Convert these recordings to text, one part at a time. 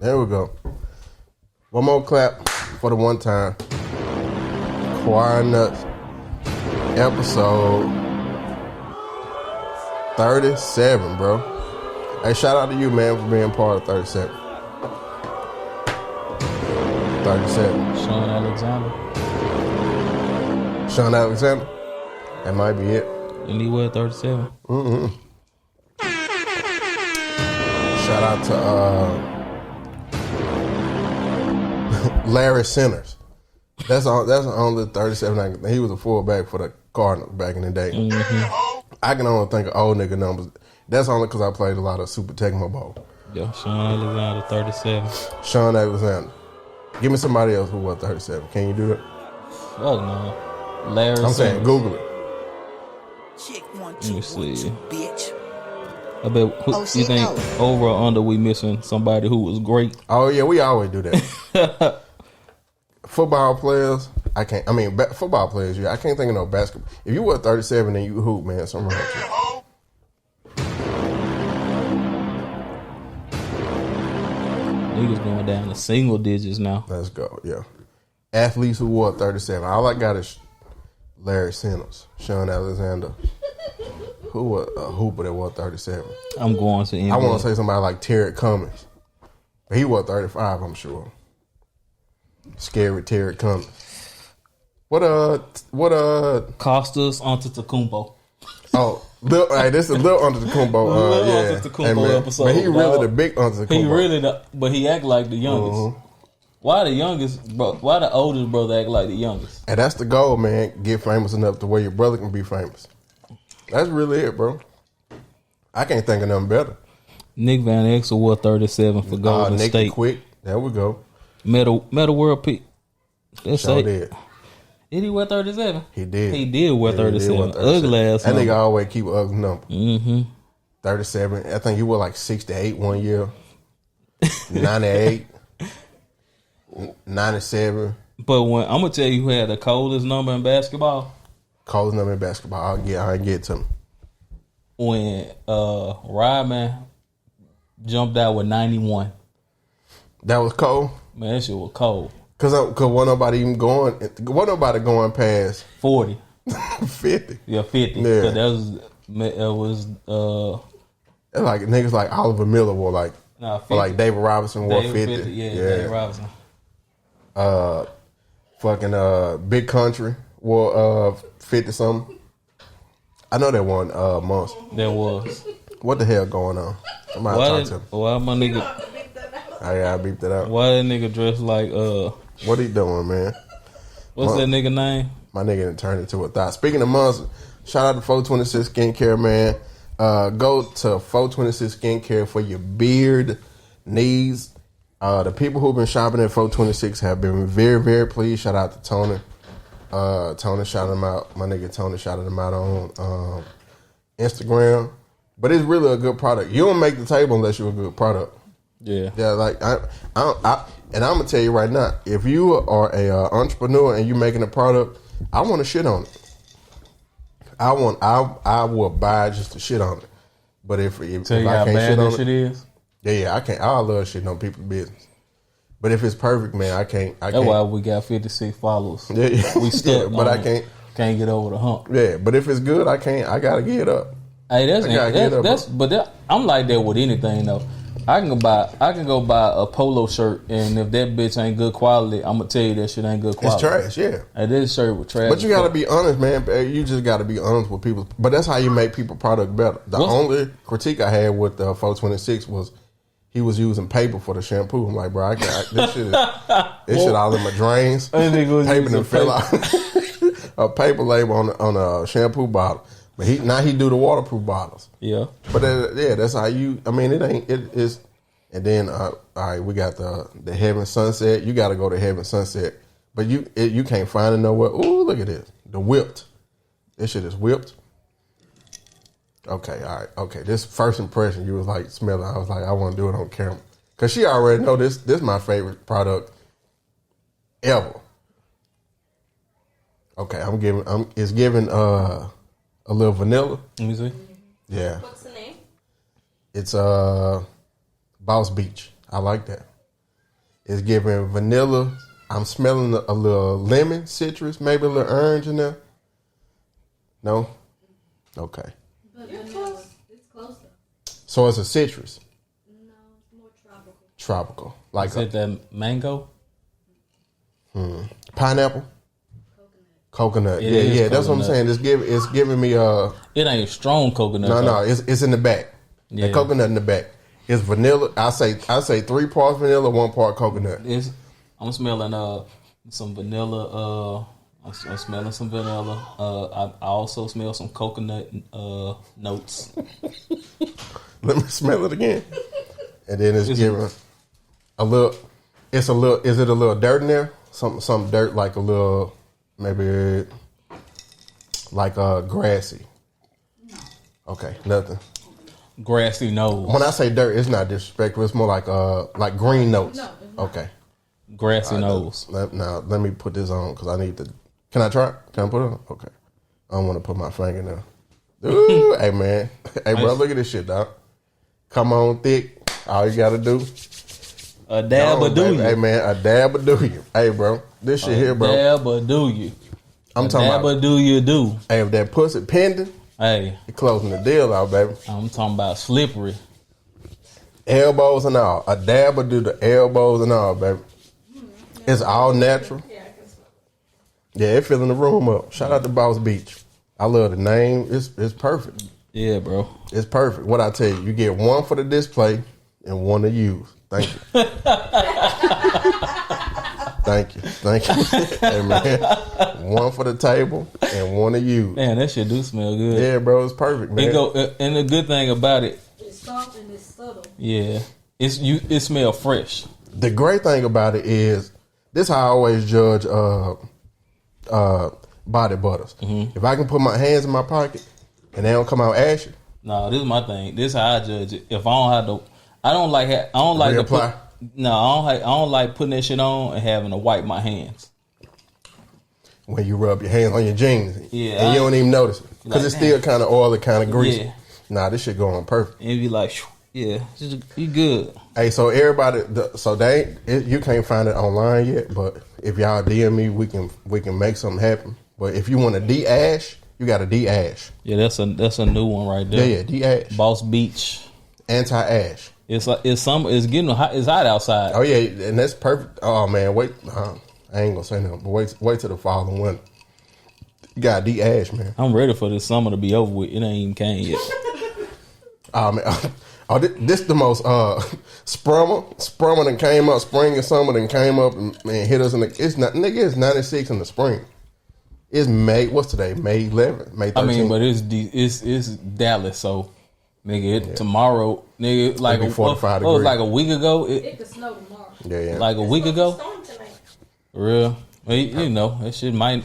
There we go. One more clap for the one time. Choir Nuts, episode 37, bro. Hey, shout out to you, man, for being part of 37. 37. Sean Alexander. Sean Alexander? That might be it. And he was 37. Shout out to Larry Centers. That's the only 37. He was a fullback for the Cardinals back in the day. I can only think of old nigga numbers. That's only because I played a lot of Super Tecmo Bowl. Yeah, Sean Alexander, 37. Sean Alexander. Give me somebody else who was 37. Can you do that? Fuck no. Larry I'm saying Google it. Let me see. I bet you think over or under we missing somebody who was great? Oh yeah, we always do that. Football players, I can't. I mean, football players, yeah, I can't think of no basketball. If you were 37 and you hoop, man, something wrong with you. Niggas going down to single digits now. Let's go, yeah. Athletes who wore 37. All I got is Larry Centers, Sean Alexander. Who was a hooper that wore 37? I'm going to Impe. I want to say somebody like Terry Cummings. But he wore 35, I'm sure. Scary Terry Cummings. What Costas Antetokounmpo. Oh, this is a little Antetokounmpo. Yeah. Antetokounmpo episode. But he really the big Antetokounmpo. He really but he act like the youngest. Why the oldest brother act like the youngest? And that's the goal, man. Get famous enough to where your brother can be famous. That's really it, bro. I can't think of nothing better. Nick Van Exel wore 37 for Golden Nick State. Quick. There we go. Metal World Peak. That's Sure it. did. Did he wear 37? He did. He did wear 37. Ugly ass. That nigga always keep an ugly number. 37. I think he wore like 68 one year. 98. 97. But when I'm gonna tell you who had the coldest number in basketball. Coldest number in basketball. I get to him. When Rodman jumped out with 91. That was cold. Man, that shit was cold. Cause wasn't nobody going past 40. 50. Yeah, 50. Yeah. That was like niggas like Oliver Miller wore like 50. Or like David Robinson wore 50. Yeah, David Robinson. Big Country wore 50 something. I know that one month. There was. What the hell going on? Somebody talk to him. Why my nigga? I beeped that out. Why that nigga dressed like What he doing, man? What's that nigga name? My nigga done turned into a thought. Speaking of months, shout out to 426 Skincare, man. Go to 426 Skincare for your beard needs. The people who've been shopping at 426 have been very, very pleased. Shout out to Tony. Tony shouted him out. My nigga Tony shouted him out on Instagram. But it's really a good product. You don't make the table unless you're a good product. Yeah. Yeah, like and I'm gonna tell you right now, if you are a entrepreneur and you're making a product, I want to shit on it. I will buy just to shit on it. But if I can't shit on it, is. Yeah, I can't. I love shitting on people's business. But if it's perfect, man, I can't. That's why we got 56 followers. Yeah, we stuck, but I can't get over the hump. Yeah, but if it's good, I can't. I gotta get it up. Hey, I'm like that with anything though. I can go buy a polo shirt, and if that bitch ain't good quality, I'm gonna tell you that shit ain't good quality. It's trash, yeah. And this shirt was trash. But you gotta be honest, man. You just gotta be honest with people. But that's how you make people product better. The only critique I had with 426 was he was using paper for the shampoo. I'm like, bro, this shit all in my drains. Paper and fell out. A paper label on a shampoo bottle. But he do the waterproof bottles. Yeah. But that's how you. I mean, it is. And then all right, we got the Heaven Sunset. You got to go to Heaven Sunset, but you can't find it nowhere. Ooh, look at this. The whipped. This shit is whipped. Okay, all right, okay. This first impression, you was like smelling. I was like, I want to do it on camera because she already know this. This is my favorite product ever. Okay, it's giving a little vanilla. Let me see. Yeah. What's the name? It's Boss Beach. I like that. It's giving vanilla. I'm smelling a little lemon, citrus, maybe a little orange in there. No? Okay. But vanilla, it's closer. So it's a citrus. No, it's more tropical. Tropical. Like is it that mango? Pineapple? Coconut. It Yeah, is that's what I'm coconut. saying. It's giving me It ain't strong coconut. No, it's in the back. Yeah. The coconut in the back. It's vanilla. I say 3 parts vanilla, 1 part coconut. I'm smelling some vanilla. I'm smelling some vanilla. I also smell some coconut notes. Let me smell it again. And then it's giving a little. It's a little. Is it a little dirt in there? Some dirt, like a little, maybe like grassy. No. Okay, nothing. Grassy nose. When I say dirt, it's not disrespectful. It's more like green notes. No, okay. Grassy nose. Now let me put this on because I need to. Can I try? Can I put it on? Okay. I don't want to put my finger in there. Ooh, hey man, hey bro, look at this shit, dog. Come on, thick. All you gotta do. A dab or do you? Hey man, a dab or do you? Hey bro, this shit here, bro. Dab or do you? I'm talking about. Dab or do you do? Hey, if that pussy pending, hey, you closing the deal out, baby. I'm talking about slippery. Elbows and all. A dab or do the elbows and all, baby. It's all natural. Yeah, it filling the room up. Shout out to Boss Beach. I love the name. It's perfect. Yeah, bro. It's perfect. What I tell you, you get 1 for the display and 1 to use. Thank you. Thank you. Hey, man. 1 for the table and 1 to use. Man, that shit do smell good. Yeah, bro, it's perfect, man. And the good thing about it, it's soft and it's subtle. Yeah, it smells fresh. The great thing about it is this how I always judge body butters. Mm-hmm. If I can put my hands in my pocket and they don't come out ashy. No, this is my thing. This is how I judge it. If I don't have to, I don't like to put. No, I don't like putting that shit on and having to wipe my hands. When you rub your hands on your jeans, yeah, and you don't even notice it because it's still kind of oily, kind of greasy. Yeah. Nah, this shit going perfect. And be like, yeah, you good. Hey, so everybody, you can't find it online yet, but if y'all DM me, we can make something happen. But if you want to de-ash, you got to de-ash. Yeah, that's a new one right there. Yeah, de-ash. Boss Beach. Anti-ash. It's getting hot. It's hot outside. Oh yeah, and that's perfect. Oh man, wait. I ain't gonna say nothing, but wait till the fall and winter. You got de-ash, man. I'm ready for this summer to be over with. It ain't even came yet. Oh man, this the most sprummer that came up, spring and summer that came up and hit us in it's 96 in the spring. It's May. What's today? May 11th, May 13th. I mean, but it's Dallas, so nigga, tomorrow, nigga, like 45 degrees. Like a week ago. It could snow tomorrow. Yeah. Like a week ago. For real. Well, you know, that shit might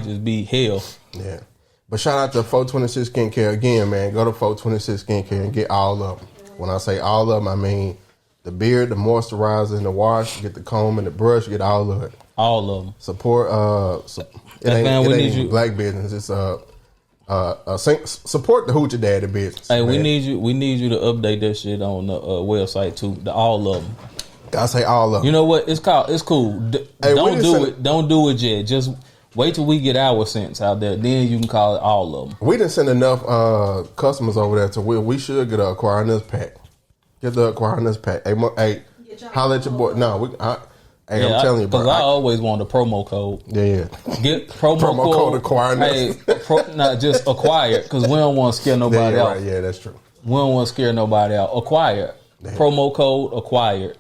just be hell. Yeah. But shout out to 426 Skincare again, man. Go to 426 Skincare and get all of them. When I say all of them, I mean the beard, the moisturizer, and the wash. Get the comb and the brush. Get all of it. All of them. Support. It ain't even black business. It's support the Hoochie Daddy business. Hey, man. we need you to update that shit on the website too. All of them. I say all of them. You know what? It's cool. Don't do it yet. Just wait till we get our cents out there. Then you can call it all of them. We didn't send enough customers over there to we should get a acquiring this pack. Get the acquiring this pack. Hey, holla at your boy. No, I'm telling you, bro. Because I always want a promo code. Yeah. Get promo code acquiring this. Hey, not just acquire because we don't want to scare nobody out. Right. Yeah, that's true. We don't want to scare nobody out. Acquire. Damn. Promo code acquired.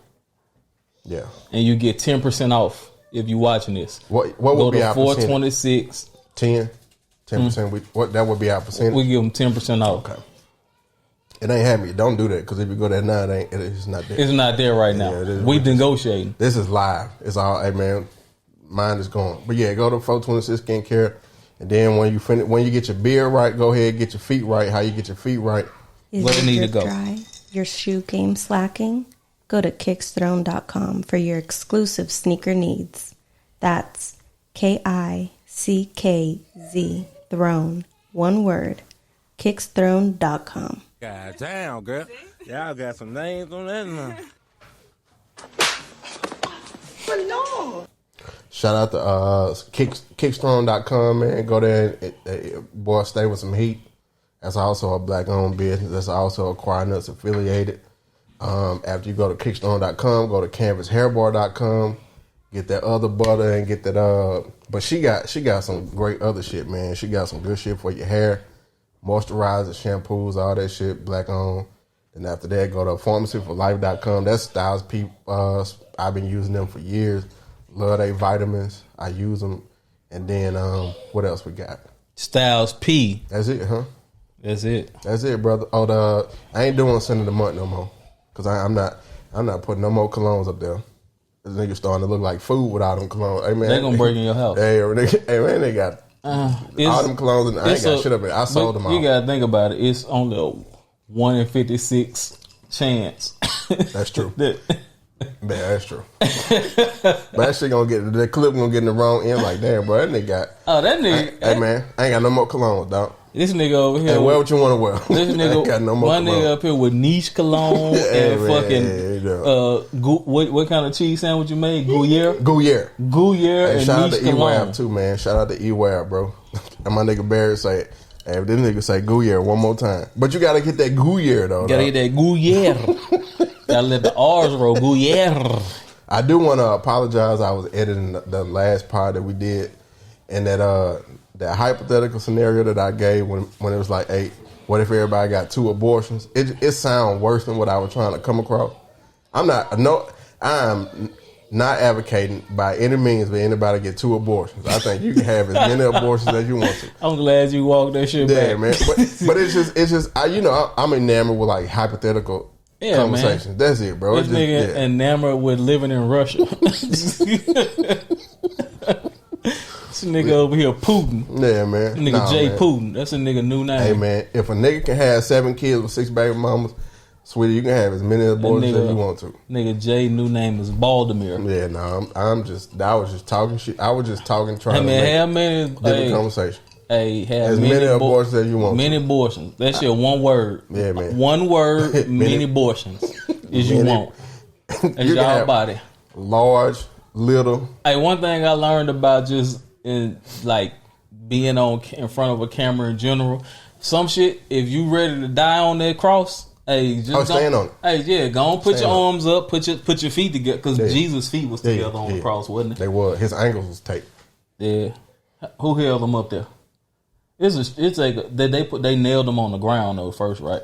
Yeah. And you get 10% off if you watching this. What would be our percentage? 426. 10%. What that would be our percentage? We give them 10% off. Okay. It ain't happy. Don't do that because if you go there now, it's not there. It's not there right now. We negotiating. This is live. It's all. Hey man, mine is gone. But yeah, go to 426 Skincare, and then when you get your beard right, go ahead and get your feet right. How you get your feet right? Where you need to go? Dry? Your shoe game slacking? Go to kicksthrone.com for your exclusive sneaker needs. That's KICKZ Throne. One word. Kicksthrone.com. God damn, girl. Y'all got some names on that now. Shout out to Kickstrong.com, man. Go there and boy, stay with some heat. That's also a black-owned business. That's also a Choir Nuts affiliated. After you go to Kickstrong.com, go to CanvasHairBar.com. Get that other butter and get that. But she got some great other shit, man. She got some good shit for your hair, moisturizers, shampoos, all that shit, black-owned. And after that, go to PharmacyForLife.com. That's Styles P. I've been using them for years. Love they vitamins. I use them. And then what else we got? Styles P. That's it, huh? That's it. That's it, brother. Oh, I ain't doing Scent of the Month no more. Cause I'm not putting no more colognes up there. This nigga starting to look like food without them colognes. Hey man, they gonna break in your house. Hey man, they got all them colognes and I ain't got shit up there. I sold them all. You gotta think about it. It's only a 1 in 56 chance. That's true. Man, that's true. But that shit gonna get the clip gonna get in the wrong end. Like damn, bro, that nigga got. Oh, that nigga. Hey man, I ain't got no more colognes, dog. This nigga over here. Hey, wear what you want to wear. This nigga, got no more one cologne. nigga up here with niche cologne and man, fucking what kind of cheese sandwich you made? Gruyere Hey, and shout out niche to cologne. E-Wab too, man. Shout out to E-Wab, bro. And my nigga Barry say, hey, if this nigga say Gruyere one more time. But you gotta get that Gruyere though. Gotta get that Gruyere. Gotta let the R's roll. Gruyere. I do want to apologize. I was editing the last part that we did, and that hypothetical scenario that I gave when it was like, hey, what if everybody got 2 abortions? It sounds worse than what I was trying to come across. I'm not advocating by any means for anybody to get 2 abortions. I think you can have as many abortions as you want to. I'm glad you walked that shit back. Yeah, man. But it's just I'm enamored with like hypothetical conversations. Man. That's it, bro. This nigga enamored with living in Russia. This nigga over here Putin. Yeah, man. Nigga Putin. That's a nigga new name. Hey, man. If a nigga can have 7 kids with 6 baby mamas, sweetie, you can have as many abortions as you want to. Nigga J new name is Baltimore. Yeah, no, I was just talking shit. I was just talking, trying to make different conversation. Hey, have as many abortions as you want. Many abortions. That shit one word. Yeah, man. One word, many abortions is you want. As you y'all body. Large, little. Hey, one thing I learned about just in like being in front of a camera in general, some shit, if you ready to die on that cross, hey, just stand on it. Hey, yeah, go on, put your arms up, put your feet together, because Jesus' feet was together on the cross, wasn't it? They were. His ankles was taped. Yeah. Who held them up there? They nailed them on the ground though first, right?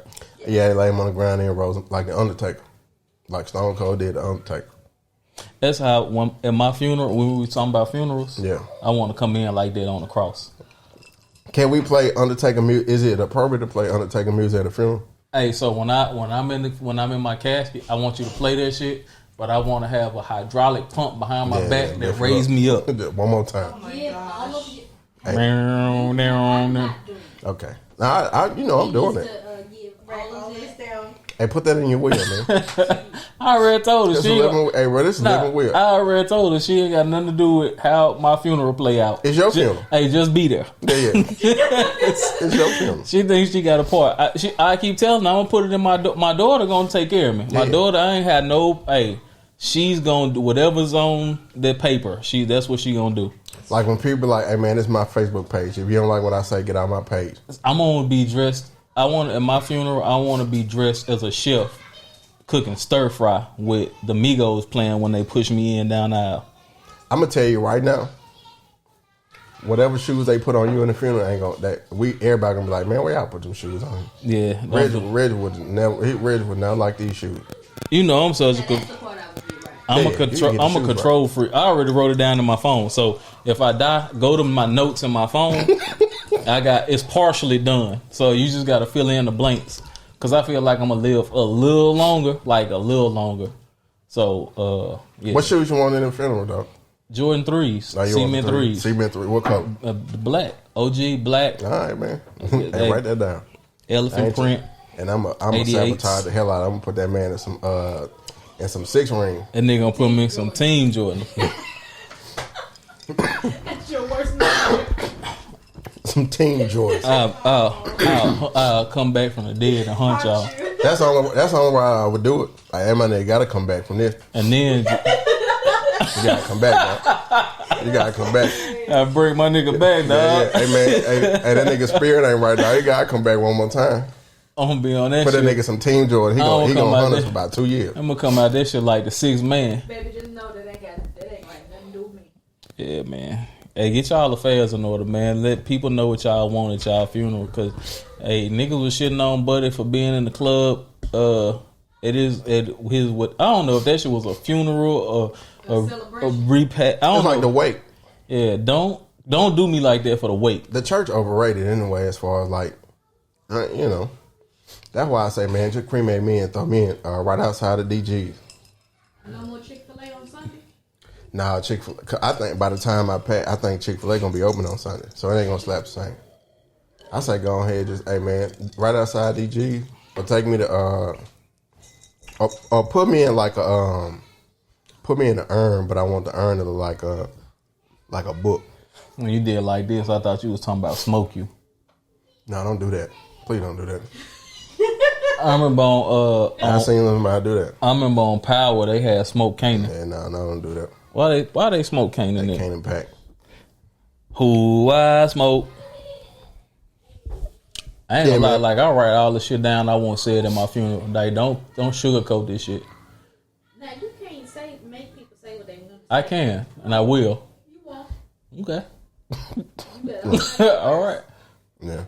Yeah, they laid him on the ground and rose him like the Undertaker, like Stone Cold did the Undertaker. That's how at my funeral, when we were talking about funerals, yeah, I want to come in like that on the cross. Can we play Undertaker music? Is it appropriate to play Undertaker music at a funeral? Hey, so when I'm in my casket, I want you to play that shit, but I want to have a hydraulic pump behind my back that raise me up. One more time. Hey. Okay. Now, I'm doing it. Hey, put that in your wheel, man. I already told her. This is living wheel. I already told her she ain't got nothing to do with how my funeral play out. It's your funeral. Hey, just be there. Yeah. It's your funeral. She thinks she got a part. I keep telling her I'm gonna put it in my daughter gonna take care of me. My daughter, I ain't had no. Hey, she's gonna do whatever's on the paper. That's what she gonna do. Like when people like, hey man, this is my Facebook page. If you don't like what I say, get out my page. I'm gonna be dressed. At my funeral, I want to be dressed as a chef, cooking stir fry with the Migos playing when they push me in down the aisle. I'm gonna tell you right now, whatever shoes they put on you in the funeral ain't gonna. Everybody gonna be like, man, where y'all put them shoes on? Yeah, Reggie would never like these shoes. You know, I'm such a. I'm a control freak. I already wrote it down in my phone. So if I die, go to my notes in my phone. It's partially done. So you just got to fill in the blanks. Because I feel like I'm going to live a little longer. So, yeah. What shoes you want in the funeral, though? Jordan 3s. Cement 3s. Cement 3. What color? Black. OG black. All right, man. Hey, write that down. Elephant print. And I'm going to sabotage the hell out of it. I'm going to put that man in some 6 ring. And they going to put me in some Team Jordan. That's your worst nightmare. Some Team Jordans. I'll come back from the dead and hunt y'all. That's the only way I would do it. Like, hey, my nigga got to come back from this. And then You gotta come back, dog. You gotta come back. I break my nigga back, dog. Yeah. Hey man, hey, that nigga spirit ain't right now. You gotta come back one more time. I'm gonna be on that Put shit. that nigga some Team Jordan. He gonna hunt us for about 2 years. I'm gonna come out that shit like the 6th man. Baby, just know that ain't like nothing to do with me. Yeah, man. Hey, get y'all affairs in order, man. Let people know what y'all want at y'all funeral. Cause, hey, niggas was shitting on Buddy for being in the club. It is his what? I don't know if that shit was a funeral or a repack. I don't It's know. like the wake. Yeah, don't do me like that for the wake. The church overrated anyway, as far as like, you know. That's why I say, man, just cremate me and throw me in right outside of DG's. No more Chick-fil-A on Sunday? Nah, Chick-fil-A. I think by the time I pay, I think Chick-fil-A gonna be open on Sunday, so it ain't gonna slap the same. I say go ahead, just hey man, right outside DG, or take me to or put me in like a put me in an urn, but I want the urn to look like a book. When you did like this, I thought you was talking about smoke you. No, don't do that. Please don't do that. I remember I seen somebody do that. I remember on Power they had smoke Canaan. Yeah, no, don't do that. Why they smoke Canaan They there? Canaan pack. Who I smoke. I ain't gonna lie, man. like I write all the shit down I want to say it in my funeral. Like don't sugarcoat this shit. Now, you can't make people say what they want to say. I can and I will. You won't. Okay. You better. All right. Yeah.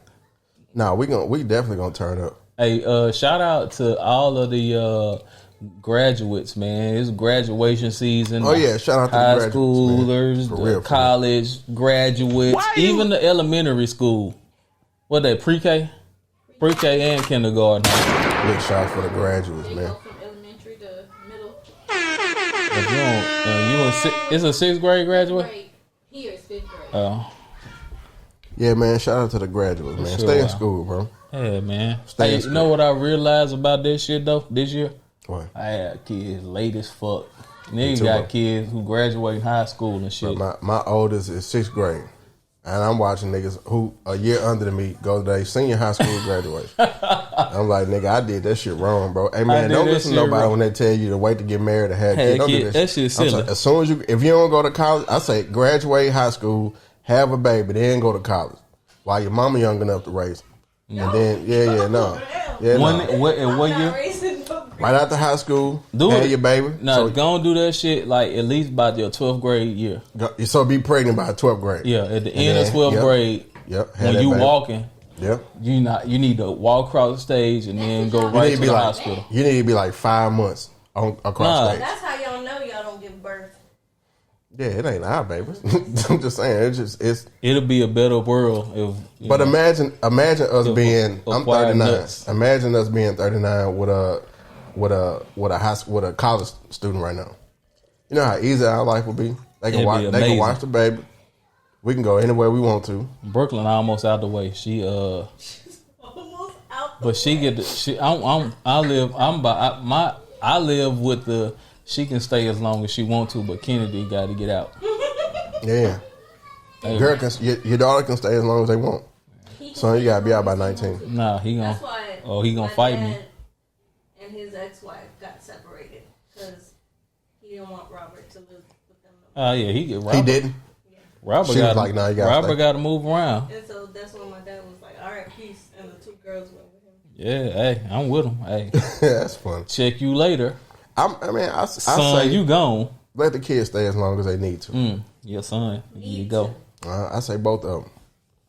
Nah, we definitely gonna turn up. Hey, shout out to all of the graduates, man. It's graduation season. Oh yeah, shout out to high the graduates, schoolers, man. For the real. college graduates, even the elementary school. What that pre-K and kindergarten. Big shout for the graduates, They man. go from elementary to middle. If it's a 6th grade graduate. Grade. Here is 5th grade. Oh, Yeah, man. Shout out to the graduates, man. sure. Stay in school, bro. yeah, man. Stay Hey, in you school. know what I realized about this shit though? This year, What? I had kids late as fuck. Niggas too, got bro. kids who graduate high school and shit. My oldest is 6th grade, and I'm watching niggas who a year under me go to their senior high school graduation. I'm like, nigga, I did that shit wrong, bro. Hey man, did don't that listen to shit nobody wrong. when they tell you to wait to get married or have Hey, kids. Don't do kid, that that shit. shit I'm silly. sorry, as soon as if you don't go to college, I say graduate high school, have a baby, then go to college while your mama young enough to raise. And then no. What year? Right after high school, Do have it. your baby. No, So, go and do that shit like at least by your 12th grade year. so be pregnant by 12th grade. Yeah, at the end of then, 12th yep. grade, Yep. have when that you baby. walking, Yep. you need to walk across the stage and then go You right need to to be the like hospital. you need to be like 5 months across Nah. stage. That's how y'all know y'all don't give birth. Yeah, it ain't our babies. I'm just saying, it's. It'll be a better world if. you But know, imagine us The being. I'm acquired 39. nuts. Imagine us being 39 with a college student right now. You know how easy our life would be. They can It'd watch. be They can amazing. watch the baby. We can go anywhere we want to. Brooklyn almost out the way. She Almost out. but she get the she. I live with the. She can stay as long as she want to, but Kennedy got to get out. Yeah. Hey, Girl can. Your daughter can stay as long as they want. Son, you gotta be out by 19. Nah, he gonna. That's why. Oh, he gonna my fight me. dad and his ex-wife got separated because he didn't want Robert to live with them. No more. Yeah, he get Robert. He didn't. Robert She was got like, nah, you gotta Robert stay. got to move around. And so that's when my dad was like, "All right, peace," and the 2 girls went with him. Yeah, hey, I'm with him. Hey, That's fun. check you later, I son. say You gone? let the kids stay as long as they need to. Yeah, son. You go. I say both of them,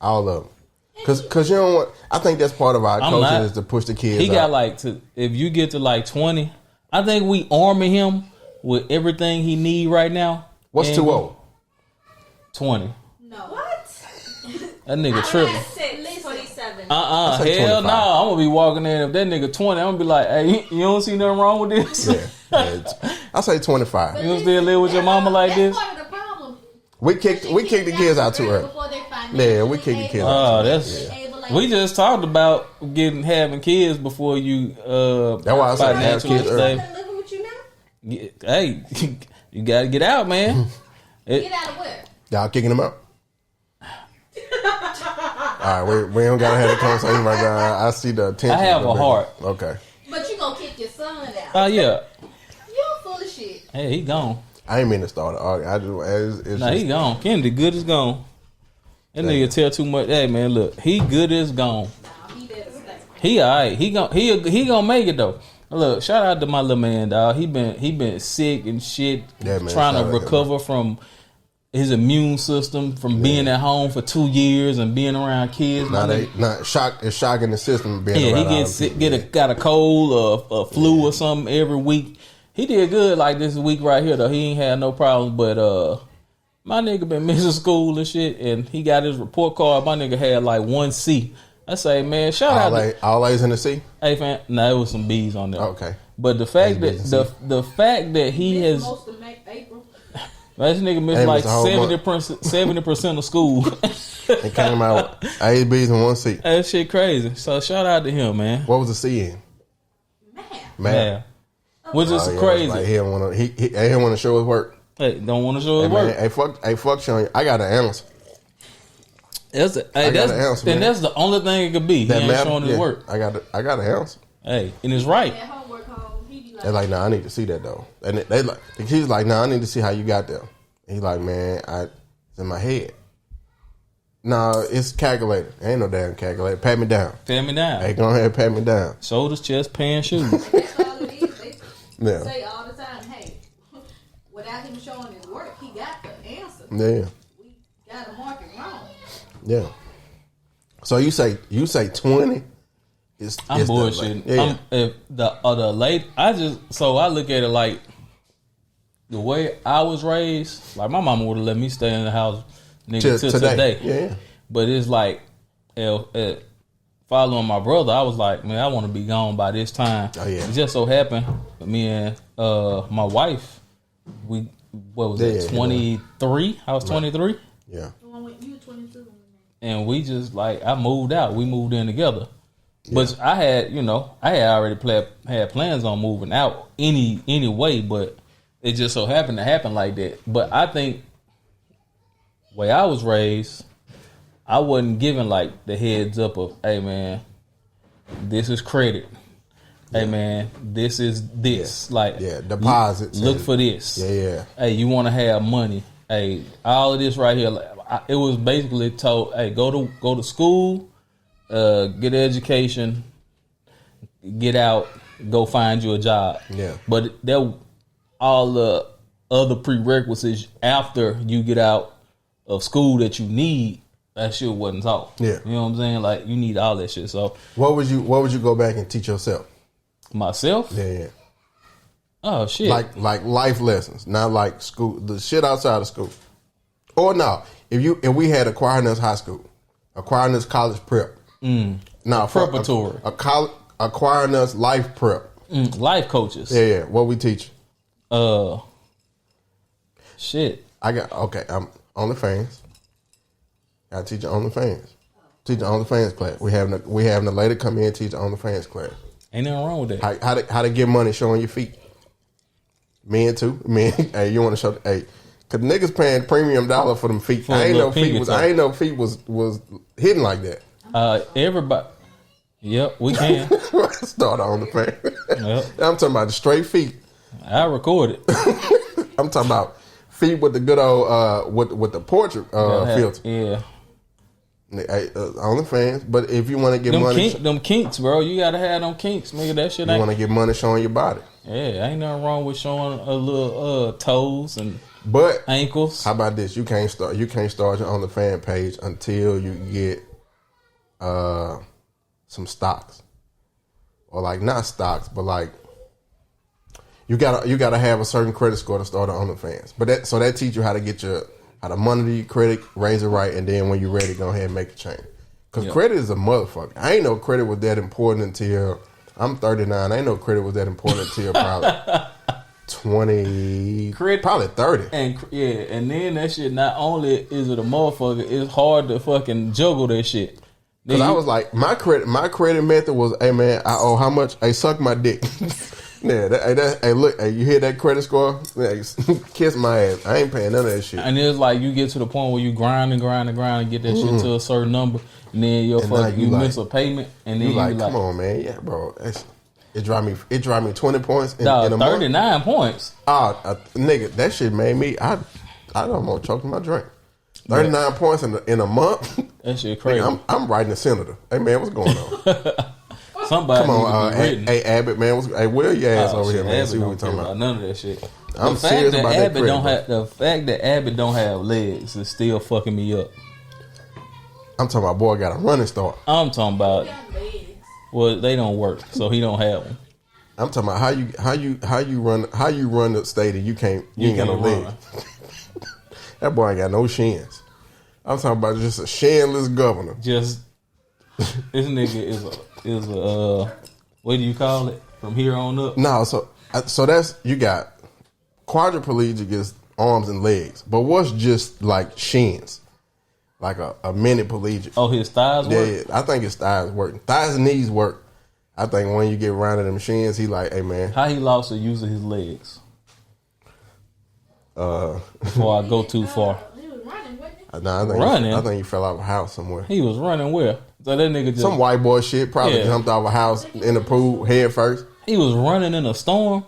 all of them, because you don't want. I think that's part of our I'm culture not- is to push the kids. He got out. like to. If you get to like 20, I think we arming him with everything he need right now. What's And too old? 20. No. What? That nigga tripping. 27. I say Hell 25. no! I'm gonna be walking in. If that nigga 20, I'm gonna be like, hey, you don't see nothing wrong with this? I say 25. You still live with your mama like That's this? part of the problem. We kicked the kids out too early. Before they Yeah, we kicked the kids out. Oh, that's. We just talked about having kids before you. That's why I said have financially kids early. stable. Living with you now? Hey, you gotta get out, man. Get out of where? Y'all kicking them out? All right, we don't gotta have a conversation right now. I see the attention. I have a heart. Okay. But you gonna kick your son out. Oh yeah. You're full of shit. Hey, he gone. I ain't mean to start an argument. He gone. Kennedy good as gone. That nigga tell too much. Hey man, look, he good as gone. He alright. He gonna make it though. Look, shout out to my little man, dog. He been sick and shit, trying to recover from his immune system from being at home for 2 years and being around kids. It's shocking the system being around. He gets sick, got a cold or a flu or something every week. He did good like this week right here though. He ain't had no problems, but my nigga been missing school and shit, and he got his report card. My nigga had like 1 C. I say, man, shout out all A's in the C. Hey, fam, it was some B's on there. Okay, but the fact the fact that he has most of April. This nigga missed like 70% of school. It came out A's, B's, and 1 C. That shit crazy. So shout out to him, man. What was the C in? Math. Which is crazy. Like he don't want to show his work. Hey, don't want to show his work. Hey, fuck showing you. I got an answer. That's the only thing it could be. He ain't showing his work. I got an answer. Hey, and it's right. They're like, nah, I need to see that though. And he's like, nah, I need to see how you got there. And he's like, man, it's in my head. Nah, it's calculated. Ain't no damn calculator. Pat me down. Hey, go ahead, pat me down. Shoulders, chest, pants, shoes. That's all it is. They Yeah. say all the time, hey, without him showing his work, he got the answer. Yeah. We got to mark it wrong. Yeah. So you say 20? I'm bullshitting. I look at it like the way I was raised. Like my mama would have let me stay in the house, nigga, till today. Yeah. But it's like, following my brother, I was like, man, I want to be gone by this time. Oh yeah. It just so happened, me and my wife, we 23. I was 23. Yeah. You 22. And we just I moved out. We moved in together. Yeah. But I had already had plans on moving out anyway, but it just so happened to happen like that. But I think the way I was raised, I wasn't given like the heads up of, hey man, this is credit. Hey man, this is this. Deposits. Look for this. Yeah. Hey, you want to have money. Hey, all of this right here. It was basically told, hey, go to school, get an education, get out, go find you a job. Yeah. But there, all the other prerequisites after you get out of school that you need, that shit wasn't taught. Yeah. You know what I'm saying? Like you need all that shit. So what would you go back and teach yourself? Myself? Yeah. Oh shit. Like life lessons, not like school, the shit outside of school. Or no, if we had Aquinas High School, Aquinas College Prep. No, preparatory. Aquinas Life Prep. Life coaches. Yeah. What we teach? Shit. I'm OnlyFans. I teach OnlyFans. Teach the OnlyFans class. We having a lady come in and teach the OnlyFans class. Ain't nothing wrong with that. How to get money showing your feet. Men too. Hey, you want to show? Hey, cause niggas paying premium dollar for them feet. I ain't know feet was hidden like that. Everybody. Yep, we can start on the fan. Yep. I'm talking about the straight feet. I record it. I'm talking about feet with the good old with the portrait filter. Yeah. On the fans, but if you want to get money, them kinks, bro, you gotta have them kinks, nigga. That shit. You want to get money showing your body. Yeah, ain't nothing wrong with showing a little toes and ankles. How about this? You can't start your OnlyFans page until you get some stocks, or like not stocks, but like you gotta have a certain credit score to start on OnlyFans. But that teach you how to monitor your credit, raise it right, and then when you're ready, go ahead and make a change. Because credit is a motherfucker. I ain't know credit was that important until I'm 39. I ain't know credit was that important until probably 20, probably 30. And then that shit, not only is it a motherfucker, it's hard to fucking juggle that shit. Because I was like, my credit method was, hey man, I owe how much? Hey, suck my dick. Yeah, hey, look, hey, you hear that credit score? Hey, kiss my ass. I ain't paying none of that shit. And it's like you get to the point where you grind and get that shit to a certain number, and then you miss a payment, and then you like, come on, man, yeah, bro. It drive me 20 points in a month. 39 points. Nigga, that shit made me. I don't know, choking my drink. 39 points in a month. That shit crazy. Nigga, I'm writing a senator. Hey man, what's going on? Somebody come on, hey Abbott man, hey Will your ass over here, man. Abbott See what we talking about? None of that shit. I'm serious about that credit. The fact that Abbott don't have legs is still fucking me up. I'm talking about boy got a running start. I'm talking about. Well, they don't work, so he don't have them. I'm talking about how you run the state and you ain't got no legs. That boy ain't got no shins. I'm talking about just a shinless governor. Just this nigga is a what do you call it from here on up? No, so that's you got quadriplegic is arms and legs, but what's just like shins? Like a mini palegic. Oh, his thighs work? Yeah, I think his thighs work. Thighs and knees work. I think when you get around to the machines, he like, hey man. How he lost the use of his legs? Before I go too far. He was running, wasn't he? I think he fell out of a house somewhere. He was running where? So that nigga just some white boy shit. Probably jumped out of a house in the pool head first. He was running in a storm.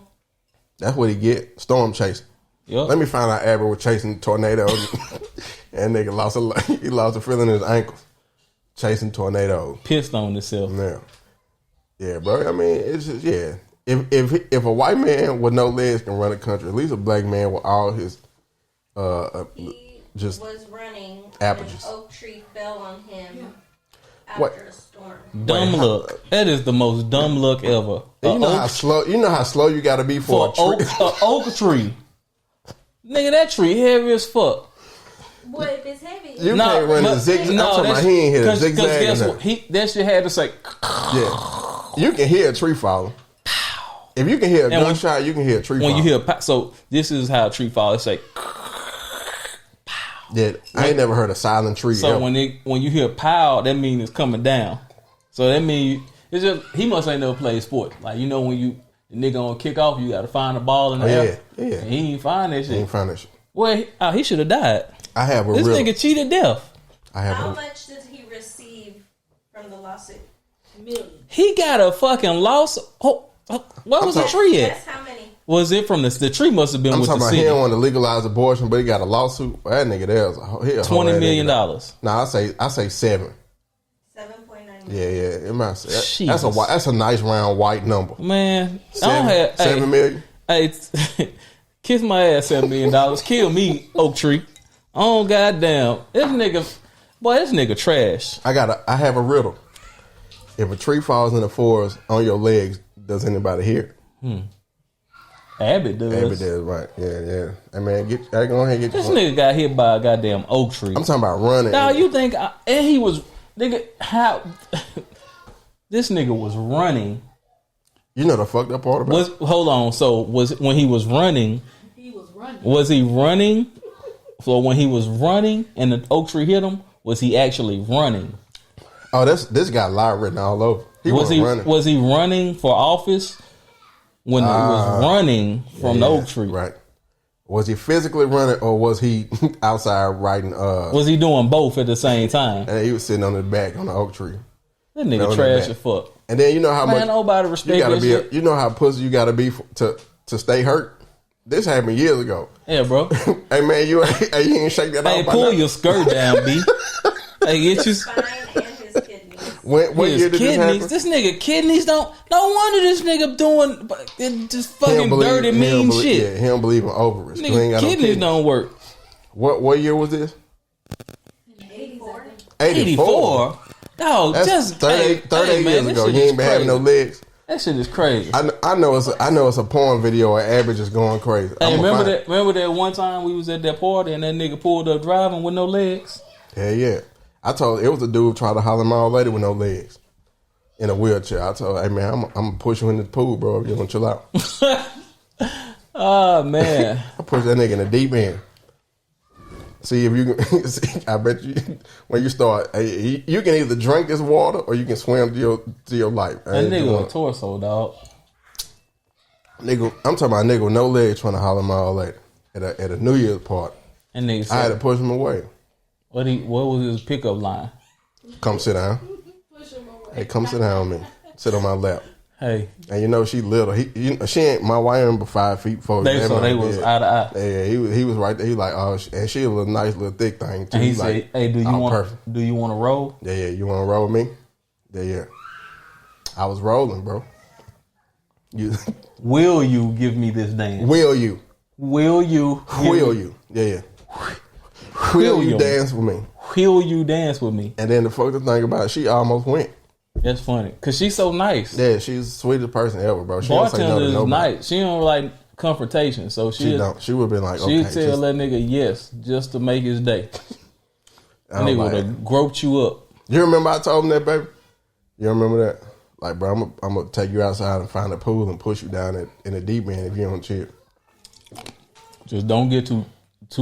That's what he get. Storm chasing. Yep. Let me find out Abby was chasing tornadoes. And nigga lost a feeling in his ankles. Chasing tornadoes. Pissed on himself. Yeah, bro. I mean, it's just If a white man with no legs can run a country, at least a black man with all his just was running. appages. An oak tree fell on him What? after a storm. Dumb luck. That is the most dumb luck ever. You know how slow you got to be for a tree. Oak tree. Nigga, that tree heavy as fuck. Boy, if it's heavy, You can't run a zigzag. I'm talking about he ain't hit a zigzag. Guess what? That shit had to say. Yeah, you can hear a tree falling. If you can hear a gunshot, you can hear a tree falling. When you hear so this is how a tree falls. It's like. Yeah, I ain't never heard a silent tree. So when you hear pow, that means it's coming down. So that means it's just he must ain't never played sports. Like you know when the nigga on kick off, you got to find the ball in the air. Yeah. And he ain't find that shit. He ain't find that shit. Well, he should have died. I have this nigga cheated death. How much did he receive from the lawsuit? million. He got a fucking lawsuit. What was the tree at? Guess how many? Was it from the tree? Must have been with the city. He didn't want to legalize abortion, but he got a lawsuit. That nigga there was $20 million. Nah, I say 7. 7.9 million. Yeah. It might say that's a nice round white number. Man, $7 million. Hey, kiss my ass, $7 million. Kill me, oak tree. Oh goddamn, this nigga trash. I have a riddle. If a tree falls in the forest on your legs, does anybody hear it? Abbott does. Right. Yeah. Hey man, go ahead and get this nigga got hit by a goddamn oak tree. I'm talking about running. Now you think and he was nigga how this nigga was running. You know the fucked up part about it? Hold on. So when he was running? He was running. Was he running? So when he was running and the oak tree hit him, was he actually running? Oh, this got lie written all over. Running. Was he running for office when he was running from the oak tree? Right. Was he physically running or was he outside riding? Was he doing both at the same time? And he was sitting on his back on the oak tree. That nigga trash as fuck. And then you know how much nobody respect you gotta be. shit. You know how pussy you gotta be to stay hurt. This happened years ago. Yeah, bro. Hey man, you ain't shake that off. Hey, pull your skirt down, B. Hey, get you. Spine and his kidneys. What year did this happen? This nigga kidneys don't. No wonder this nigga doing just fucking dirty mean shit. Yeah, he don't believe in ovaries. Nigga, kidneys don't work. What year was this? 84. 84. Dog, that's just 38 years ago. You ain't been having no legs. That shit is crazy. I know it's a porn video where Abby just going crazy. Hey, remember that one time we was at that party and that nigga pulled up driving with no legs? Yeah. I told it was a dude trying to holler at my old lady with no legs in a wheelchair. I told her, hey man, I'm gonna push you in the pool, bro. If you don't chill out. Oh man. I pushed that nigga in the deep end. See if you can. I bet you when you start, you can either drink this water or you can swim to your life. That nigga a torso, dog. Nigga, I'm talking about a nigga with no legs trying to holler at my old lady at a New Year's party. And nigga said, I had to push him away. What was his pickup line? Come sit down. Push him away. Hey, come sit down with me. Sit on my lap. Hey, and you know she little. She ain't my wife ain't but 5 feet 4. So they was eye to eye. Yeah, he was right there. He like, oh, and she a little nice, little thick thing too. And he He's said, like, "Hey, do you want to roll?" Yeah, you want to roll with me? Yeah. I was rolling, bro. Will you give me this dance? Will you? Will you? Yeah. Will you dance with me? Will you dance with me? And then the fuck the thing about it, she almost went. That's funny because she's so nice. Yeah, she's the sweetest person ever, bro. She don't say no to nobody. Nice. She don't like confrontation, so she don't. She would have been like, she'd tell that nigga yes just to make his day. That nigga would have groped you up. You remember I told him that, baby? You remember that? Like, bro, I'm gonna take you outside and find a pool and push you down in the deep end if you don't chill. Just don't get too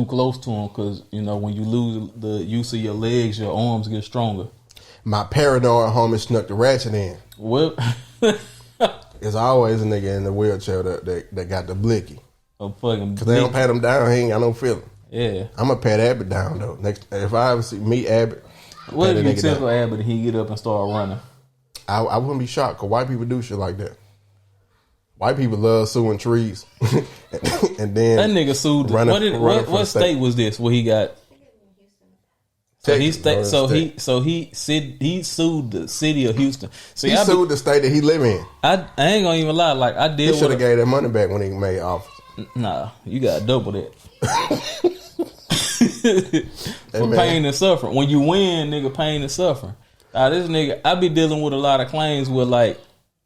close to him, because you know when you lose the use of your legs, your arms get stronger. My paranoid homie snuck the ratchet in. What? There's always a nigga in the wheelchair that got the blicky. Because they don't pat him down, he ain't got no feeling. Yeah, I'm gonna pat Abbott down though. Next, if I ever meet Abbott, what if you tell Abbott and he get up and start running? I wouldn't be shocked, because white people do shit like that. White people love suing trees, and then that nigga sued. What state was this? Where he got? So he sued the city of Houston. So he sued the state that he live in. I ain't gonna even lie. Like I did. He should have gave that money back when he made office. Nah, you got double that. For pain and suffering. When you win, nigga, pain and suffering. This nigga, I be dealing with a lot of claims where like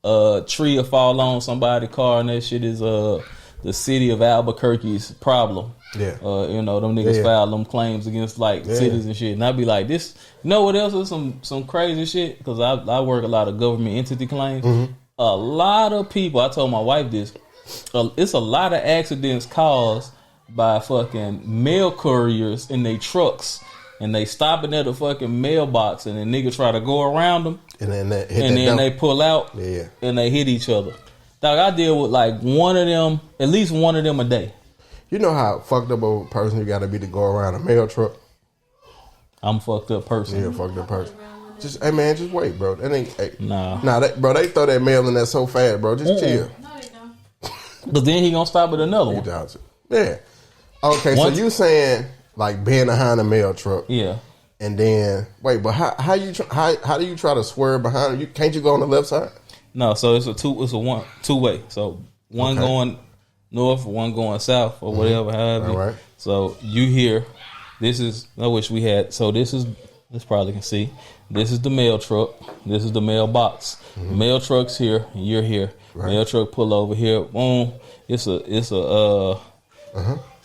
a tree will fall on somebody's car and that shit is the city of Albuquerque's problem. Yeah. You know, them niggas file them claims against like cities and shit. And I be like, this, you know what else is some crazy shit? Because I work a lot of government entity claims. Mm-hmm. A lot of people, I told my wife this, it's a lot of accidents caused by fucking mail couriers in their trucks. And they stopping at a fucking mailbox, and the nigga try to go around them, and then they pull out, and they hit each other. Dog, I deal with like at least one of them a day. You know how fucked up a person you got to be to go around a mail truck? I'm a fucked up person. Yeah, fucked up person. Just, hey man, just wait, bro. That ain't, hey. Nah, bro, they throw that mail in there so fast, bro. Just chill. No, they don't. But then he gonna stop at another one. Yeah. Okay, so you saying like being behind a mail truck? Yeah. And then wait, but how do you try to swerve behind it? Can't you go on the left side? No, so it's a two way. So one going north, one going south, or whatever. However. All right. So you hear, this is, I wish we had. So this probably can see. This is the mail truck. This is the mailbox. Mm-hmm. The mail truck's here, and you're here. Right. Mail truck pull over here. Boom. It's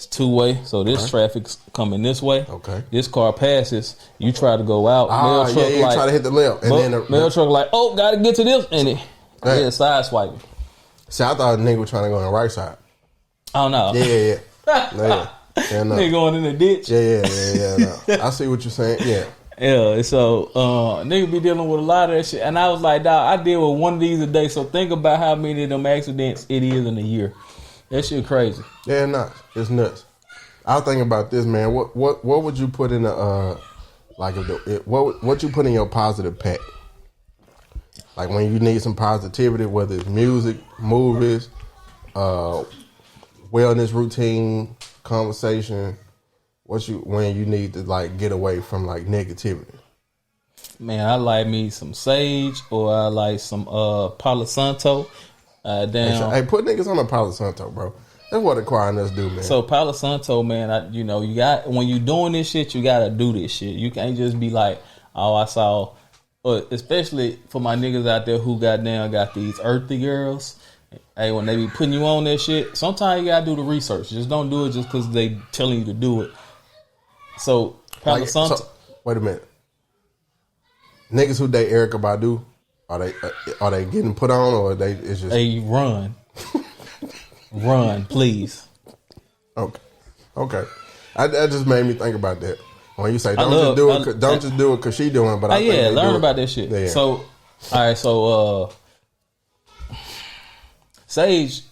two way. So this traffic's coming this way. Okay. This car passes. You try to go out. Mail truck you try to hit the left, and then mail truck like, oh, gotta get to this, and it side swiping. See, I thought the nigga was trying to go on the right side. Oh no. Yeah. No. Nigga going in the ditch. Yeah. No. I see what you're saying. Yeah. Yeah, so nigga be dealing with a lot of that shit. And I was like, dog, I deal with one of these a day. So think about how many of them accidents it is in a year. That shit crazy. Yeah, nuts. It's nuts. I was thinking about this, man. What would you put in the what you put in your positive pack? Like when you need some positivity, whether it's music, movies, wellness routine, conversation. When you need to like get away from like negativity? Man, I like me some sage, or I like some Palo Santo. Hey, put niggas on a Palo Santo, bro. That's what acquiring us do, man. So Palo Santo, man, you got, when you doing this shit, you gotta do this shit. You can't just be like, oh, I saw, especially for my niggas out there who got these earthy girls. Hey, when they be putting you on that shit, sometimes you gotta do the research. Just don't do it just because they telling you to do it. So Palo Santo. Wait a minute. Niggas who date Erykah Badu, are they getting put on, or it's just they run, run, please. Okay. That just made me think about that. When you say don't just do it because she doing, but I think learn about that shit. Yeah. So all right, so sage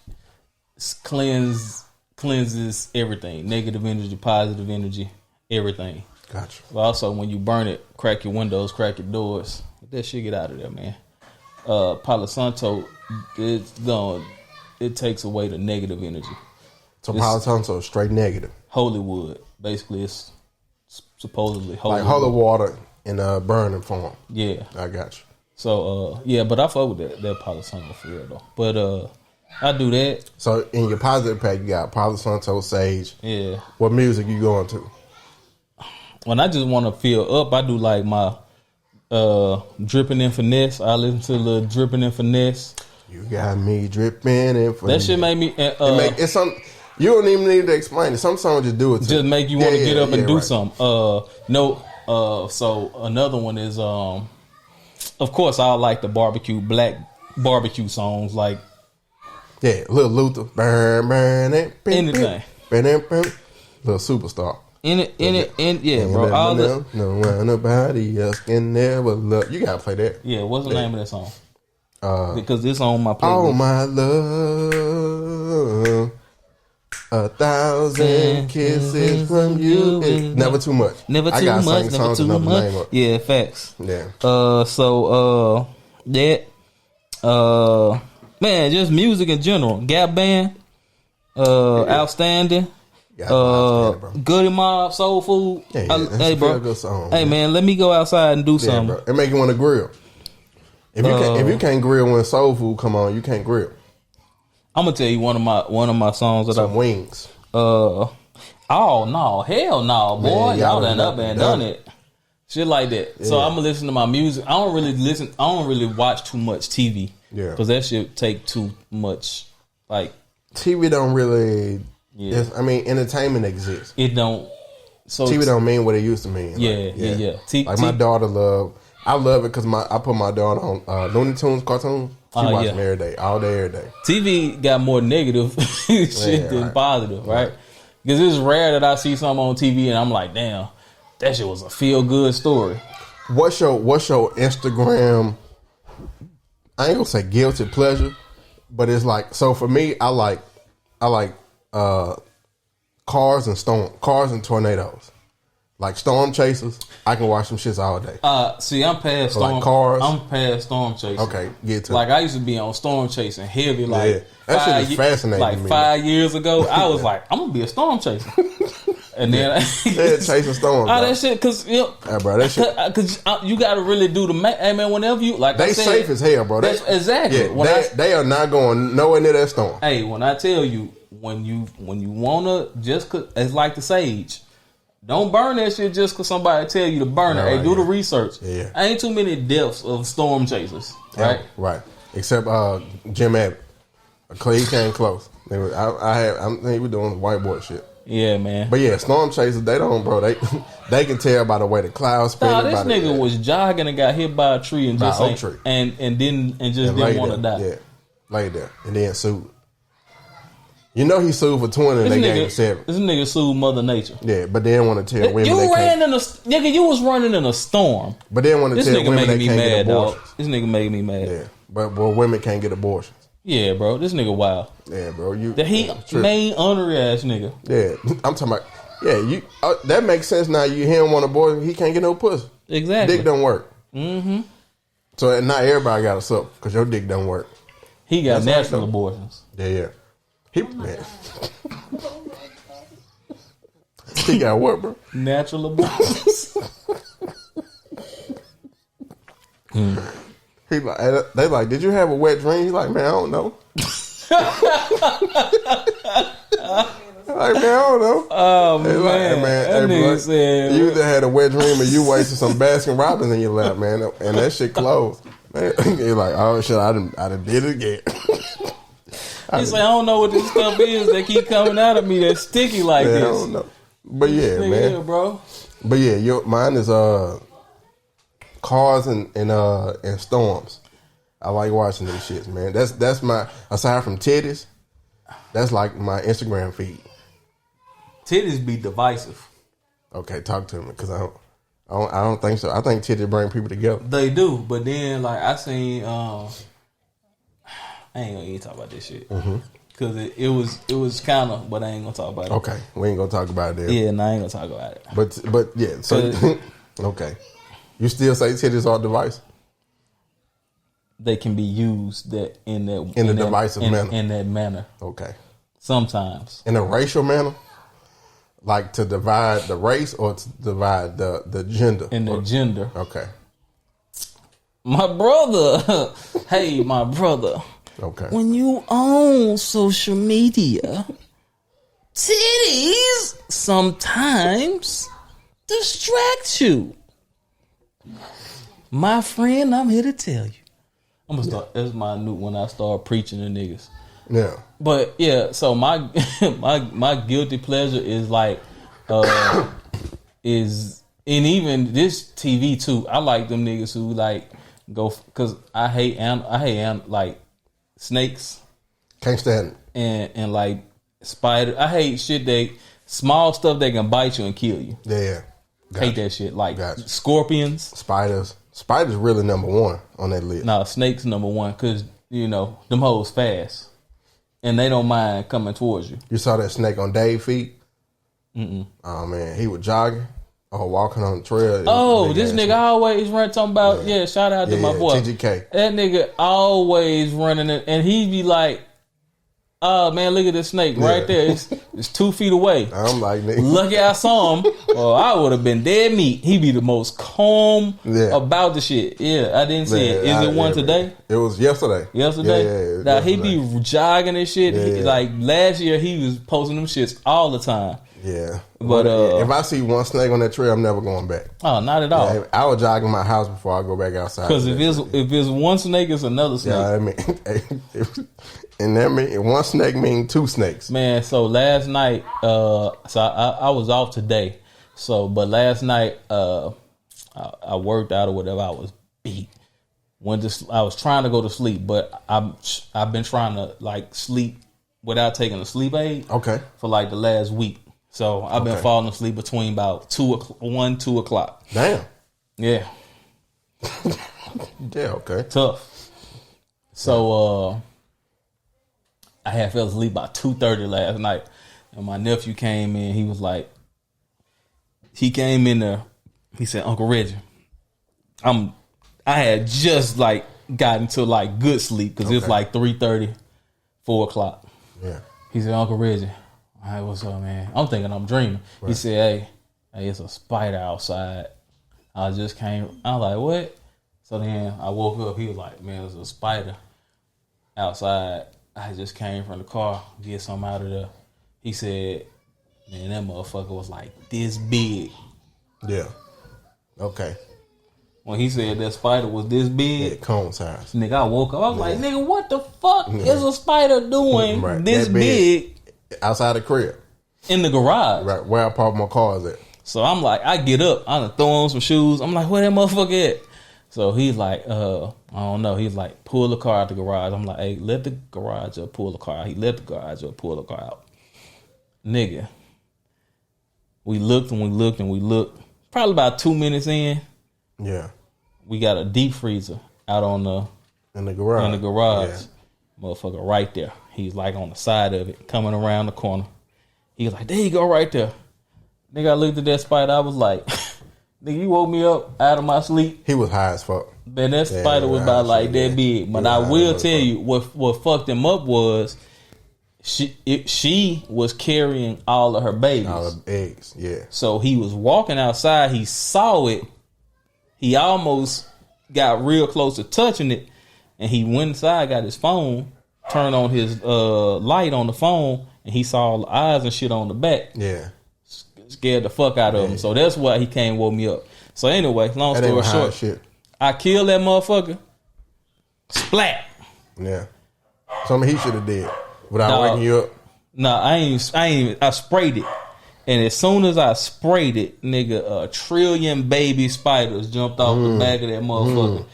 cleanses everything, negative energy, positive energy, everything. Gotcha. But also when you burn it, crack your windows, crack your doors. Let that shit get out of there, man. Palo Santo, it takes away the negative energy. So Palo Santo is straight negative. Holy wood, basically, it's supposedly holy like holy water in burning form. Yeah, I got you. So but I fuck with that Palo Santo for real though. But I do that. So in your positive pack, you got Palo Santo, Sage. Yeah. What music you going to? When I just want to feel up, I do like my dripping in finesse. I listen to the dripping in finesse. You got me dripping in finesse. That shit make me. It's some. You don't even need to explain it. Some songs just do it. Just make you want to get up and do something. So another one is of course I like the black barbecue songs like. Yeah, Lil Luther, burn it, anything, Little Superstar. Yeah, bro. All no one nobody else can never love. You gotta play that. Yeah, what's the name of that song? Because it's on my playlist. Oh my love, 1,000 kisses from you. Never too much. Never too much. Never too much. Yeah, facts. Yeah. Man, just music in general. Gap Band, Outstanding. Goody Mob, Soul Food. Hey, bro. Good song, hey, man, let me go outside and do something. Bro. It make you want to grill. If you can't grill when Soul Food come on, you can't grill. I'm gonna tell you one of my songs that wings. Oh no, hell no, boy, man, y'all done up and done it. Shit like that. Yeah. So I'm gonna listen to my music. I don't really watch too much TV. Yeah, because that shit take too much. Like TV don't really. Yeah, I mean entertainment exists. It don't. So TV don't mean what it used to mean. Yeah. My daughter I love it because I put my daughter on Looney Tunes cartoons. She watch them every day, all day, every day. TV got more negative shit than positive, right? Because it's rare that I see something on TV and I'm like, damn, that shit was a feel good story. What's your Instagram? I ain't gonna say guilty pleasure, but it's like, so for me, I like cars and tornadoes. Like storm chasers, I can watch them shits all day. See, I'm past storm. Like cars. I'm past storm chasing. Okay, get to like I used to be on storm chasing heavy. Like that shit is fascinating. Like to me. 5 years ago, I was like, I'm gonna be a storm chaser. And then chasing storms. That shit, cause bro, that shit. Cause you got to really do the hey man. Whenever you like, they safe as hell, bro. Exactly. Yeah, they are not going nowhere near that storm. Hey, when I tell you, when you wanna just cause it's like the sage. Don't burn that shit just because somebody tell you to burn it. Hey, do the research. Yeah. Ain't too many deaths of storm chasers, right? Right. Except Jim Abbott. He came close. He was doing white boy shit. Yeah, man. But yeah, storm chasers, they don't, bro. They can tell by the way the clouds spin. Nah, this nigga was jogging and got hit by a tree and just didn't want to die. Yeah, laid there and then sued. You know he sued for 20 and they gave him 7. This nigga sued Mother Nature. Yeah, but they didn't want to tell women you was running in a storm. But they didn't want to tell women they can't get abortions. Dog. This nigga making me mad. Yeah, but women can't get abortions. Yeah, bro. This nigga wild. Yeah, bro. He main honorary ass nigga. Yeah, I'm talking about. Yeah, you. That makes sense now. He don't want abortion. He can't get no pussy. Exactly. Dick don't work. Mm-hmm. So not everybody got a suck because your dick don't work. He got natural abortions. Yeah. He got what, bro? Natural abortions. He like, they like, did you have a wet dream? He's like, man, I don't know. Like, man, I don't know. Oh, man. Like, hey, bro, said, you either had a wet dream or you wasted some Baskin Robbins in your lap, man, and that shit closed. Man, he's like, oh shit, I done did it again. He's like, I don't know what this stuff is that keep coming out of me that's sticky like this. I don't know. But yeah, man. Here, bro. But yeah, mine is cars and storms. I like watching these shits, man. That's my, aside from titties, that's like my Instagram feed. Titties be divisive. Okay, talk to me, because I don't think so. I think titties bring people together. They do, but then like I seen I ain't gonna even talk about this shit. Cause it was kind of, but I ain't gonna talk about it. Okay, we ain't gonna talk about it there. Yeah, I ain't gonna talk about it. But yeah, so okay, you still say titties are divisive? they can be used in a divisive manner. In that manner. Okay. Sometimes. In a racial manner? Like to divide the race or to divide the gender? In the gender. Okay. My brother. Hey, my brother. Okay. When you own social media, titties sometimes distract you. My friend, I'm here to tell you. I'm gonna start. That's my new when I start preaching to niggas. Yeah. But yeah, so my guilty pleasure is like is and even this TV too. I like them niggas who like go because I hate like snakes. Can't stand it. And like spider. I hate shit that small stuff that can bite you and kill you. Yeah. Hate that shit. Like scorpions, spiders. Spiders really number one on that list. Nah, snakes number one because you know them hoes fast and they don't mind coming towards you. You saw that snake on Dave's feet? Oh man, he was jogging or walking on the trail. Oh, this nigga always run talking about shout out to my boy TGK. That nigga always running it, and he be like, "Oh man, look at this snake right there. It's 2 feet away." I'm like, nigga. Lucky I saw him, or I would have been dead meat. He be the most calm about the shit. Yeah, I didn't see it. Is it one today? It was yesterday. Yesterday? Yeah, now he be jogging and shit. Yeah. Like last year, he was posting them shits all the time. Yeah, but if I see one snake on that trail, I'm never going back. Oh, not at all. Yeah, I would jog in my house before I go back outside. Because if it's one snake, it's another snake. Yeah, I mean, and that mean one snake means 2 snakes. Man, so last night, so I was off today. So, but last night, I worked out or whatever. I was beat. I was trying to go to sleep, but I've been trying to like sleep without taking a sleep aid. Okay. For like the last week. So I've been falling asleep between about 2 o'clock. Damn. Yeah. Yeah. Okay. Tough. So I had fell asleep by 2:30 last night, and my nephew came in. He was like, he came in there. He said, "Uncle Reggie, I had just like gotten to like good sleep because it's like 3:30, 4 o'clock." Yeah. He said, "Uncle Reggie, all right, what's up, man?" I'm thinking I'm dreaming. Right. He said, hey, it's a spider outside. I just came. I was like, what? So then I woke up. He was like, man, there's a spider outside. I just came from the car, get something out of there. He said, man, that motherfucker was like this big. Yeah. Okay. When he said that spider was this big, yeah, cone size. Nigga, I woke up. I was like, nigga, what the fuck is a spider doing this big outside the crib? In the garage. Right, where I park my cars at. So I'm like, I get up, I done throw on some shoes. I'm like, where that motherfucker at? So he's like, I don't know. He's like, pull the car out the garage. I'm like, hey, let the garage up, pull the car out. He let the garage up, pull the car out. Nigga. We looked and we looked and we looked. Probably about 2 minutes in. Yeah. We got a deep freezer out in the garage. Yeah. Motherfucker right there. He's like on the side of it, coming around the corner. He was like, there you go right there. Nigga, I looked at that spider. I was like, nigga, you woke me up out of my sleep. He was high as fuck. Man, that spider was about like that big. But I will tell you, what fucked him up was she was carrying all of her babies. All the eggs, yeah. So he was walking outside. He saw it. He almost got real close to touching it. And he went inside, got his phone, turned on his light on the phone, and he saw all the eyes and shit on the back. Yeah. Scared the fuck out of him. So that's why he came and woke me up. So anyway, long story short, shit. I killed that motherfucker. Splat. Yeah. Something he should have did without waking you up. Nah, I sprayed it. And as soon as I sprayed it, nigga, 1 trillion baby spiders jumped off the back of that motherfucker.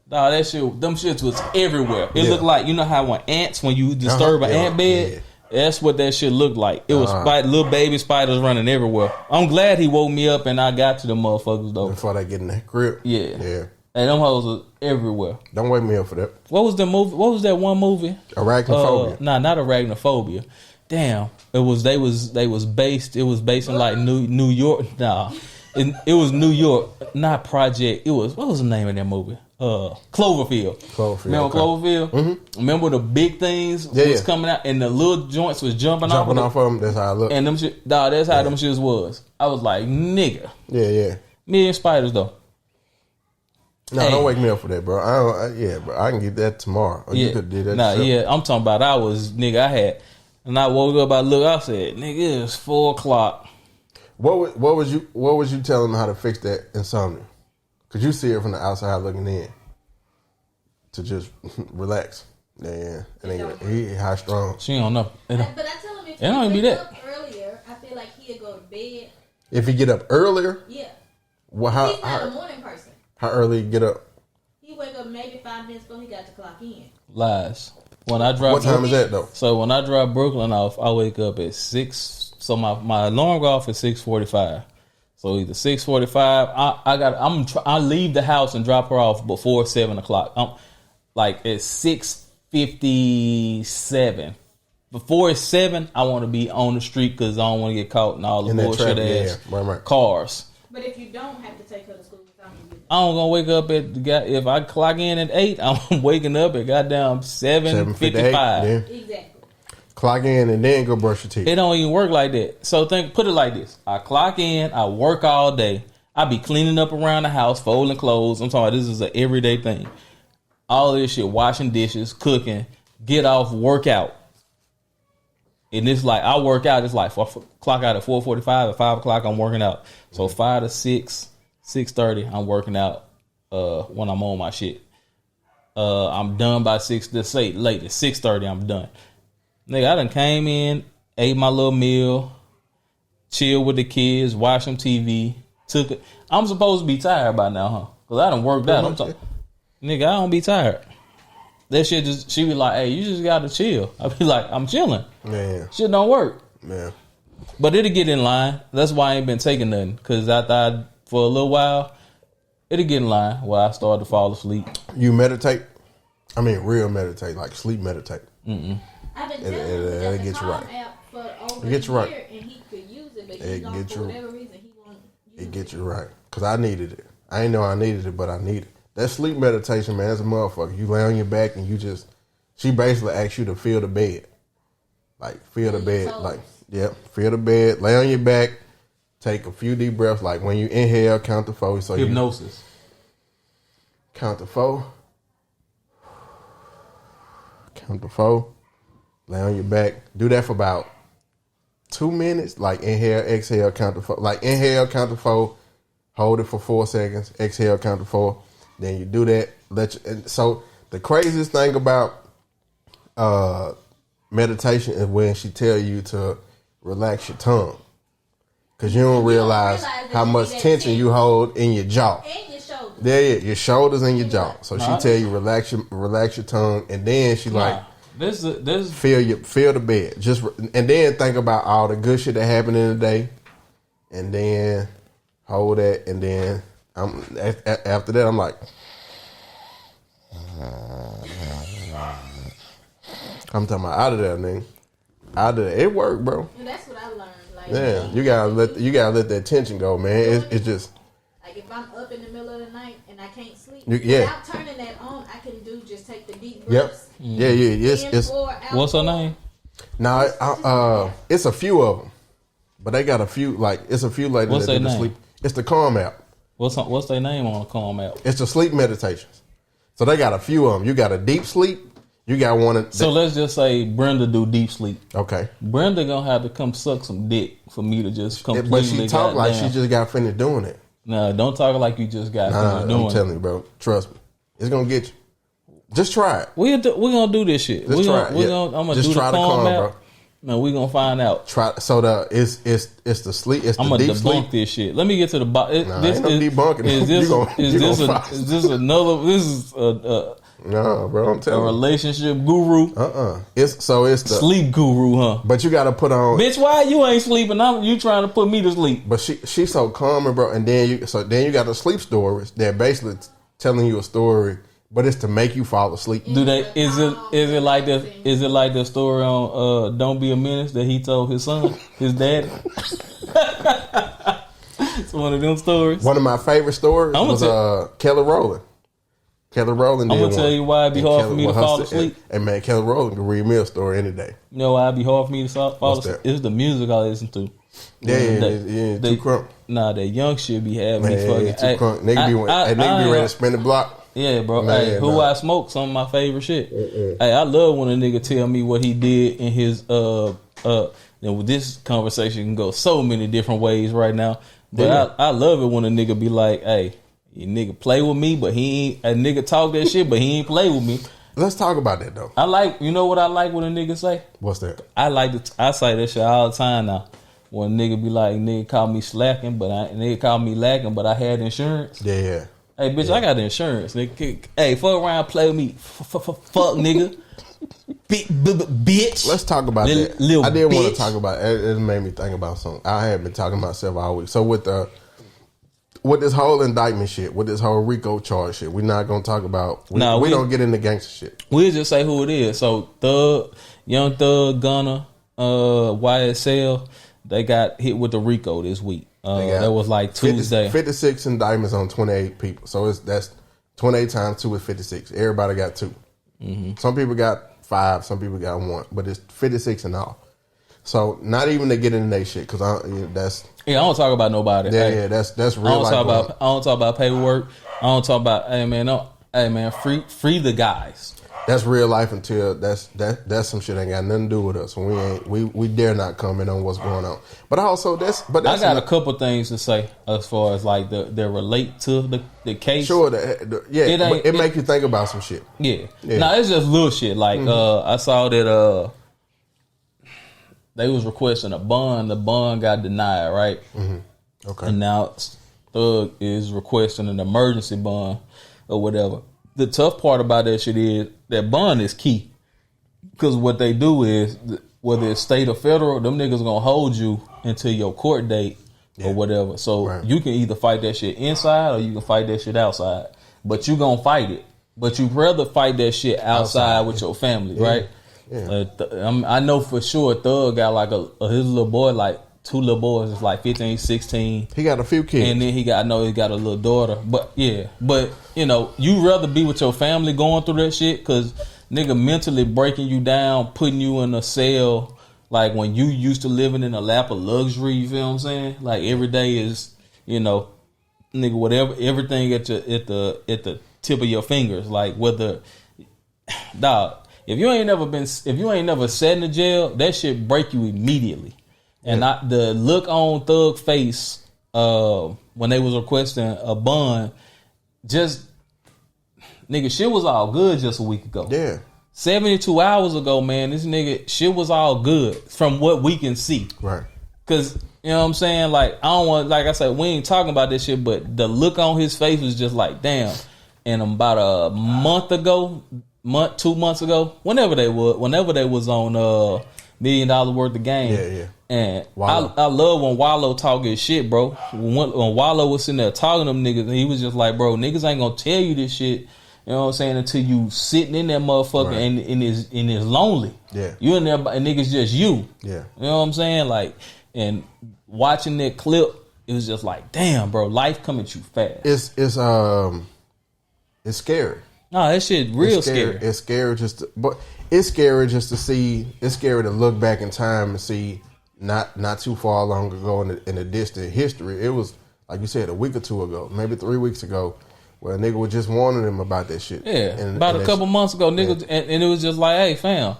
Nah, that shit, them shits was everywhere. It looked like, you know how when you disturb an ant bed? Yeah. That's what that shit looked like. It was little baby spiders running everywhere. I'm glad he woke me up and I got to the motherfuckers though. Before they get in that grip. Yeah. Yeah. And them hoes was everywhere. Don't wake me up for that. What was the movie? What was that one movie? Arachnophobia. Nah, not Arachnophobia. Damn. It was based in like New York. Nah. It was New York, not Project. It was, what was the name of that movie? Cloverfield. Remember okay. Cloverfield? Mm-hmm. Remember the big things was coming out and the little joints was jumping off of them. That's how I look. And them shit, dog, that's how them shits was. I was like, nigga. Yeah. Million spiders though. No, don't wake me up for that, bro. Bro, I can get that tomorrow. Or you could do that. I'm talking about I had, and I woke up, I look, I said, nigga, it's 4:00. What was you telling them how to fix that insomnia? Cause you see it from the outside looking in. To just relax. Yeah. And he high strong. She don't know. But I tell him if don't he be wake that. up earlier, I feel like he'd go to bed. If he get up earlier? Yeah. Well, He's not a morning person. How early you get up? He wake up maybe 5 minutes before he got to clock in. Lies. When I drive. What time is that though? So when I drive Brooklyn off, I wake up at 6. So my alarm go off at 6:45. So either 6:45. I leave the house and drop her off before 7:00. I'm like at 6:57. Before it's 7, I want to be on the street because I don't want to get caught in all the bullshit ass cars. But if you don't have to take her to school, I'm gonna wake up if I clock in at 8, I'm waking up at goddamn 7:55. Yeah. Exactly. Clock in and then go brush your teeth. It don't even work like that. So put it like this: I clock in, I work all day, I be cleaning up around the house, folding clothes. I'm talking about this is an everyday thing. All this shit, washing dishes, cooking, get off, work out. And it's like I work out. It's like clock out at 4:45. At 5:00, I'm working out. So 5 to 6, 6:30, I'm working out. When I'm on my shit, I'm done by 6. Let's say late at 6:30, I'm done. Nigga, I done came in, ate my little meal, chill with the kids, watch some TV. Took it. I'm supposed to be tired by now, huh? Cause I done worked out. I'm talking, nigga, I don't be tired. That shit she be like, hey, you just gotta chill. I be like, I'm chilling. Man. Shit don't work. Man. But it'll get in line. That's why I ain't been taking nothing. Cause I thought for a little while, it'll get in line where I started to fall asleep. You meditate? I mean, real meditate, like sleep meditate. I've been telling him it gets you right. App for over it gets you right. And he could use it, but he don't, for whatever reason, he won't use it. Gets you right. Cause I needed it. I ain't know I needed it, but I need it. That sleep meditation, man, that's a motherfucker. You lay on your back and she basically asks you to feel the bed. Like, feel the bed. Like, feel the bed. Lay on your back. Take a few deep breaths. Like, when you inhale, count to 4. So hypnosis. Count to 4. Count to 4. Lay on your back. Do that for about 2 minutes. Like, inhale, exhale, count to 4. Like, inhale, count to 4. Hold it for 4 seconds. Exhale, count to 4. Then you do that. So the craziest thing about meditation is when she tell you to relax your tongue, because you don't realize how much tension you hold in your jaw. And your shoulders. Yeah, your shoulders and your jaw. So she tell you relax your tongue, and then she this feel the bed. And then think about all the good shit that happened in the day, and then hold that, and then after that I'm like, I'm talking about out of there, nigga. Out of there. It worked, bro. And that's what I learned. Like, yeah, you gotta let that tension go, man. It's just like if I'm up in the middle of the night and I can't sleep, yeah. Without turning that on, I can just take the deep breaths. Yep. Yeah. It's what's her name? No, it's a few of them, but they got a few. Like it's a few ladies what's that do the sleep. It's the Calm app. What's their name on the Calm app? It's the sleep meditations. So they got a few of them. You got a deep sleep. You got one. So let's just say Brenda do deep sleep. Okay. Brenda gonna have to come suck some dick for me to just completely. But she talk like she just got finished doing it. No, don't talk like you just got finished doing it. I'm telling you, bro. Trust me. It's gonna get you. Just try it. We're gonna do this shit. I'm gonna just do the Calm app. Bro. Man, we gonna find out. Try. So it's the sleep. It's the I'm gonna deep debunk sleep. this shit. Let me get to the bottom. Debunking. No, bro, I'm telling you. A relationship guru? It's the sleep guru, huh? But you got to put on. Bitch, why you ain't sleeping? You trying to put me to sleep? But she's so calm, bro. And then you got the sleep stories. They're basically telling you a story, but it's to make you fall asleep. Do they? Is it like the? Is it like the story on "Don't Be a Menace" that he told his son, his daddy? It's one of them stories. One of my favorite stories was Kelly Rowland. Kelly Rowland. I'm gonna tell you why it'd be hard for me to fall asleep. And man, Kelly Rowland can read me a story any day. You know why it'd be hard for me to fall asleep? It's the music I listen to. Yeah, too crunk. Nah, that young shit be having me fucking. Too crunk. Nigga be ready to spin the block. Yeah, bro. Man, Who I Smoke, some of my favorite shit. Hey, I love when a nigga tell me what he did in his this conversation can go so many different ways right now. But I love it when a nigga be like, hey, you nigga play with me, but he ain't a nigga talk that shit, but he ain't play with me. Let's talk about that though. You know what I like when a nigga say? What's that? I say that shit all the time now. When a nigga be like, nigga call me slacking, nigga call me lacking, but I had insurance. Yeah. Hey, bitch, I got insurance. Nigga. Hey, fuck around, play with me. Fuck, nigga. Bitch. Let's talk about that. I did want to talk about it. It made me think about something. I have been talking about myself all week. So with this whole indictment shit, with this whole RICO charge shit, we're not going to talk about. We don't get into gangster shit. We'll just say who it is. So Young Thug, Gunna, YSL, they got hit with the RICO this week. That was like Tuesday. 56 indictments on 28 people. So that's 28 times 2 is 56. Everybody got 2. Mm-hmm. Some people got 5. Some people got 1. But it's 56 in all. So not even to get into that shit because that's I don't talk about nobody. Yeah, that's real. I don't talk about paperwork. I don't talk about hey man, free the guys. That's real life until that's some shit ain't got nothing to do with us. We dare not comment on what's going on. But also that's I got a couple things to say as far as like that relate to the case. Sure, it make you think about some shit. Yeah. Now it's just little shit. Like I saw that they was requesting a bond. The bond got denied, right? Mm-hmm. Okay. And now Thug is requesting an emergency bond or whatever. The tough part about that shit is that bond is key because what they do is whether it's state or federal, them niggas gonna hold you until your court date or whatever. So you can either fight that shit inside or you can fight that shit outside. But you gonna fight it. But you rather fight that shit outside with your family, right? Yeah. I know for sure Thug got like his little boy, like 2 little boys, is like 15, 16. He got a few kids. And then he got a little daughter. But you know, you rather be with your family going through that shit because nigga mentally breaking you down, putting you in a cell like when you used to living in a lap of luxury, you feel what I'm saying? Like every day is, you know, nigga, whatever, everything at the tip of your fingers. Like whether dog. If you ain't never sat in the jail, that shit break you immediately. And the look on Thug face when they was requesting a bond, just nigga, shit was all good just a week ago. Yeah, 72 hours ago, man, this nigga shit was all good from what we can see. Right. Cause you know what I'm saying. Like I don't want, like I said, we ain't talking about this shit, but the look on his face was just like, damn. And about a month ago. 2 months ago, whenever they was on $1 million worth of game. Yeah. And I love when Wallow talk his shit, bro. When Wallow was sitting there talking to them niggas, and he was just like, bro, niggas ain't gonna tell you this shit, you know what I'm saying, until you sitting in that motherfucker and it's lonely. Yeah. You in there and niggas just you. Yeah. You know what I'm saying? Like, and watching that clip, it was just like, damn, bro, life coming at you fast. It's scary. No, that shit real scary. It's scary it's scary just to see. It's scary to look back in time and see not too far long ago in the distant history. It was like you said a week or 2 ago, maybe 3 weeks ago, where a nigga was just warning him about that shit. Yeah, about a couple months ago, niggas, and it was just like, hey, fam,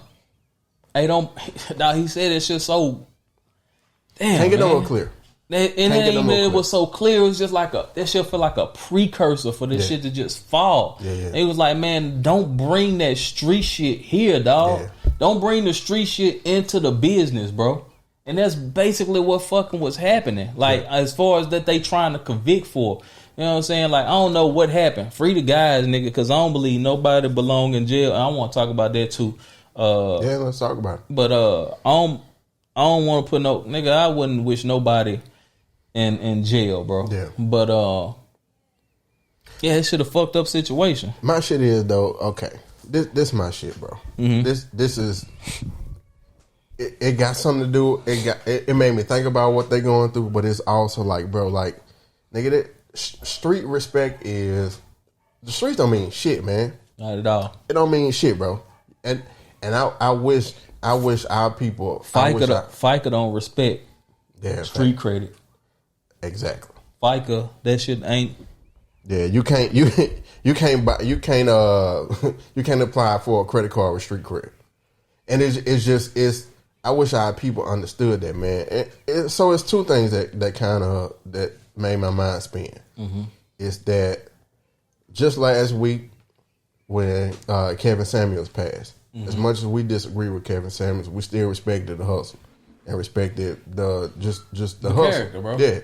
hey, don't. Now he said that shit so. Damn, can't get no more clear. It was so clear. It was just like that shit feel like a precursor for this shit to just fall. Yeah. It was like, man, don't bring that street shit here, dog. Yeah. Don't bring the street shit into the business, bro. And that's basically what fucking was happening. Like as far as that they trying to convict for. You know what I'm saying? Like I don't know what happened. Free the guys, nigga, because I don't believe nobody belong in jail. I want to talk about that too. Let's talk about it. But I don't want to put no nigga. I wouldn't wish nobody in jail, bro. Yeah. But it should have fucked up situation. My shit is though, okay. This my shit, bro. Mm-hmm. This is it got something to do. It made me think about what they going through, but it's also like, bro, like nigga, that street respect is the streets don't mean shit, man. Not at all. It don't mean shit, bro. And I wish our people FICA don't respect street credit. Exactly. FICA, that shit ain't. Yeah, you can't apply for a credit card with street credit. And it's I wish our people understood that, man. So it's two things that made my mind spin. Mm-hmm. It's that just last week when Kevin Samuels passed, mm-hmm. as much as we disagree with Kevin Samuels, we still respected the hustle and respected the hustle, character, bro. Yeah,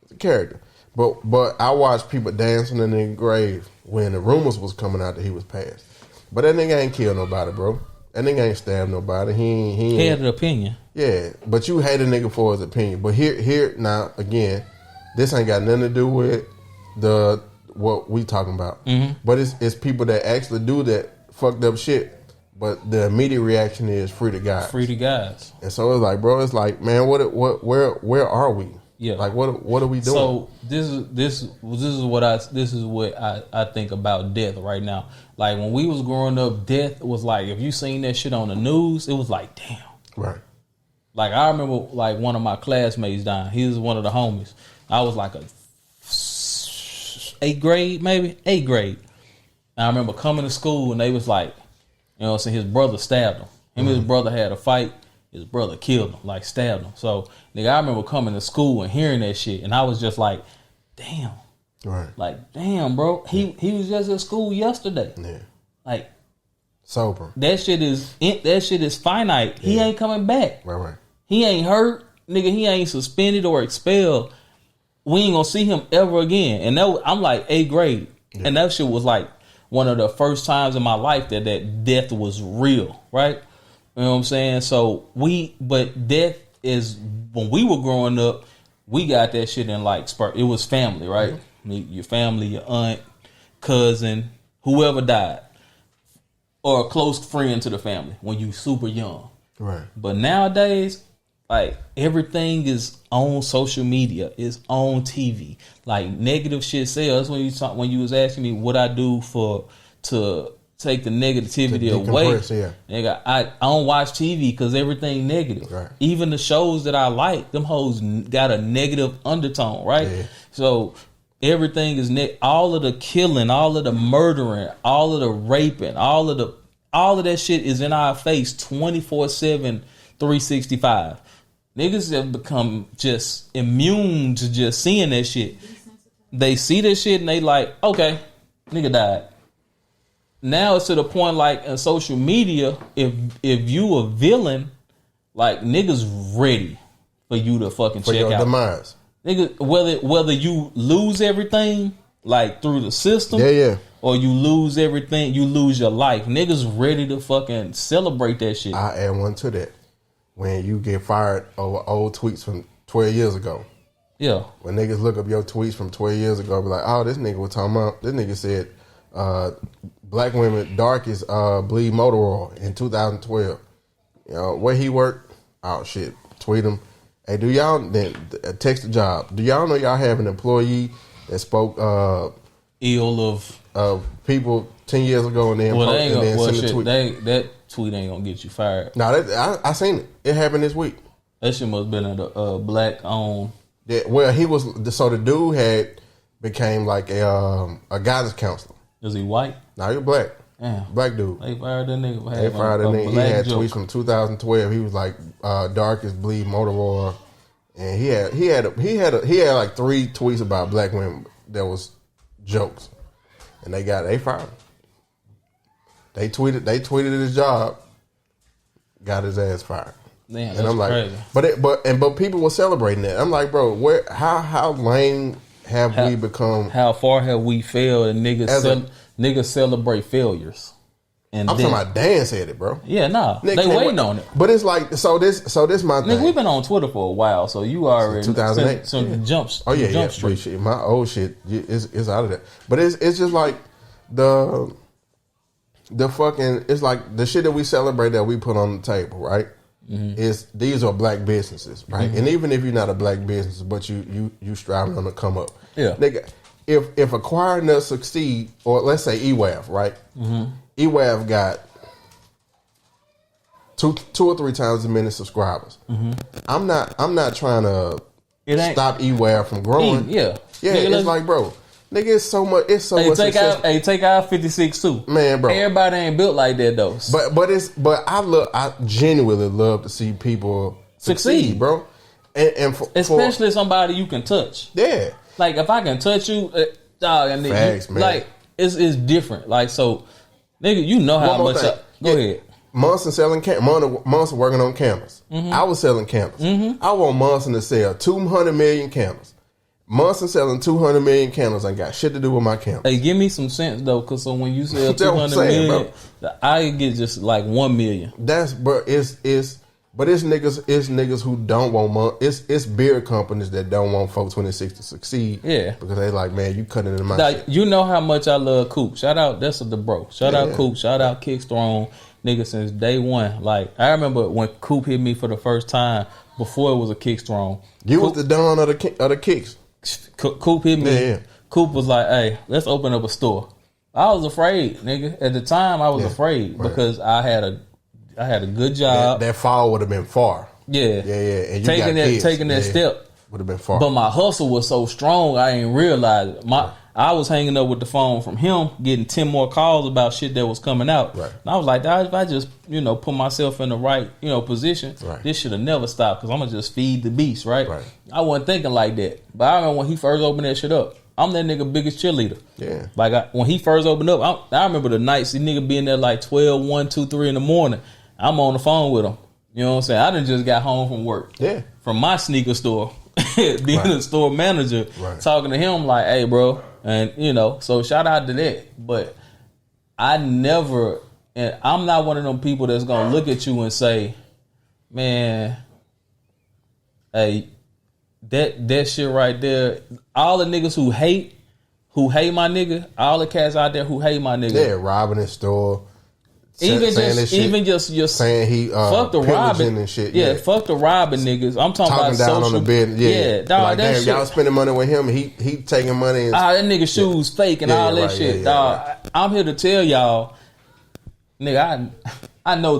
the character. But I watched people dancing in their grave when the rumors was coming out that he was passed. But that nigga ain't killed nobody, bro. That nigga ain't stabbed nobody. He had an opinion. Yeah, but you hate a nigga for his opinion. But here now again, this ain't got nothing to do with what we talking about. Mm-hmm. But it's people that actually do that fucked up shit. But the immediate reaction is free the guys. Free the guys. And so it's like, bro, it's like, man, where are we? Yeah. Like what are we doing? So this is what I think about death right now. Like when we was growing up, death was like, if you seen that shit on the news, it was like, damn. Right. Like I remember like one of my classmates dying. He was one of the homies. I was like a 8th grade, maybe 8th grade. And I remember coming to school and they was like, you know what I'm saying, his brother stabbed him. Him mm-hmm. and his brother had a fight. His brother killed him, like stabbed him. So, nigga, I remember coming to school and hearing that shit, and I was just like, damn. Right. Like, damn, bro. He was just at school yesterday. Yeah. Like, sober. That shit is finite. Yeah. He ain't coming back. Right. He ain't hurt. Nigga, he ain't suspended or expelled. We ain't gonna see him ever again. And I'm like 8th grade. Yeah. And that shit was like one of the first times in my life that death was real, right? You know what I'm saying? So but death is, when we were growing up, we got that shit in like, it was family, right? Mm-hmm. Your family, your aunt, cousin, whoever died, or a close friend to the family when you super young. Right. But nowadays, like everything is on social media, is on TV. Like negative shit sells. When you was asking me what I do to take the negativity away. Yeah. Nigga, I don't watch TV because everything negative. Right. Even the shows that I like, them hoes got a negative undertone, right? Yeah. So everything is all of the killing, all of the murdering, all of the raping, all of that shit is in our face 24/7, 365. Niggas have become just immune to just seeing that shit. They see that shit and they like, okay, nigga died. Now it's to the point like in social media, if you a villain, like niggas ready for you to fucking for check your out. Demise. Nigga, whether you lose everything like through the system, or you lose everything, you lose your life. Niggas ready to fucking celebrate that shit. I add one to that. When you get fired over old tweets from 12 years ago. Yeah. When niggas look up your tweets from 12 years ago, be like, oh, this nigga was talking about, this nigga said, black women darkest bleed motor oil in 2012. You know, where he worked, oh shit, tweet him. Hey, do y'all, then text the job. Do y'all know y'all have an employee that spoke ill of people 10 years ago and then, send a tweet? That tweet ain't gonna get you fired. No, I seen it. It happened this week. That shit must have been a black owned. Yeah, well, he was, so the dude became like a guidance counselor. Is he white? No, he black. Yeah. Black dude. They fired that nigga. They fired that nigga. He had tweets from 2012. He was like darkest bleed motor oil, and he had like 3 tweets about black women that was jokes, and they fired him. They tweeted his job, got his ass fired. Damn, and I'm like, crazy. But people were celebrating that. I'm like, bro, how lame have we become? How far have we failed? And niggas celebrate failures. And I'm talking about Dan said it, bro. Yeah, nah, they waiting on it. But it's like, so this my thing. Nigga, we've been on Twitter for a while, so you already 2008 some jumps. Oh yeah, shit. My old shit is out of there. But it's just like the fucking, it's like the shit that we celebrate that we put on the table, right? Mm-hmm. These are black businesses, right? Mm-hmm. And even if you're not a black business, but you striving on to come up, yeah, nigga. if Acquiring Us succeed, or let's say EWAV, right? Mm-hmm. EWAV got two or three times as many subscribers. Mm-hmm. I'm not trying to stop EWAV from growing. Yeah. Nigga, it's like, bro, nigga, it's so much. It's so much. Take out 56 too, man, bro. Everybody ain't built like that though. But I genuinely love to see people succeed, bro. And especially somebody you can touch. Yeah. Like if I can touch you, dog, and facts, man. Like it's different. Like so, nigga, you know how much. Go ahead. Monson selling Monson working on cameras. Mm-hmm. I was selling cameras. Mm-hmm. I want Monson to sell 200 million cameras. Monson selling 200 million candles ain't got shit to do with my camera. Hey, give me some sense though, cause so when you sell 200 million, I get just like 1 million. It's niggas who don't want it's beer companies that don't want 426 to succeed. Yeah, because they like, man, you cutting into my shit. You know how much I love Coop. Shout out, that's the bro. Shout out Coop. Shout out Kicks Throne, nigga, since day one. Like I remember when Coop hit me for the first time before it was a Kicks Throne. You was the dawn of the Kicks. Coop hit me. Yeah. Coop was like, "Hey, let's open up a store." I was afraid, nigga. At the time, I was afraid because I had a good job. That fall would have been far. Yeah. And you taking that step would have been far. But my hustle was so strong, I ain't realize it. I was hanging up with the phone from him, getting 10 more calls about shit that was coming out. Right. And I was like, if I just, put myself in the right, position, this should have never stopped because I'm going to just feed the beast, right? I wasn't thinking like that. But I remember when he first opened that shit up, I'm that nigga biggest cheerleader. Yeah. Like, when he first opened up, I remember the nights, the nigga being there like 12, 1, 2, 3 in the morning. I'm on the phone with him. You know what I'm saying? I done just got home from work. Yeah. From my sneaker store. Being a store manager. Talking to him like, hey, bro. And, so shout out to that. But I'm not one of them people that's going to look at you and say, man, hey, that shit right there, all the niggas who hate my nigga, all the cats out there who hate my nigga. Yeah, robbing his store. Even just saying he fuck the robbing and shit. Yeah, fuck the robbing niggas. I'm talking about down social, on the bed. Yeah, dog, like, that damn, shit. Y'all spending money with him. He taking money. And, that nigga shoes fake and all that shit. Dog, I'm here to tell y'all, nigga. I know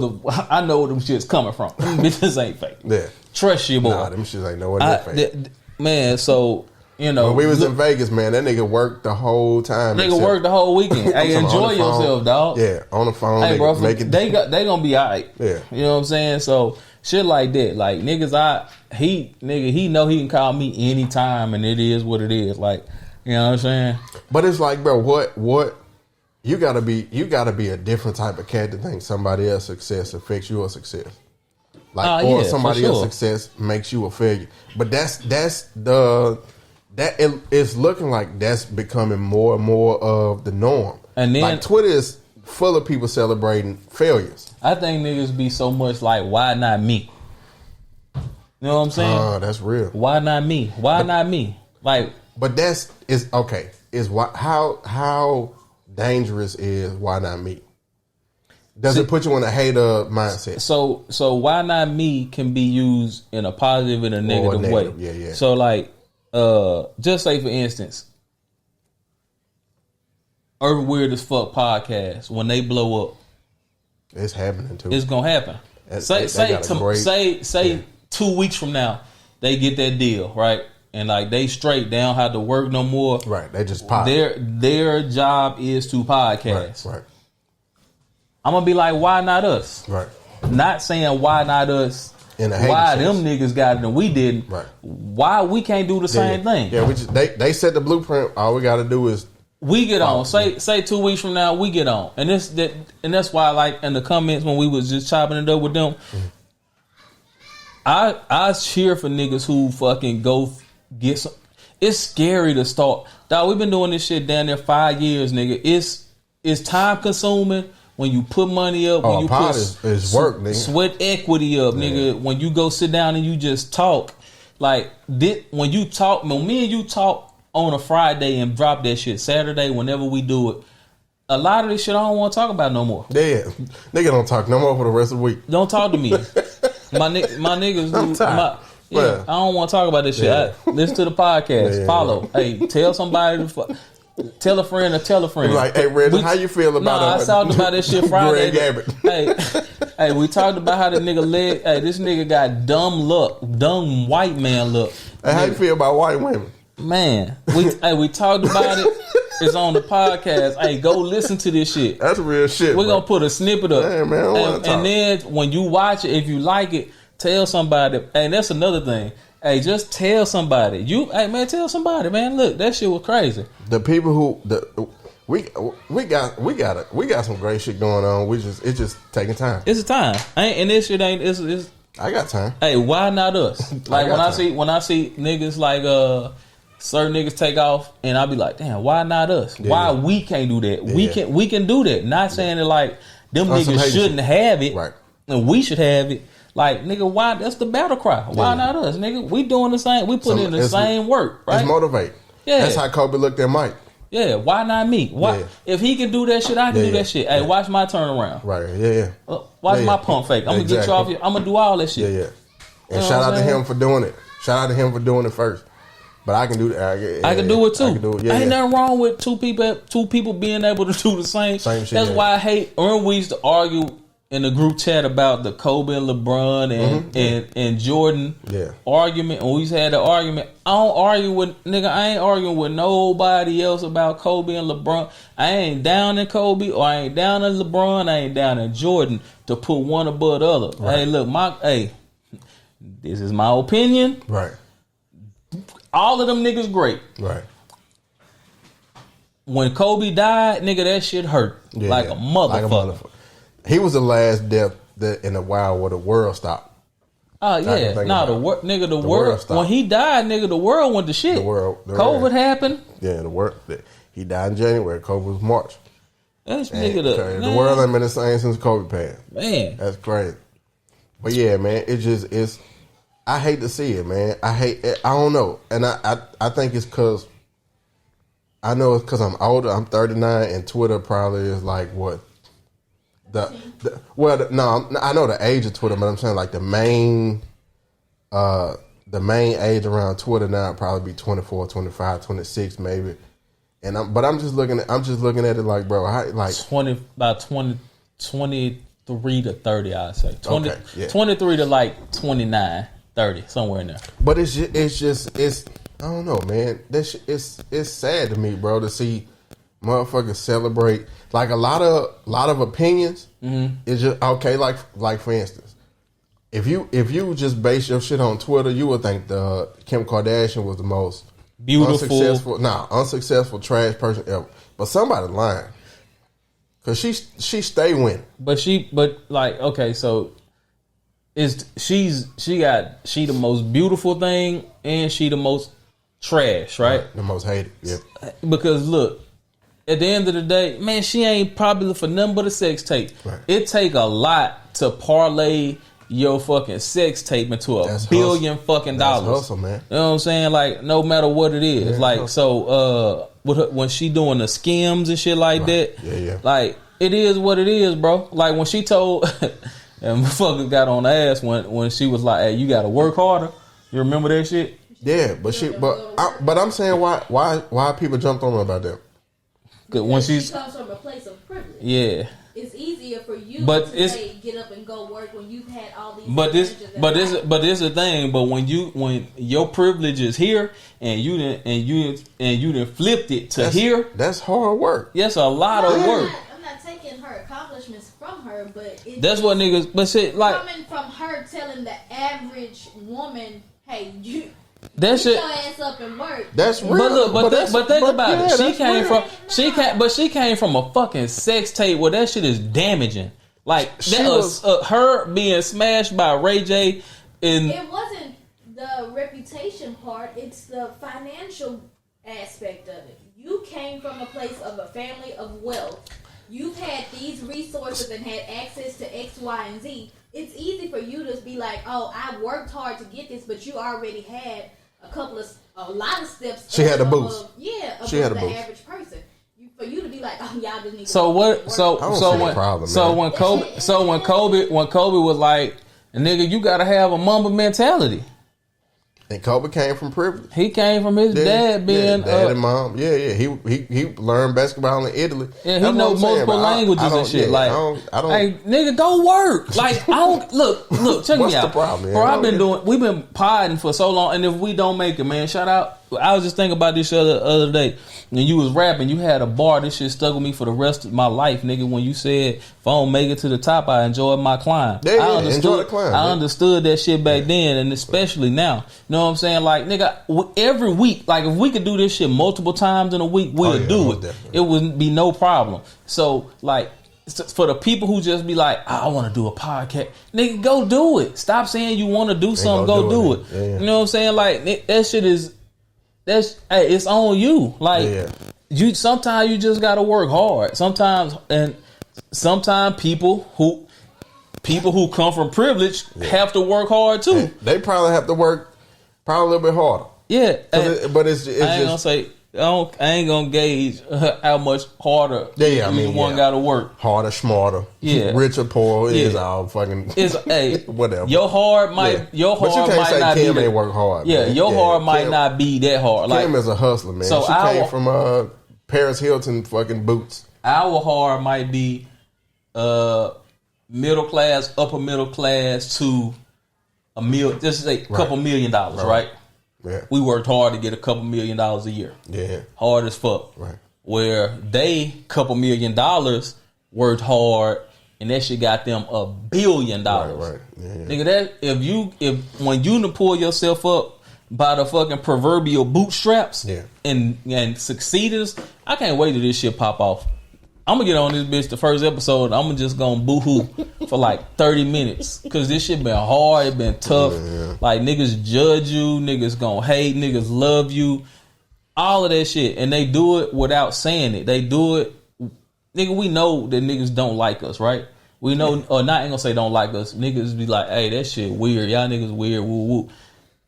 where them shit's coming from. Them bitches ain't fake. Yeah, trust your boy. Nah, them shits ain't nowhere near fake. Man, so. When we was in Vegas, man, that nigga worked the whole time. Nigga worked the whole weekend. Hey, enjoy yourself, dog. Yeah, on the phone. Hey, bro, they gonna be alright. Yeah, you know what I'm saying. So shit like that, like niggas, he know he can call me anytime, and it is what it is. Like, you know what I'm saying. But it's like, bro, what you gotta be a different type of cat to think somebody else's success affects your success. Like, or somebody else's success makes you a failure. But it's looking like that's becoming more and more of the norm. And then, like, Twitter is full of people celebrating failures. I think niggas be so much like, why not me? You know what I'm saying? Oh, that's real. Why not me? Why not me? Like, but is okay. Is how dangerous is why not me? Does it put you in a hater mindset? So why not me can be used in a positive and a negative way. Yeah. So like. Just say for instance, Urban Weird as Fuck podcast, when they blow up, it's happening too. It's gonna happen. Say 2 weeks from now they get that deal, right? And like they straight down have to work no more. Right. They just pod. Their job is to podcast. Right. I'm gonna be like, why not us? Right. Not saying why not us. Why them niggas got it and we didn't? Right. Why we can't do the same thing? Yeah, they set the blueprint. All we got to do is we get on. Say 2 weeks from now we get on, and that's why, like in the comments when we was just chopping it up with them, I cheer for niggas who fucking go get some. It's scary to start. Dog, we've been doing this shit down there 5 years, nigga. It's time consuming. When you put money up, when you put is work, nigga. Sweat equity up, nigga. When you go sit down and you just talk, like when me and you talk on a Friday and drop that shit Saturday, whenever we do it, a lot of this shit I don't want to talk about no more. Yeah, nigga don't talk no more for the rest of the week. Don't talk to me. My niggas, Yeah, I don't want to talk about this shit. Listen to the podcast. Follow. Hey, tell somebody to tell a friend or tell a friend. Like, hey, Reggie, how you feel about I talked about this shit Friday. Greg Abbott. Hey, we talked about how the nigga leg. Hey, this nigga got dumb white man look. Hey, how you feel about white women? Man, we talked about it. It's on the podcast. Hey, go listen to this shit. That's real shit. We're gonna put a snippet up. Damn, man, and then when you watch it, if you like it, tell somebody. And that's another thing. Hey, just tell somebody. Tell somebody, man. Look, that shit was crazy. The people who we got some great shit going on. It's just taking time. It's a time. And this shit ain't. It's I got time. Hey, why not us? Like when I see niggas like certain niggas take off, and I be like, damn, why not us? Yeah, why we can't do that? Yeah. We can do that. Not saying that like them niggas shouldn't have it, right? And we should have it. Like, nigga, why? That's the battle cry. Why not us, nigga? We doing the same. We put in the same work, right? It's motivate. Yeah, that's how Kobe looked at Mike. Yeah, why not me? Why if he can do that shit, I can do that shit. Hey, watch my turnaround. Right? Yeah. Watch my pump fake. I'm gonna get you off here. I'm gonna do all that shit. Yeah. And shout out to him for doing it. Shout out to him for doing it first. But I can do that. I can do it too. I can do it. Ain't nothing wrong with two people being able to do the same shit. That's why I hate. When we used to argue in the group chat about the Kobe and LeBron and Jordan argument, and we used to have the argument. I ain't arguing with nobody else about Kobe and LeBron. I ain't down in Kobe or I ain't down in LeBron. I ain't down in Jordan to put one above the other. Right. Hey, look, this is my opinion. Right. All of them niggas great. Right. When Kobe died, nigga, that shit hurt like a motherfucker. He was the last death in the wild where the world stopped. Oh yeah, the world. When he died, nigga, the world went to shit. COVID happened. Yeah, the world. He died in January. COVID was March. That's nigga. The world ain't been the same since Kobe passed. Man, that's crazy. But yeah, man, it's. I hate to see it, man. I don't know, and I think it's because. I know it's because I'm older. I'm 39, and Twitter probably is like what. I know the age of Twitter, but I'm saying like the main age around Twitter now would probably be 24, 25, 26 maybe. And I'm just looking at it like, bro, how, 23 to 30, I'd say. 23 to like 29, 30, somewhere in there. But it's I don't know, man. It's sad to me, bro, to see motherfuckers celebrate like a lot of opinions. It's just okay. Like for instance, if you just base your shit on Twitter, you would think the Kim Kardashian was the most beautiful, unsuccessful trash person ever. But somebody lying because she stay winning. So she the most beautiful thing and she the most trash, right? The most hated, yeah. Because look. At the end of the day, man, she ain't popular for nothing but a sex tape. Right. It take a lot to parlay your fucking sex tape into a billion fucking dollars. That's hustle, man. You know what I'm saying? Like, no matter what it is. Yeah, like, so, with her, when she doing the skims and shit like that, like, it is what it is, bro. Like, when she told, and motherfucker got on the ass when she was like, hey, you gotta work harder. You remember that shit? Yeah, but I'm saying why people jumped on her about that? When she comes from a place of privilege. Yeah. It's easier for you to say get up and go work when you've had all these. But this the thing. But when your privilege is here and you done flipped it to here, that's hard work. Yes, a lot of work. I'm not taking her accomplishments from her, but that's what niggas. But shit, like coming from her telling the average woman, "Hey, you." That shit. Get your ass up and work. That's real. But think about it. She came from a fucking sex tape where that shit is damaging. Like her being smashed by Ray J. It wasn't the reputation part. It's the financial aspect of it. You came from a place of a family of wealth. You've had these resources and had access to X, Y, and Z. It's easy for you to be like, oh, I worked hard to get this, but you already had a lot of steps. She had a boost. She had a boost. Average person. For you to be like, oh, y'all just need. When Kobe was like, nigga, you gotta have a Mamba mentality. And Kobe came from privilege. He came from his dad being dad and mom. Yeah. He learned basketball in Italy. Yeah, he knows multiple languages and shit. I don't. Hey, nigga, go work. Like, I don't look. Check me out. What's the problem, man? Bro, we've been podding for so long, and if we don't make it, man, shout out. I was just thinking about this other day. When you was rapping, you had a bar. This shit stuck with me for the rest of my life, nigga. When you said, if I don't make it to the top, I enjoy my climb. Yeah, enjoy the climb. I understood that shit back then, and especially now. You know what I'm saying? Like, nigga, every week, like, if we could do this shit multiple times in a week, we'll do it. Definitely. It wouldn't be no problem. So, like, for the people who just be like, I want to do a podcast, nigga, go do it. Stop saying you want to do something, go do it. Yeah. You know what I'm saying? Like, that shit is, it's on you. Like, you sometimes you just gotta work hard. Sometimes people who come from privilege have to work hard too. And they probably have to work a little bit harder. Yeah, but it's I ain't gonna say. I ain't gonna gauge how much harder one gotta work. Harder, smarter, rich or poor is all fucking. It's whatever. Your hard might not Kim be ain't work hard. Yeah, man. your hard might not be that hard. Kim is a hustler, man. So she came from Paris Hilton fucking boots. Our hard might be middle class, upper middle class to just say couple $1 million, right? Yeah. We worked hard to get a couple $1 million a year. Yeah. Hard as fuck. Right. Where they couple $1 million worked hard and that shit got them $1 billion. Right. Yeah. Nigga, that if when you pull yourself up by the fucking proverbial bootstraps and succeeded, I can't wait till this shit pop off. I'm gonna get on this bitch the first episode. I'm just gonna boo-hoo for like 30 minutes. Cause this shit been hard, it been tough. Yeah. Like, niggas judge you, niggas gonna hate, niggas love you. All of that shit. And they do it without saying it. They do it. Nigga, we know that niggas don't like us, right? We know, or not ain't gonna say don't like us. Niggas be like, hey, that shit weird. Y'all niggas weird, woo woo.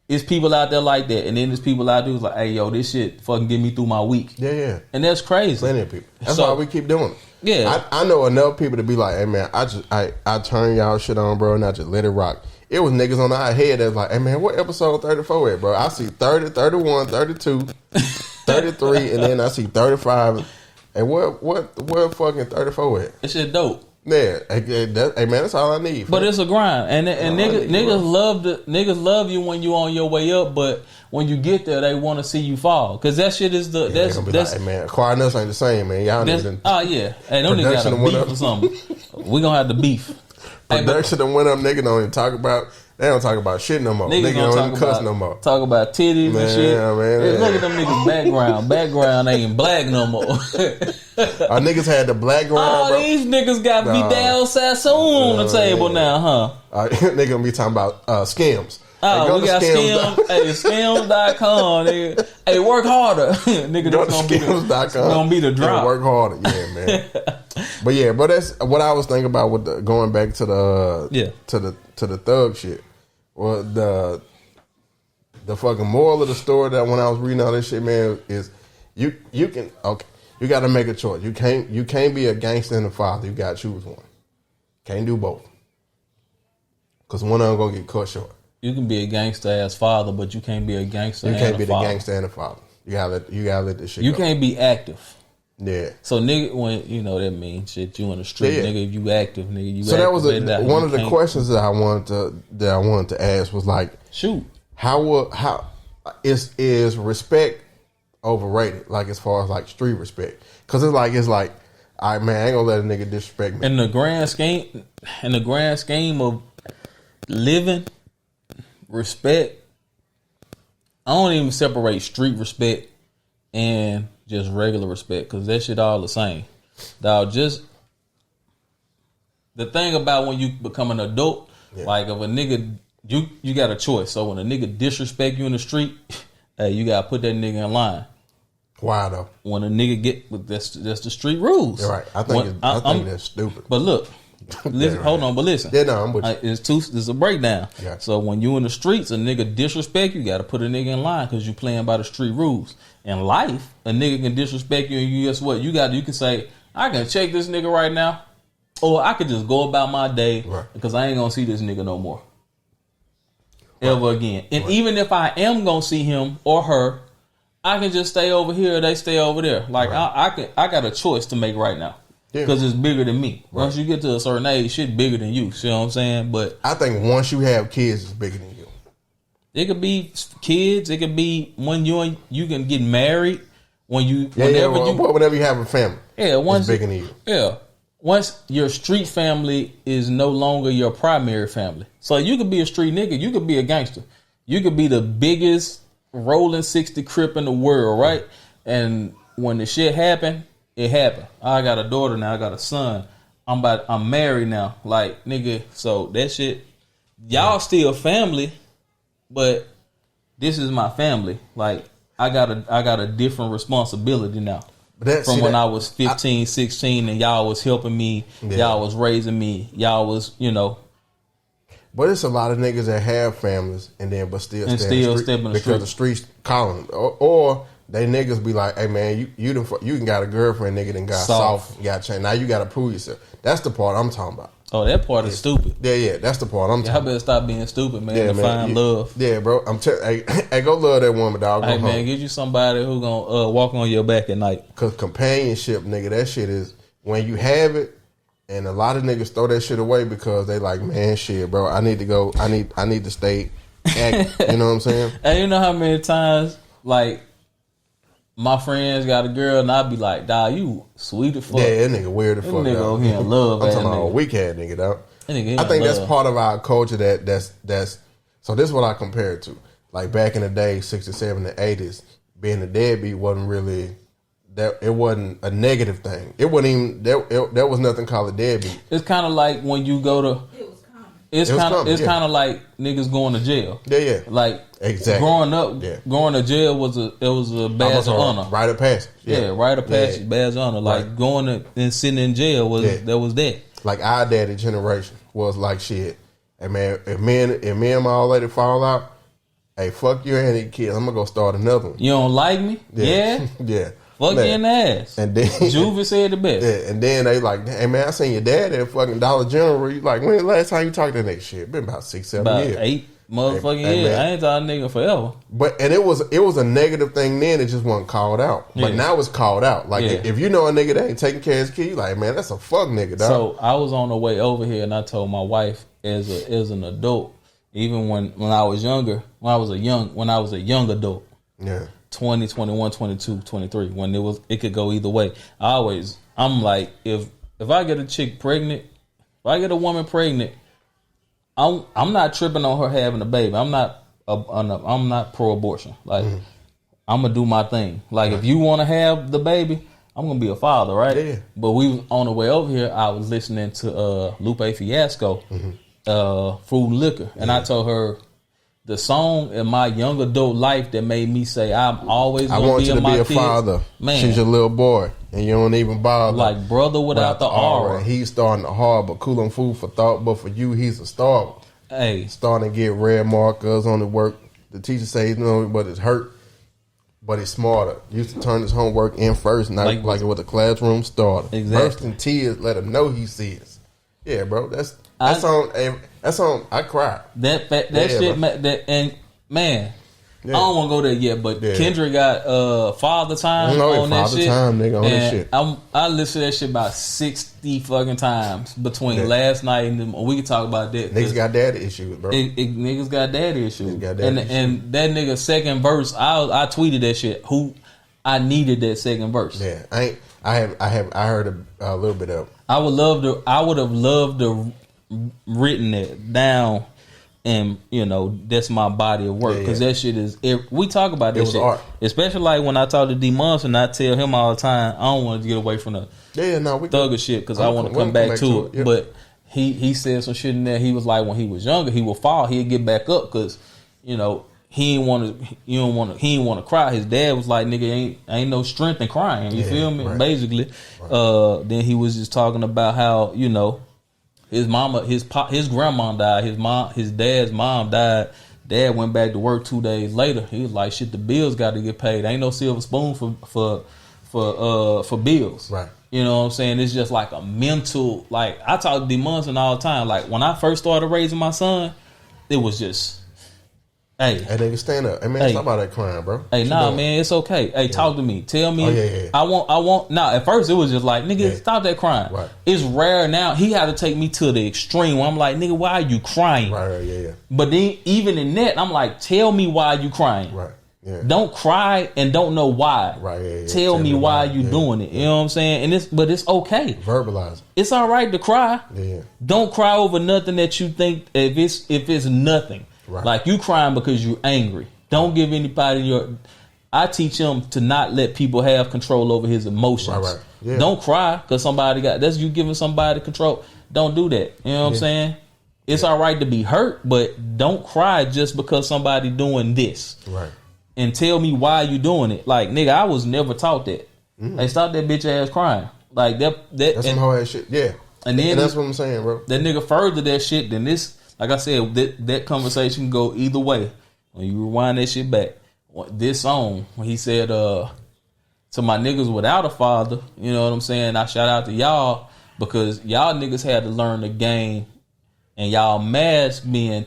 It's people out there like that, and then there's people out there who's like, "Hey, yo, this shit fucking get me through my week." Yeah, and that's crazy. Plenty of people. That's why we keep doing it. Yeah, I know enough people to be like, "Hey, man, I turn y'all shit on, bro, and I just let it rock." It was niggas on our head that's like, "Hey, man, what episode 34 at, bro?" I see 30, 31, 32, 33, and then I see 35. And what fucking 34 at? That shit dope. Yeah, hey man, that's all I need. But it's a grind, and niggas love you when you on your way up, but when you get there, they want to see you fall because that shit is that's like, hey man, acquiring us ain't the same, man. Y'all niggas. Oh yeah, hey, them niggas got a beef or something. We gonna have the beef. Production that went up, nigga don't even talk about. They don't talk about shit no more. Niggas don't even cuss no more. Talk about titties and shit. Man. Hey, look at them niggas' background. Background ain't black no more. Our niggas had the black ground. Oh, bro. These niggas got Vidal Sassoon on the table now, huh? Nigga gonna be talking about skims. Oh, we got Skims. Hey, Skims.com, nigga. Hey, work harder. Nigga, go to Skims.com. Gonna be the drop. Work harder. Yeah, man. but that's what I was thinking about with going back to the thug shit. Well, the fucking moral of the story that when I was reading all this shit, man, is you got to make a choice. You can't be a gangster and a father. You got to choose one. Can't do both. Because one of them gonna get cut short. You can be a gangster as father, but you can't be a gangster. You can't be the gangster and a father. You gotta let this shit. You go. Can't be active. Yeah. So nigga, when you know that means shit, you in the street, nigga. If you active, nigga, you. So that was one of the questions that I wanted to ask was like, shoot, how is respect overrated? Like as far as like street respect, because it's like, all right, man, I ain't gonna let a nigga disrespect me. In the grand scheme of living, respect, I don't even separate street respect and just regular respect because that shit all the same. Dog, just the thing about when you become an adult, like if a nigga, you got a choice. So when a nigga disrespect you in the street, hey, you gotta put that nigga in line. Why though? When a nigga that's the street rules. You're right. I think that's stupid. But look. Listen, hold on, but listen. Yeah, no, I'm with you. It's a breakdown. Yeah. So when you in the streets, a nigga disrespect you, got to put a nigga in line because you playing by the street rules. In life, a nigga can disrespect you, and you guess what? You can say, I can check this nigga right now, or I could just go about my day because I ain't gonna see this nigga no more. ever again. And even if I am gonna see him or her, I can just stay over here. They stay over there. Like I got a choice to make right now because it's bigger than me. Once you get to a certain age, shit bigger than you. See what I'm saying? But I think once you have kids, it's bigger than you. It could be kids. It could be when you can get married. Whenever you have a family. Yeah, it's bigger than you. Yeah. Once your street family is no longer your primary family. So you could be a street nigga. You could be a gangster. You could be the biggest rolling 60 Crip in the world, right? And when the shit happened, it happened. I got a daughter now. I got a son. I'm married now. Like, nigga, so that shit, y'all still family. But this is my family. Like I got a different responsibility now. From when I was 15, 16 and y'all was helping me, y'all was raising me, y'all was, But it's a lot of niggas that have families but still step in the street because the streets calling them. Or they niggas be like, hey man, you can got a girlfriend, nigga, then got soft, you got change. Now you got to prove yourself. That's the part I'm talking about. Oh, that part is stupid. Yeah, that's the part I'm talking about. Y'all better stop being stupid, man, to find love. Yeah, bro. Hey, go love that woman, dog. Hey, man, get you somebody who gonna walk on your back at night. Because companionship, nigga, that shit is, when you have it, and a lot of niggas throw that shit away because they like, man, shit, bro, I need to go, I need to stay active. You know what I'm saying? And you know how many times, like, my friends got a girl, and I be like, dawg, you sweet as fuck. Yeah, that nigga weird as fuck. That nigga over here in love. I'm talking about a weak ass nigga, dog. I think that's part of our culture that's so this is what I compare it to. Like back in the day, 67 and 80s, being a deadbeat wasn't really that, it wasn't a negative thing. It wasn't even there was nothing called a deadbeat. It's kind of like when you go to It's kind of like niggas going to jail. Yeah. Like exactly. Growing up, going to jail was a badge of honor. Rite of passage. Yeah, rite of passage, badge of honor. Like going to and sitting in jail was that. Like our daddy generation was like shit. Hey man, if me and my old lady fall out, hey, fuck you and the kids. I'm gonna go start another one. You don't like me? Yeah. Yeah. Fuck you in the ass. And then Juvie said the best. Yeah, and then they like, hey man, I seen your dad at fucking Dollar General. You like, when the last time you talked to that shit? Been about 6-7 years. 8 motherfucking years. I ain't talking nigga forever. But it was a negative thing then. It just wasn't called out. But now it's called out. Like if you know a nigga that ain't taking care of his kid, you like, man, that's a fuck nigga, dog. So I was on the way over here, and I told my wife as an adult, even when I was younger, when I was a young adult. Yeah. 20, 21, 22, 23, when it could go either way. I'm like, if I get a chick pregnant, if I get a woman pregnant, I'm not tripping on her having a baby. I'm not pro-abortion. Like, I'm gonna do my thing. Like, if you want to have the baby, I'm gonna be a father, right? Yeah. But we was on the way over here. I was listening to Lupe Fiasco, Food and Liquor, and I told her, the song in my young adult life that made me say I'm always going to be in my kids. I want you to be a father. Man, she's your little boy, and you don't even bother. Like brother without the R. He's starting to hard, but cool on food for thought. But for you, he's a star. Hey, starting to get red markers on the work. The teacher says no, but it's hurt. But it's smarter. Used to turn his homework in first, not like it was a classroom starter. Exactly. Burst in tears, let him know he sees. Yeah, bro. That's on. I cried. That shit. And man, I don't want to go there yet. But Kendrick got Father Time on that shit. Time, nigga, on that shit. I listened to that shit about 60 fucking times between last night and we can talk about that. Niggas got daddy issues, bro. Niggas got daddy issues. And that nigga's second verse, I tweeted that shit. I needed that second verse. Yeah, I heard a little bit of it. I would have loved to written it down, and that's my body of work because that shit is. We talk about that shit, art. Especially like when I talk to D Monster and I tell him all the time, I don't want to get away from the thugger shit because I want to come back to it. Yep. But he said some shit in there. He was like, when he was younger, he would fall, he'd get back up because he didn't want to cry. His dad was like, nigga, ain't no strength in crying. You feel me? Right. Basically, right. Then he was just talking about how his mama, his grandma died. His dad's mom died. Dad went back to work 2 days later. He was like, shit, the bills got to get paid. Ain't no silver spoon for bills. Right. You know what I'm saying? It's just like a mental. Like I talk to D Munson all the time. Like when I first started raising my son, it was just Hey, nigga, stand up. Hey, man, stop all that crying, bro. Hey, nah, man, it's okay. Hey, talk to me. Tell me. I want. Nah, at first it was just like, nigga, stop that crying. Right. It's rare now. He had to take me to the extreme. I'm like, nigga, why are you crying? Right, yeah. But then even in that, I'm like, tell me why you crying. Right. Yeah. Don't cry and don't know why. Right. Yeah. Tell me why you doing it. You know what I'm saying? But it's okay. Verbalize. It's all right to cry. Yeah. Don't cry over nothing that you think if it's nothing. Right. Like you crying because you're angry. Don't give anybody your. I teach him to not let people have control over his emotions. Right. Yeah. Don't cry because somebody that's you giving somebody control. Don't do that. You know what I'm saying? It's all right to be hurt, but don't cry just because somebody doing this. Right. And tell me why you doing it. Like, nigga, I was never taught that. Hey, stop that bitch ass crying. Like that's some whole ass shit. Yeah. And that's what I'm saying, bro. That nigga further that shit than this. Like I said, that conversation can go either way. When you rewind that shit back, this song, when he said, to my niggas without a father, you know what I'm saying? I shout out to y'all because y'all niggas had to learn the game and y'all mask being,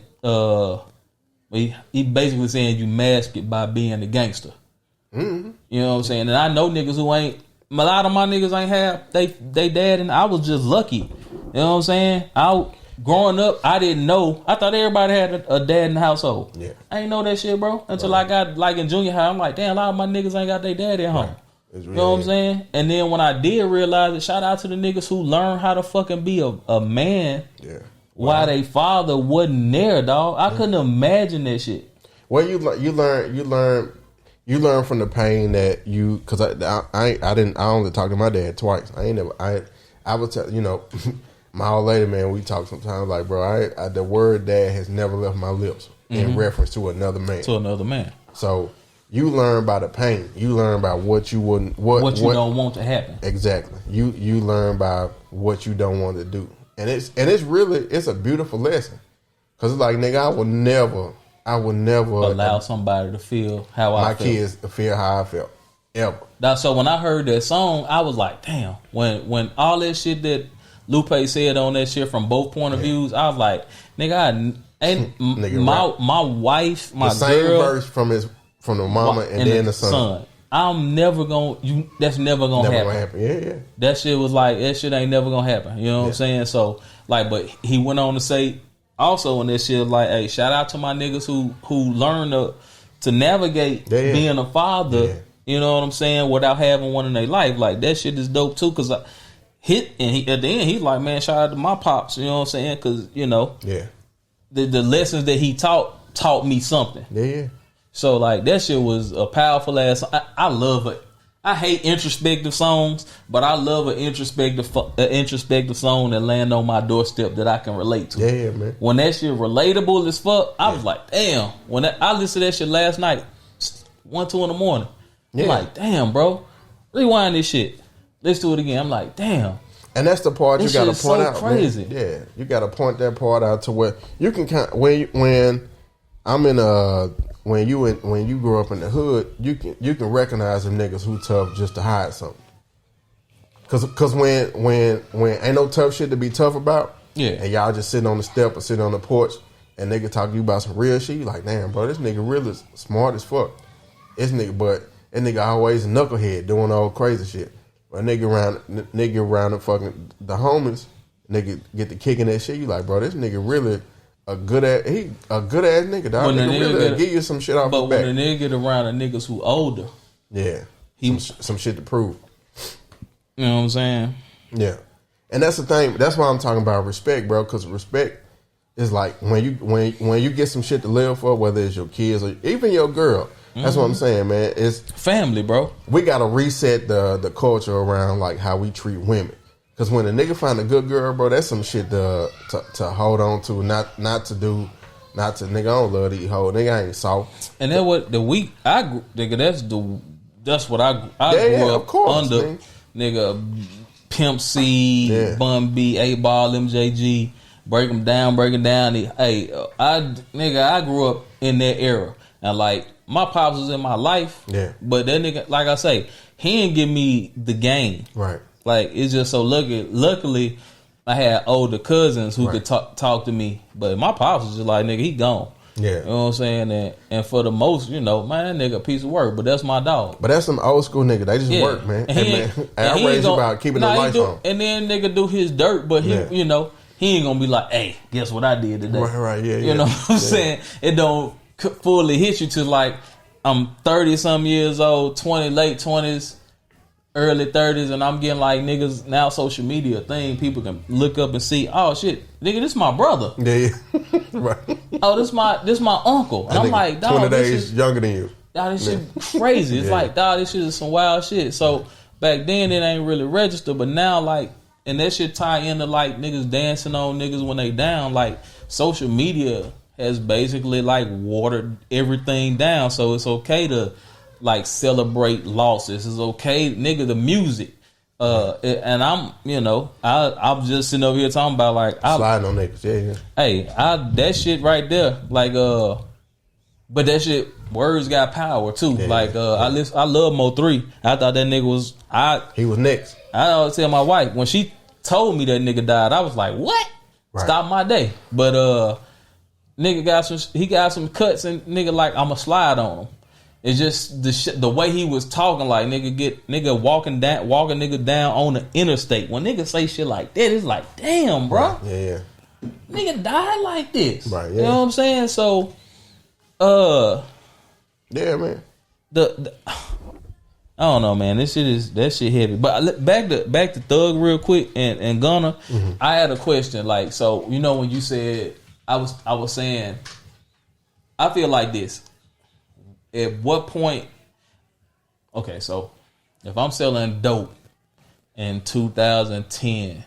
he basically saying you mask it by being a gangster. Mm-hmm. You know what I'm saying? And I know niggas who ain't, a lot of my niggas ain't have they dad, and I was just lucky. You know what I'm saying? Growing up, I didn't know. I thought everybody had a dad in the household. Yeah. I ain't know that shit, bro. Until I got like in junior high, I'm like, damn, a lot of my niggas ain't got their dad at home. Right. You know what I'm saying? And then when I did realize it, shout out to the niggas who learned how to fucking be a man. Yeah. Why they father wasn't there, dog. I couldn't imagine that shit. Well, you learn from the pain that you, because I only talked to my dad twice. I would tell, you know, my old lady, man, we talk sometimes like, bro, the word dad has never left my lips in reference to another man. So you learn by the pain. You learn by what you wouldn't, what you don't want to happen. Exactly. You learn by what you don't want to do. And it's really a beautiful lesson. Cause it's like, nigga, I will never allow somebody to feel how I feel. My kids to feel how I felt. Ever. So when I heard that song, I was like, damn, when all that shit that Lupe said on that shit from both point of views, I was like, nigga, my wife, my the same girl, verse from the mama and then the son. I'm never gonna. That's never gonna happen. Yeah. That shit was like, that shit ain't never gonna happen. You know what I'm saying? So like, but he went on to say also in that shit like, hey, shout out to my niggas who learned to navigate being a father. Yeah. You know what I'm saying? Without having one in their life, like that shit is dope too. Cause at the end he's like, man, shout out to my pops. You know what I'm saying? Cause you know, the lessons that he taught me something. Yeah. So like that shit was a powerful ass. I love it. I hate introspective songs, but I love an introspective song that land on my doorstep that I can relate to. Yeah, man. When that shit relatable as fuck, I was like, damn. When I listened to that shit last night, 1, 2 in the morning. I'm like, damn, bro. Rewind this shit. Let's do it again. I'm like, damn. And that's the part you got to point out. Crazy. Man. Yeah, you got to point that part out to where you can when I'm in when you grow up in the hood, you can recognize them niggas who tough just to hide something. Cause when ain't no tough shit to be tough about, and y'all just sitting on the step or sitting on the porch and they can talk to you about some real shit, you like, damn, bro, this nigga really smart as fuck. This nigga always a knucklehead doing all crazy shit. But nigga around the fucking the homies, nigga get to kicking that shit. You like, bro, this nigga really a good ass nigga, dog. When nigga really give you some shit off his back. But when a nigga get around the niggas who older, some shit to prove. You know what I'm saying? Yeah, and that's the thing. That's why I'm talking about respect, bro. Because respect is like when you get some shit to live for, whether it's your kids or even your girl. That's what I'm saying, man. It's family, bro. We gotta reset the culture around like how we treat women. Cause when a nigga find a good girl, bro, that's some shit to hold on to, not to nigga. I don't love these hoes. Nigga ain't soft. And then what that's what I grew up under. Nigga, Pimp C, Bun B, 8Ball, MJG, break them down. Hey, I grew up in that era, and like. My pops was in my life, but that nigga, like I say, he didn't give me the game. Right. Like, it's just so luckily, I had older cousins who could talk to me. But my pops was just like, nigga, he gone. Yeah. You know what I'm saying? And for the most, man, that nigga a piece of work, but that's my dog. But that's some old school nigga. They just work, man. I raised you about keeping the lights on. And then nigga do his dirt, but he, he ain't gonna be like, hey, guess what I did today? Right, yeah. You know what I'm saying? It don't fully hit you till like I'm 30-some years old, late 20s, early 30s, and I'm getting like niggas now social media thing. People can look up and see, oh shit, nigga, this my brother. Yeah. Right. Oh, this my uncle. And I'm like, dog, 20 days younger than you. Dog, this shit crazy. It's like, dog, this shit is some wild shit. So back then it ain't really registered, but now like, and that shit tie into like niggas dancing on niggas when they down. Like social media has basically like watered everything down. So it's okay to like celebrate losses. It's okay, nigga, the music. And I'm, I'm just sitting over here talking about like sliding on niggas. Yeah. Hey, that shit right there, like but that shit, words got power too. Yeah, like I love Mo3. I thought that nigga was he was next. I always tell my wife when she told me that nigga died, I was like, what? Right. Stop my day. But nigga got some cuts and nigga like I'ma slide on him. It's just the way he was talking, like nigga walking nigga down on the interstate. When niggas say shit like that, it's like, damn, bro. Right. Yeah. Nigga died like this. Right. Yeah. You know what I'm saying? So, yeah, man. The I don't know, man. That shit heavy. But back to Thug real quick and Gunna. Mm-hmm. I had a question. Like, so when you said I was saying, I feel like this. At what point? Okay, so if I'm selling dope in 2010,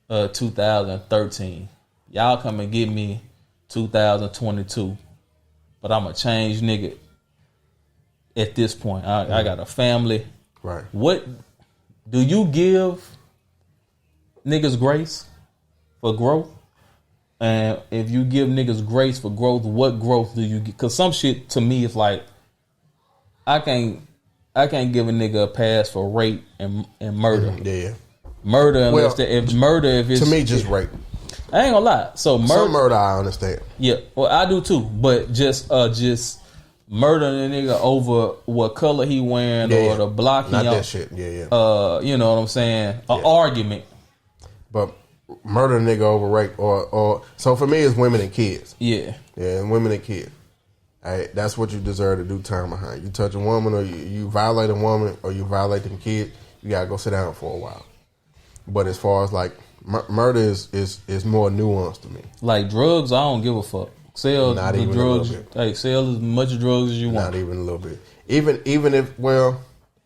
2013, y'all come and give me 2022, but I'm a changed nigga. At this point, I got a family. Right. What do you give niggas grace for growth? And if you give niggas grace for growth, what growth do you get? Because some shit to me is like, I can't give a nigga a pass for rape and murder. Yeah. Murder unless if it's to me just rape. I ain't gonna lie. So some murder I understand. Yeah, well I do too. But just murdering a nigga over what color he wearing or the block he on. Not that shit. Yeah. You know what I'm saying? An argument. But murder a nigga over rape or so for me it's women and kids. Yeah, and women and kids. That's what you deserve to do time behind. You touch a woman or you violate a woman or you violate them kids, you gotta go sit down for a while. But as far as like murder is more nuanced to me. Like drugs, I don't give a fuck. Sell not the even drugs. A little bit. Hey, sell as much drugs as you want. Not even a little bit. Even if Big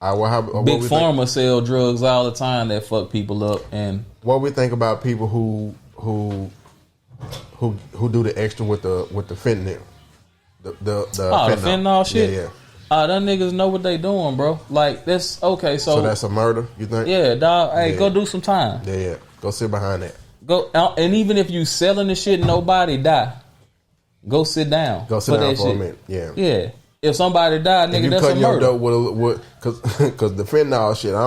Pharma sell drugs all the time that fuck people up. And what we think about people who do the extra with the fentanyl, the fentanyl shit. Yeah. Them niggas know what they doing, bro. Like that's okay. So that's a murder. You think? Yeah, dog. Hey, go do some time. Yeah. Go sit behind that. Go and even if you selling the shit, nobody die. Go sit down. Go sit down for a minute. Yeah. Yeah. If somebody died, nigga, that's a murder. Your dope because the fentanyl shit, I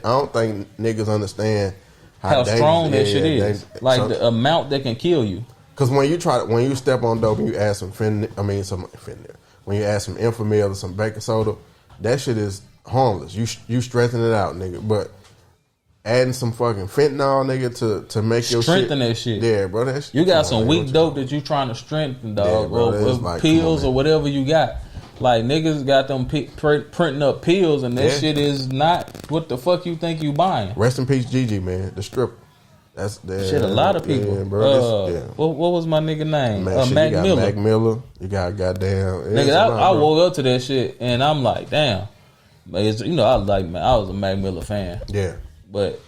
don't think niggas understand how strong that shit is. Like the amount that can kill you. Because when you step on dope and you add some fentanyl, when you add some Infamil or some baking soda, that shit is harmless. You strengthen it out, nigga. But adding some fucking fentanyl, nigga, to make your strengthen that shit. Yeah, bro. That shit, you got some weak dope that you trying to strengthen, dog. Yeah, bro, or like, pills or whatever you got. Like niggas got them printing up pills, and that shit is not what the fuck you think you buying. Rest in peace, Gigi, man, the stripper. That's shit. A lot of people, bro. What was my nigga name? Mac you got Miller. Mac Miller. You got goddamn. Nigga, I woke up to that shit, and I'm like, damn. It's, I was a Mac Miller fan. Yeah, but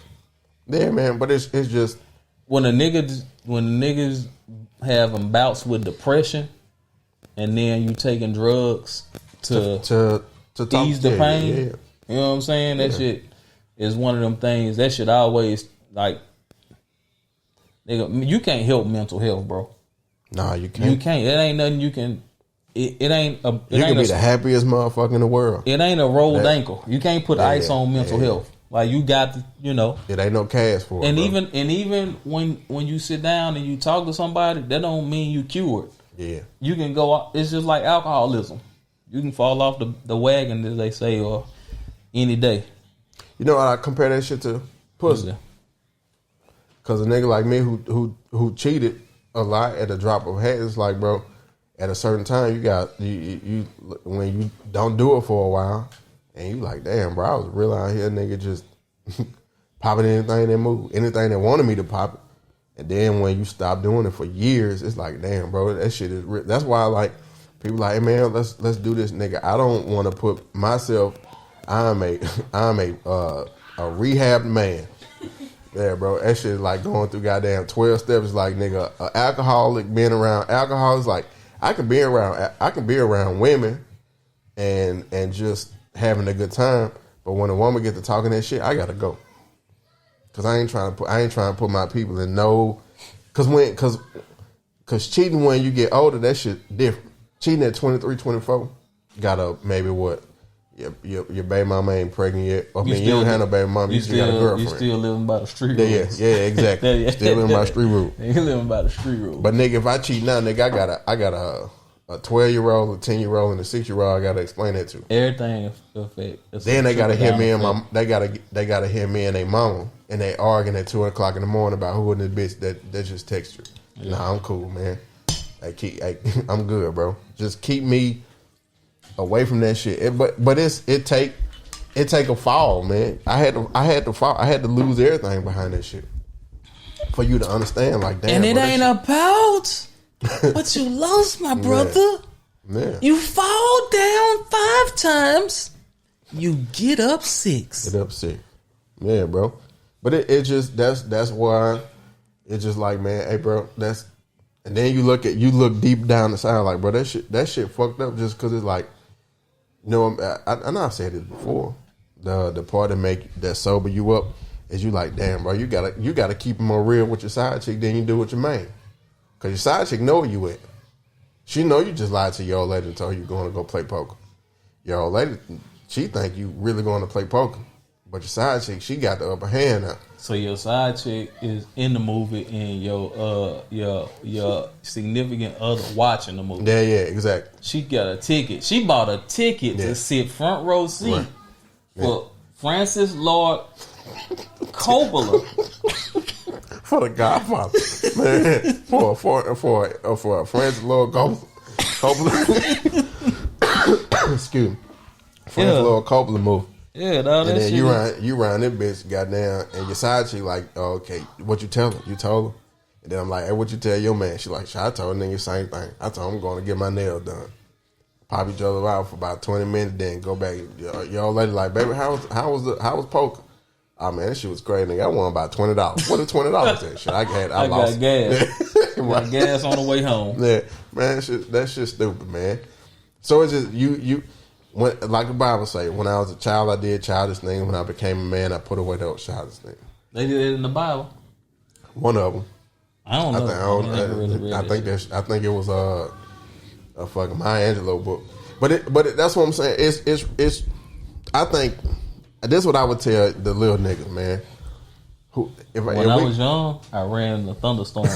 yeah, man. But it's just when niggas having bouts with depression. And then you taking drugs to ease the pain. Yeah. You know what I'm saying? That shit is one of them things. That shit always like, nigga, you can't help mental health, bro. Nah, you can't. You can't. It ain't nothing you can. It ain't. You can be the happiest motherfucker in the world. It ain't a rolled ankle. You can't put ice on mental health. Like you got to, It ain't no cash for it. And even when you sit down and you talk to somebody, that don't mean you cured. Yeah. You can go. It's just like alcoholism. You can fall off the wagon, as they say, or any day. You know what I compare that shit to? Pussy. Cause a nigga like me who cheated a lot at a drop of a hat, it's like, bro, at a certain time you when you don't do it for a while, and you like, damn, bro, I was real out here, nigga, just popping anything that moved, anything that wanted me to pop it. And then when you stop doing it for years, it's like, damn, bro, that shit is real. That's why, like, people like, hey, man, let's do this, nigga. I don't want to put myself. I'm a rehabbed man. Yeah, bro, that shit is like going through goddamn 12 steps. Like, nigga, an alcoholic being around alcohol is like, I can be around women and just having a good time. But when a woman get to talking that shit, I gotta go. Cause I ain't trying to put my people in no. Cause cheating when you get older, that shit different. Cheating at 23, 24, gotta maybe what? Your baby mama ain't pregnant yet. I mean, you don't have no baby mama. You still got a girlfriend. You still living by the street rules. Yeah, exactly. Still living by the street rule. You living by the street rules. But nigga, if I cheat now, nigga, I got a 12-year-old, a 10-year-old, and a 6-year-old. I gotta explain that to. Everything affect. Then they gotta hear me and they gotta hear me and their mama, and they arguing at 2:00 in the morning about who in this bitch that just text you. Yeah. Nah, I'm cool, man. I'm good, bro. Just keep me away from that shit. It take a fall, man. I had to fall. I had to lose everything behind that shit for you to understand. Like, damn. And it ain't about what you lost, my brother. Yeah. You fall down 5 times, you get up 6. Yeah, bro. But it just that's why it's just like, man, hey, bro, that's. And then you look deep down the side, like, bro, that shit fucked up just because it's like, you know, I know I said it before. The part that sober you up is you like, damn, bro, you gotta keep it more real with your side chick than you do with your main, because your side chick know where you at. She know you just lied to your old lady and told you going to go play poker. Your old lady, she think you really going to play poker, but your side chick, she got the upper hand now. So your side chick is in the movie and your significant other watching the movie. Yeah, exactly. She got a ticket. She bought a ticket to sit front row seat for Francis Lord Coppola. For the Godfather, man. For Francis Lord Coppola. Excuse me. Francis Lord Coppola movie. Yeah, no, and then you round this bitch, goddamn, and your side chick like, oh, okay, what you tell her? You told her? And then I'm like, hey, what you tell your man? She like, I told her nigga the same thing. I told him I'm going to get my nails done. Pop each other out for about 20 minutes, then go back. Your old lady like, baby, how was poker? Oh man, that shit was crazy. Nigga, I won about $20. What is $20 that shit? I lost. Got gas. Got gas on the way home. Yeah, man, that shit stupid, man. So it's just you. When, like the Bible say, when I was a child, I did childish things. When I became a man, I put away those childish things. They did it in the Bible. One of them. I don't know. I think it was a fucking Maya Angelou book. But that's what I'm saying. It's. I think this is what I would tell the little niggas, man. When I was young, I ran in the thunderstorm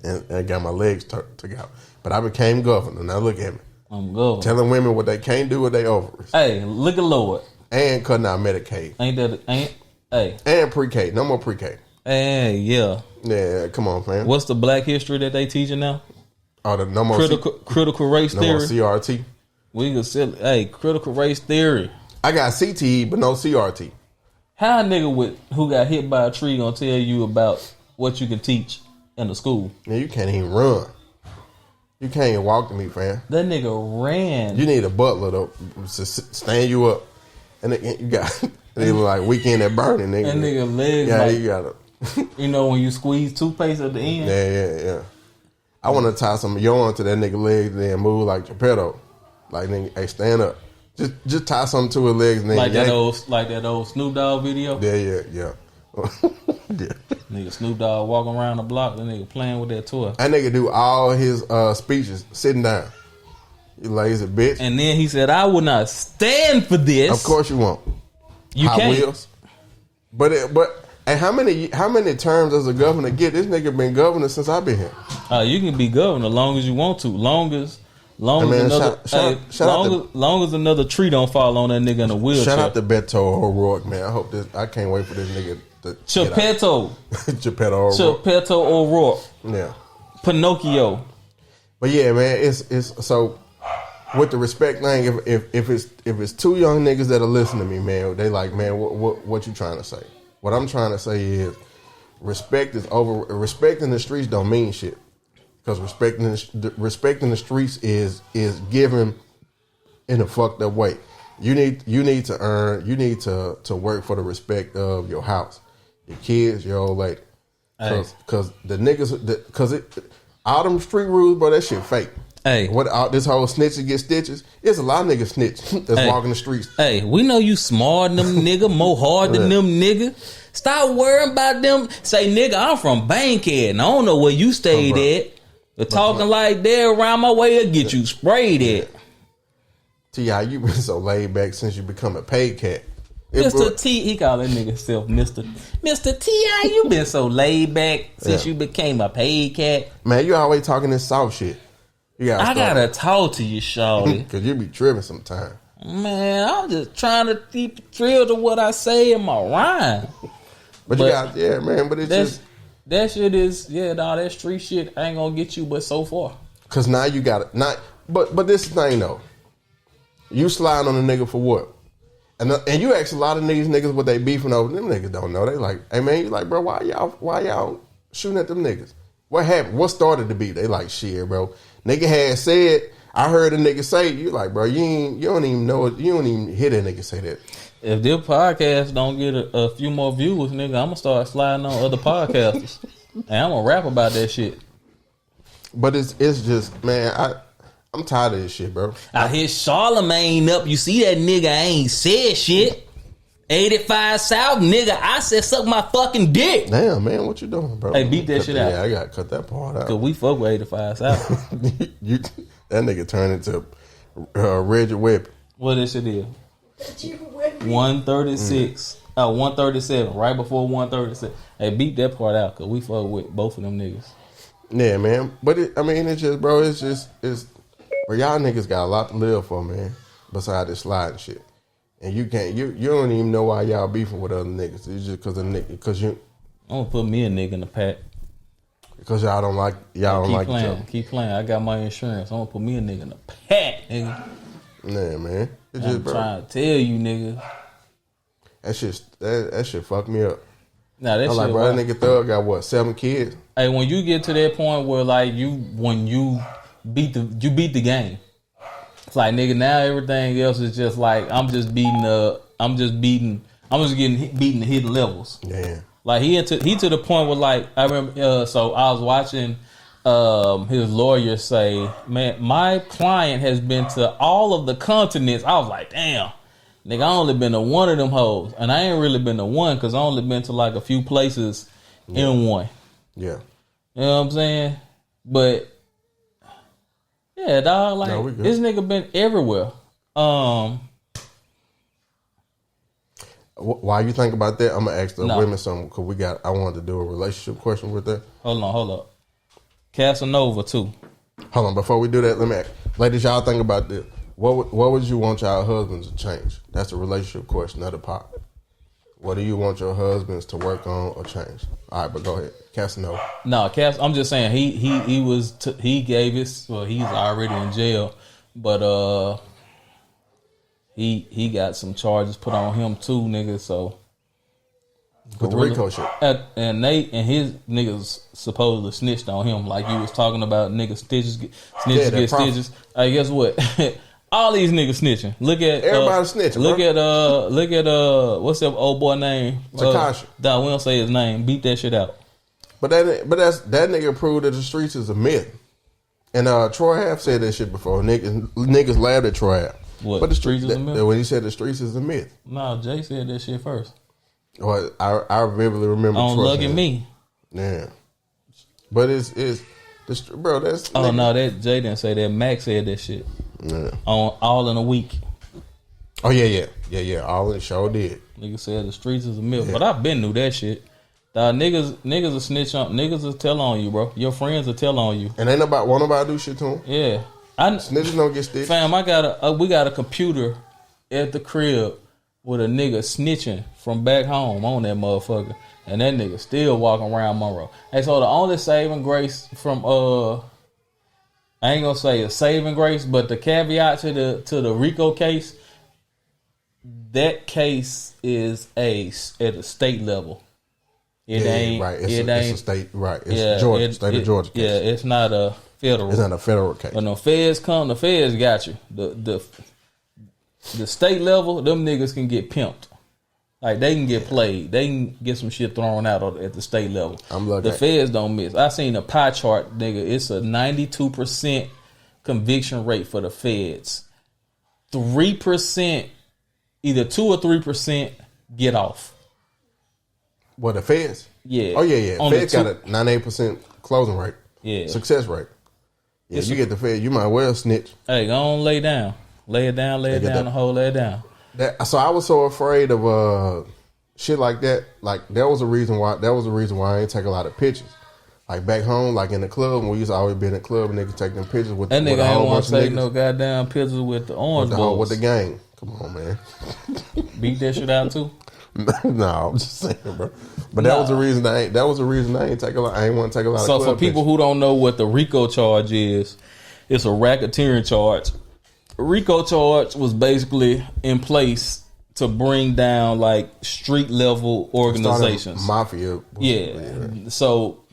and I got my legs took out. But I became governor. Now look at me. I'm good. Telling women what they can't do with their ovaries. Hey, look at Lord. And cutting out Medicaid. And pre-K. No more pre-K. Hey, yeah. Yeah, come on, man. What's the black history that they teaching now? Oh, no more critical race theory. No more CRT. We can say, critical race theory. I got CTE, but no CRT. How a nigga who got hit by a tree gonna tell you about what you can teach in the school? Man, you can't even run. You can't even walk to me, fam. That nigga ran. You need a butler to stand you up, and you got they look like Weekend at Bernie, nigga. That nigga legs. Yeah, like, you got it. You know when you squeeze toothpaste at the end. Yeah. I want to tie some yarn to that nigga legs and then move like Geppetto. Like, nigga, hey, stand up. Just tie something to his legs and then like that old Snoop Dogg video. Yeah. Yeah. Nigga Snoop Dogg walking around the block, that nigga playing with that toy. That nigga do all his speeches sitting down. You lazy bitch. And then he said, I will not stand for this. Of course you won't. You Hot can't. Wheels. But Hey, how many terms does a governor get? This nigga been governor since I've been here. You can be governor as long as you want to. Long as another tree don't fall on that nigga in a wheelchair. Shout out to Beto O'Rourke, man. I can't wait for this nigga to Geppetto O'Rourke. Yeah. Pinocchio. But yeah, man, it's so with the respect thing, if it's two young niggas that are listening to me, man, they like, man, what you trying to say? What I'm trying to say is respect is over. Respecting the streets don't mean shit. Because respecting the streets is given in a fucked up way. You need to earn. You need to work for the respect of your house, your kids, your old lady. Because the niggas, all them street rules, bro, that shit fake. Hey, this whole snitches get stitches? It's a lot of niggas snitch that's walking the streets. Hey, we know you smart than them nigga, more hard than them nigga. Stop worrying about them. Say, nigga, I'm from Bankhead and I don't know where you stayed at. But talking like that around my way will get you sprayed at. T.I., you been so laid back since you become a paid cat. Mr. T, he called that nigga self Mr. T.I., you been so laid back since you became a paid cat. Man, you always talking this soft shit. I gotta talk to you, shawty. Because you be tripping sometimes. Man, I'm just trying to keep it real to what I say in my rhyme. But you got, man, but it's just... That shit is, that street shit ain't gonna get you but so far. Because now you got it. But this thing, though. You slide on a nigga for what? And you ask a lot of these niggas what they beefing over. Them niggas don't know. They like, hey, man, you like, bro, why y'all shooting at them niggas? What happened? What started the beef? They like, shit, bro. Nigga had said, I heard a nigga say, you like, bro, you don't even know it. You don't even hear that nigga say that. If this podcast don't get a few more viewers, nigga, I'm gonna start sliding on other podcasters. And I'm gonna rap about that shit. But it's just, man, I'm tired of this shit, bro. I hit Charlemagne up. You see that nigga ain't said shit. 85 South, nigga, I said suck my fucking dick. Damn, man, what you doing, bro? Hey, beat that shit out. Yeah, I gotta cut that part out. Cause we fuck with 85 South. That nigga turned into Reggie Webb. What this shit is? 136. 137. Right before 137. Hey, beat that part out, cause we fuck with both of them niggas. Yeah, man. But it's just, bro. It's bro, y'all niggas got a lot to live for, man. Besides this sliding shit, and you can't. You don't even know why y'all beefing with other niggas. It's just because you. I'm gonna put me a nigga in the pack. Because y'all don't like each other. Keep playing. I got my insurance. I'm gonna put me a nigga in the pack, nigga. Yeah, man. I'm trying to tell you, nigga. That shit fucked me up. Nah, that I'm shit. Like, bro, that nigga Thug got what, 7 kids? Hey, when you get to that point where like when you beat the game, it's like, nigga, now everything else is just like I'm just getting beating the hidden levels. Yeah. Like he to the point where like I remember. So I was watching his lawyer say, man, my client has been to all of the continents. I was like, damn, nigga, I only been to one of them hoes, and I ain't really been to one because I only been to like a few places in one. Yeah. You know what I'm saying? But yeah, dog, like this nigga been everywhere. While you think about that, I'm gonna ask the women something because I wanted to do a relationship question with her. Hold up. Casanova too. Hold on, before we do that, let me ask, ladies, y'all think about this. What would you want y'all husbands to change? That's a relationship question, not a pop. What do you want your husbands to work on or change? All right, but go ahead, Casanova. No, I'm just saying he gave his. Well, he's already in jail, but he got some charges put on him too, nigga. So with the Rico shit, and his niggas supposedly snitched on him, like you was talking about. Niggas snitches get stitches. Hey, guess what? All these niggas snitching. Look at everybody snitching. Look at what's that old boy name? Takashi. Nah, we don't say his name. Beat that shit out. But that nigga proved that the streets is a myth. And Troy Half said that shit before. Niggas laughed at Troy Half. What? But the streets is a myth? When he said the streets is a myth. No, Jay said that shit first. Well, I vividly remember. On Look at Me. Yeah. But it's bro. That's oh nigga. No, that Jay didn't say that. Max said that shit. Yeah. On All in a Week. Oh yeah. All in the show did. Nigga said the streets is a myth, but I been knew that shit. Niggas will snitch on. Niggas will tell on you, bro. Your friends will tell on you. And ain't nobody do shit to them. Yeah. Snitches don't get stitched. Fam, we got a computer at the crib with a nigga snitching from back home on that motherfucker. And that nigga still walking around Monroe. And so the only saving grace from I ain't gonna say a saving grace, but the caveat to the RICO case, that case is at a state level. It ain't right. It's a state, right? It's Georgia, state of Georgia case. Yeah, it's not a federal. It's not a federal case. When the feds come, the feds got you. The state level, them niggas can get pimped. Like they can get played. They can get some shit thrown out at the state level. The feds don't miss. I seen a pie chart, nigga. It's a 92% conviction rate for the feds. 3%, either 2 or 3% get off. What, the feds? Yeah. Oh yeah. Feds got a 98% closing rate. Yeah. Success rate. Yeah, you get the fed, you might well snitch. Hey, go on, lay down. Lay it down, lay it down, the whole lay it down. So I was so afraid of shit like that. Like that was a reason why I ain't take a lot of pictures. Like back home, like in the club, when we used to always be in the club and niggas take them pictures with that nigga with a whole ain't want bunch to of take niggas. no goddamn pictures with the orange balls. With the gang. Come on, man. Beat that shit out too. No, I'm just saying, bro. But that was the reason I ain't. That was the reason I ain't take a lot. I ain't want to take a lot. So of club for people pictures. who don't know what the RICO charge is, it's a racketeering charge. RICO charge was basically in place to bring down like street level organizations, mafia. Yeah. So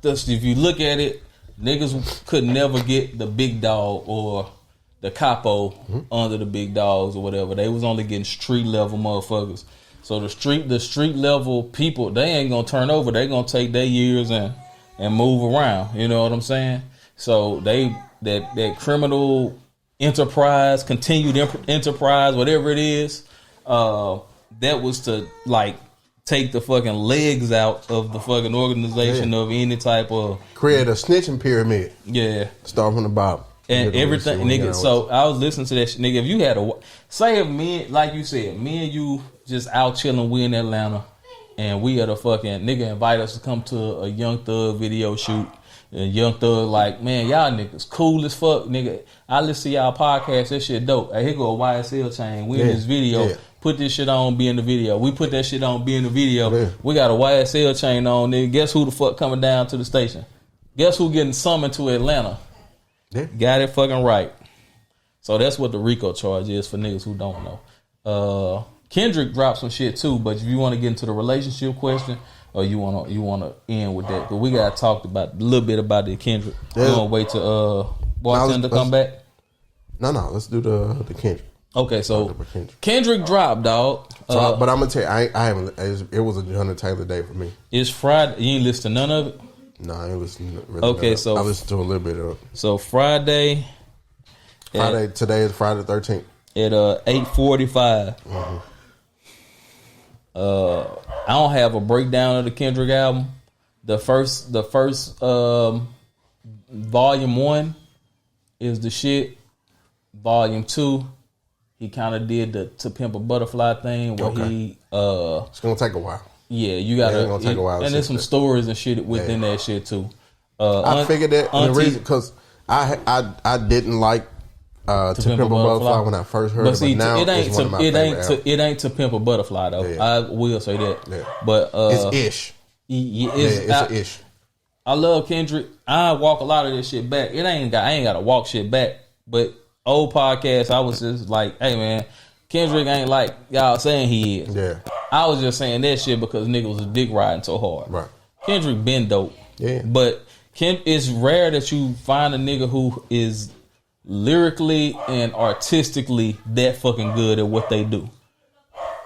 if you look at it, niggas could never get the big dog or the capo under the big dogs or whatever. They was only getting street level motherfuckers. So the street level people, they ain't gonna turn over. They gonna take their years and move around. You know what I'm saying? So that criminal enterprise, continued enterprise, whatever it is, that was to like take the fucking legs out of the fucking organization of any type of create a snitching pyramid. Yeah, start from the bottom and everything, nigga. So I was listening to that shit, nigga. If you had if me, like you said, me and you just out chilling, we in Atlanta, and we at a fucking nigga invite us to come to a Young Thug video shoot. And Young Thug like, man, y'all niggas cool as fuck, nigga. I listen to y'all podcast, that shit dope. Hey, here go a YSL chain. We in this video. Yeah. Put this shit on, be in the video. We put that shit on, be in the video. Yeah. We got a YSL chain on, nigga. Guess who the fuck coming down to the station? Guess who getting summoned to Atlanta? Yeah. Got it fucking right. So that's what the RICO charge is for niggas who don't know. Kendrick dropped some shit too, but if you want to get into the relationship question, or you wanna end with that? But we gotta talk about a little bit about the Kendrick. Yeah. We're gonna wait till Washington to come back. No, let's do the Kendrick. Okay, so Kendrick dropped, dog. So, but I'm gonna tell you, I haven't. It was a Hunter Taylor day for me. It's Friday. You ain't listen to none of it. No, I ain't listen. Really okay, so I listened to a little bit of it. So Friday. Today is Friday the 13th at 8:45. Mm-hmm. I don't have a breakdown of the Kendrick album. The first volume 1 is the shit. Volume 2, he kind of did the To Pimp a Butterfly thing where he it's gonna take a while. Yeah, you gotta. It's gonna take a while. And there's some stories and shit within that shit too. I figured that the reason because I didn't like To Pimp a Butterfly when I first heard it, but now it's one of my favorite albums. It ain't To Pimp a Butterfly though. Yeah. I will say that. Yeah. But it's ish. It's an ish. I love Kendrick. I walk a lot of this shit back. I ain't got to walk shit back. But old podcast, I was just like, hey man, Kendrick ain't like y'all saying he is. Yeah. I was just saying that shit because nigga was dick riding so hard. Right. Kendrick been dope. Yeah. But it's rare that you find a nigga who is lyrically and artistically that fucking good at what they do.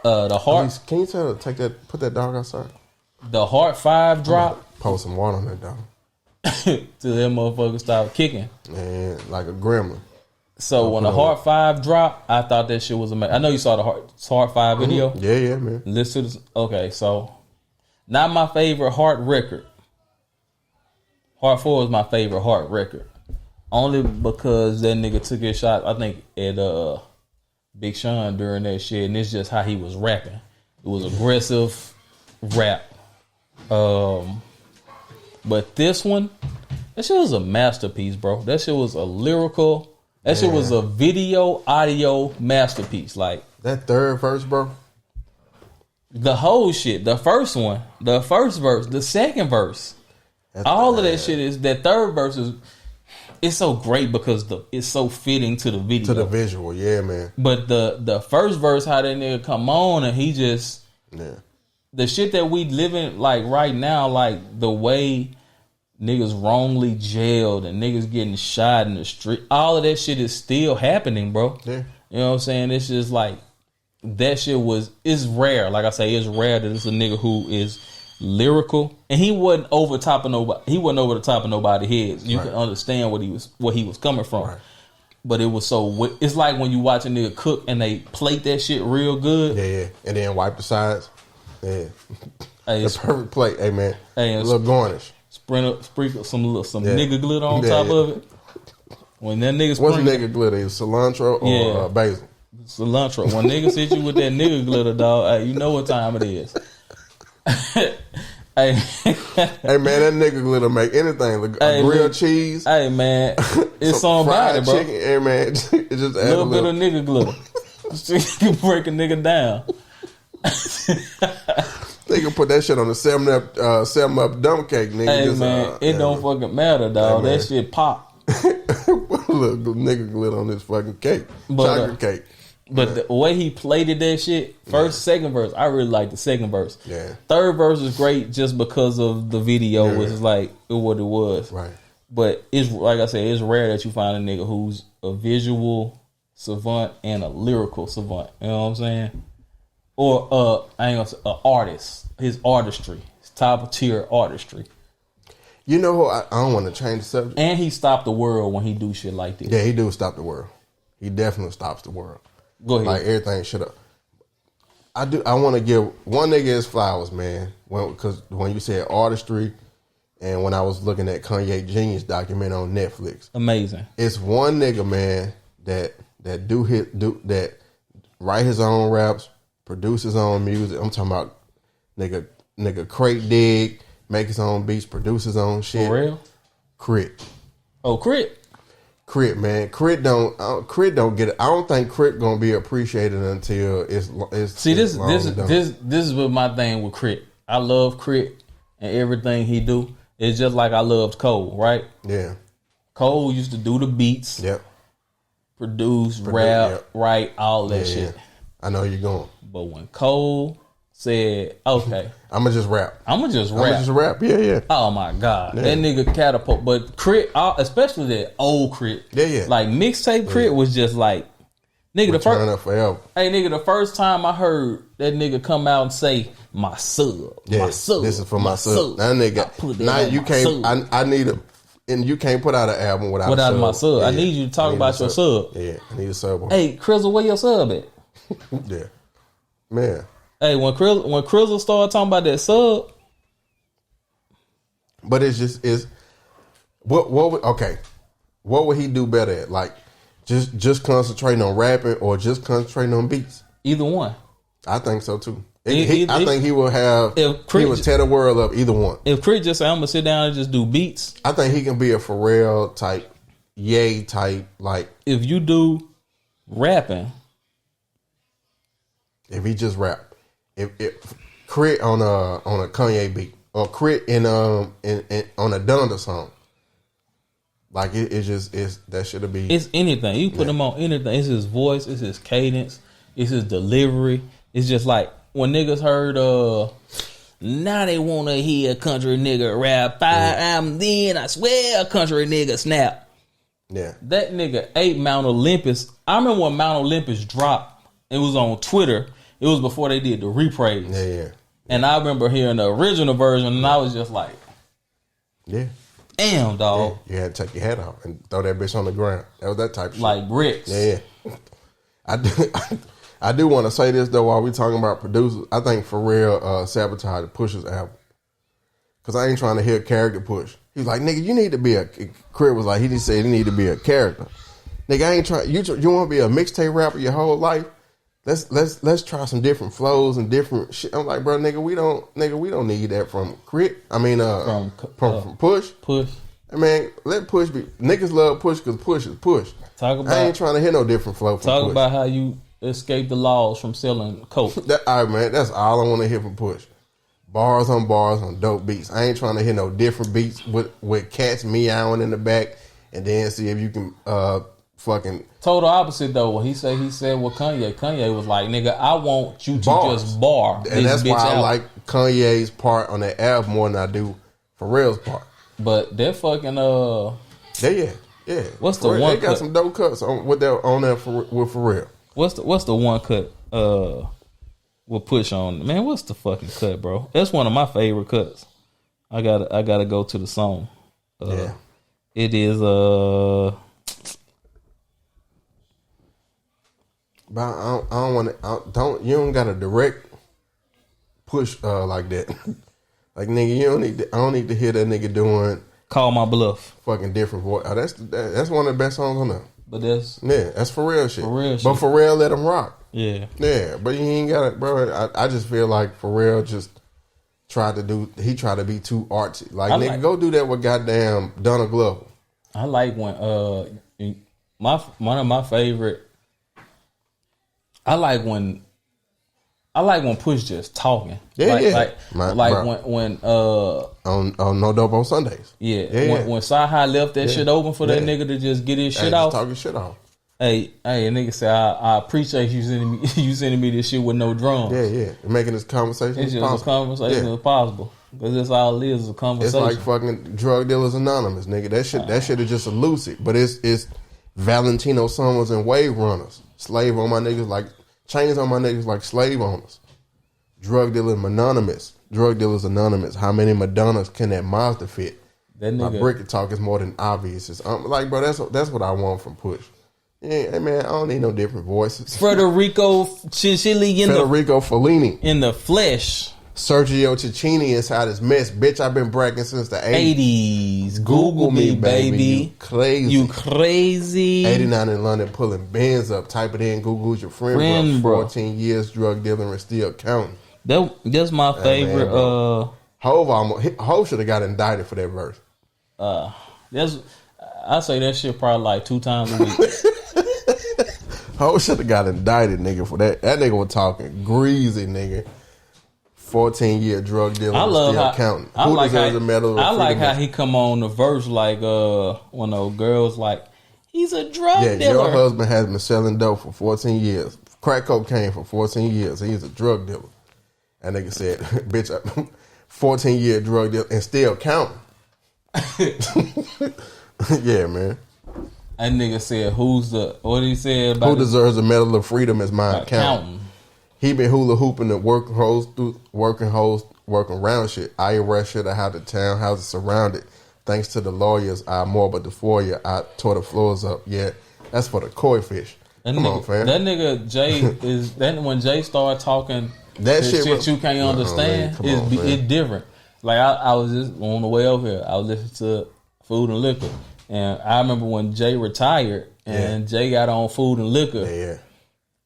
The Heart. Can you put that dog outside? The Heart 5 drop. Pour some water on that dog. Till that motherfucker stop kicking. Man, like a gremlin. So when the Heart 5 dropped, I thought that shit was amazing. I know you saw the Heart 5 video. Yeah, man. Listen to this. Okay, so not my favorite Heart record. Heart 4 is my favorite Heart record. Only because that nigga took his shot, I think, at Big Sean during that shit, and it's just how he was rapping. It was aggressive rap. But this one, that shit was a masterpiece, bro. That shit was a lyrical. That shit was a video, audio masterpiece. Like that third verse, bro. The whole shit. The first one, the first verse, the second verse. All of that shit is that third verse is. It's so great because it's so fitting to the video, to the visual. Yeah, man. But the first verse, how that nigga come on and he just the shit that we living like right now, like the way niggas wrongly jailed and niggas getting shot in the street, all of that shit is still happening, bro. Yeah. You know what I'm saying? It's just like that shit it's rare. Like I say, it's rare that it's a nigga who is lyrical and he wasn't over the top of nobody's heads. You can understand what he was coming from. Right. But it was so it's like when you watch a nigga cook and they plate that shit real good. Yeah. And then wipe the sides. Yeah. Hey, the perfect plate. Hey man. Hey, a little garnish. Sprinkle some nigga glitter on top of it. When that nigga what's nigga glitter? Is cilantro or basil? Cilantro. When niggas hit you with that nigga glitter, dog, you know what time it is. Hey man, that nigga glitter make anything. Grilled cheese. Hey man, it's on body, bro. Chicken. Hey man, it just a little bit of nigga glitter. You break a nigga down. They can put that shit on the 7-Up dump cake, nigga. Hey man, it don't fucking matter, dog. That shit pop. Look, nigga glitter on this fucking cake, chocolate cake. But the way he plated that shit, second verse, I really like the second verse. Yeah. Third verse is great just because of the video, which is like what it was. Right. But it's like I said, it's rare that you find a nigga who's a visual savant and a lyrical savant. You know what I'm saying? Or I ain't gonna say an artist. His artistry, his top tier artistry. You know who I don't want to change the subject. And he stopped the world when he do shit like this. Yeah, he do stop the world. He definitely stops the world. Go ahead. Like everything should have. I want to give one nigga his flowers, man. Because when you said artistry, and when I was looking at Kanye Genius documentary on Netflix, amazing. It's one nigga, man, that write his own raps, produce his own music. I'm talking about nigga crate dig, make his own beats, produce his own shit. For real? Crit. Oh, Crit. Crit, man. Crit don't get it. I don't think Crit gonna be appreciated until it's See, this is what my thing with Crit. I love Crit and everything he do. It's just like I loved Cole, right? Yeah. Cole used to do the beats. Yep. Produce, rap, write, all that shit. Yeah. I know you're going. But when Cole said, okay, I'ma just rap. Yeah. Oh my God. That nigga catapult. But Crit, especially that old Crit. Yeah. Like mixtape Crit was just like, nigga, the first time I heard that nigga come out and say, my sub. Yeah, my sub. This is for my sub. That nigga, now you can't, I need a, and you can't put out an album without my sub. Yeah. I need you to talk about your sub. Yeah, I need a sub. Hey, Crizzle, where your sub at? Yeah. Man. Hey, when Crizzle started talking about that sub. But it's what would he do better at? Like just concentrating on rapping or just concentrating on beats? Either one. I think so too. I think he will have. He would tear the world up. Either one. If Crit just say I'm gonna sit down and just do beats, I think he can be a Pharrell type, Ye type. Like if you do rapping, if he just rap, if Crit on a Kanye beat or Crit in on a Donda song, like it's that should be. It's anything you put him on anything. It's his voice. It's his cadence. It's his delivery. It's just like. When niggas heard, now they want to hear a country nigga rap. Then I swear a country nigga snap. Yeah. That nigga ate Mount Olympus. I remember when Mount Olympus dropped. It was on Twitter. It was before they did the repraise. Yeah. And I remember hearing the original version, and I was just like, yeah. Damn, dog. Yeah. You had to take your hat off and throw that bitch on the ground. That was that type of shit. Like bricks. Yeah. I do want to say this though while we talking about producers. I think Pharrell sabotaged Push's album because I ain't trying to hear character Push. He's like, nigga, you need to be a. Crit was like, he just said he need to be a character. Nigga, I ain't trying. You want to be a mixtape rapper your whole life? let's try some different flows and different shit. I'm like, bro, nigga, we don't need that from Crit. I mean, from Push. I mean, let Push be. Niggas love Push because Push is Push. I ain't trying to hear no different flow from Talk Push. about how you escape the laws from selling coke. All right, man, that's all I want to hear from Push. Bars on dope beats. I ain't trying to hear no different beats with cats meowing in the back and then see if you can fucking... Total opposite though. When he said with Kanye was like, nigga, I want you to just bar this and that's bitch why I out. like Kanye's part on that album more than I do Pharrell's part. But they're fucking Yeah. What's the Pharrell, one they got cut? some dope cuts with Pharrell. What's the one cut we'll push on? Man, what's the fucking cut, bro? That's one of my favorite cuts. I gotta go to the song. It is But I don't want to. You don't got to direct push like that. Like nigga, you don't need. I don't need to hear that nigga doing Call My Bluff. Fucking different voice. Oh, that's one of the best songs on there. But that's for real shit. But for real, let him rock. Yeah. But you ain't got it, bro. I just feel like Pharrell just tried to be too artsy. Like nigga, go do that with goddamn Donna Glover. I like when one of my favorite. I like when Push just talking. When on No Dope on Sundays. When Sci-Hi left that shit open for that nigga to just get his shit off. Talking shit off. Hey, a nigga say I appreciate you sending me this shit with no drums. Yeah. Making this conversation it's just a conversation as possible. Because that's all it is a conversation. It's like fucking Drug Dealers Anonymous, nigga. That shit is just a lucid. But it's Valentino Summers and Wave Runners. Slave on my niggas like chains on my niggas like slave owners. Drug Dealers Anonymous. How many Madonnas can that Mazda fit? That nigga, my brick talk is more than obvious. It's, like, bro, that's what I want from Push. Yeah, hey man, I don't need no different voices. Federico Fellini in the flesh. Sergio Cicchini inside his mess. Bitch, I've been bragging since the 80s. Google me, baby. You crazy. 89 in London pulling bands up. Type it in. Google's your friend bro. 14 years drug dealing and still counting. That's my favorite. Man, Hov should have got indicted for that verse. I say that shit probably like 2 times a week. Hov should have got indicted, nigga, for that. That nigga was talking greasy, nigga. 14-year drug dealer. I love still how counting. I Who like deserves how, a medal? I like how he come on the verse like one of those girls like he's a drug dealer. Your husband has been selling dope for 14 years. Crack cocaine for 14 years. He's a drug dealer. And nigga said, "Bitch, 14-year drug dealer and still counting." Yeah, man. That nigga said, what he said about who deserves a medal of freedom is my accountant. He been hula hooping and working around shit. IRS should have had the townhouses surrounded. Thanks to the lawyers, I morbid the foyer. I tore the floors up. Yeah, that's for the koi fish. Come on, fam. That nigga Jay is then when Jay started talking that shit you can't understand. It's different. Like I was just on the way over here. I was listening to Food and Liquor, and I remember when Jay retired and Jay got on Food and Liquor. Yeah.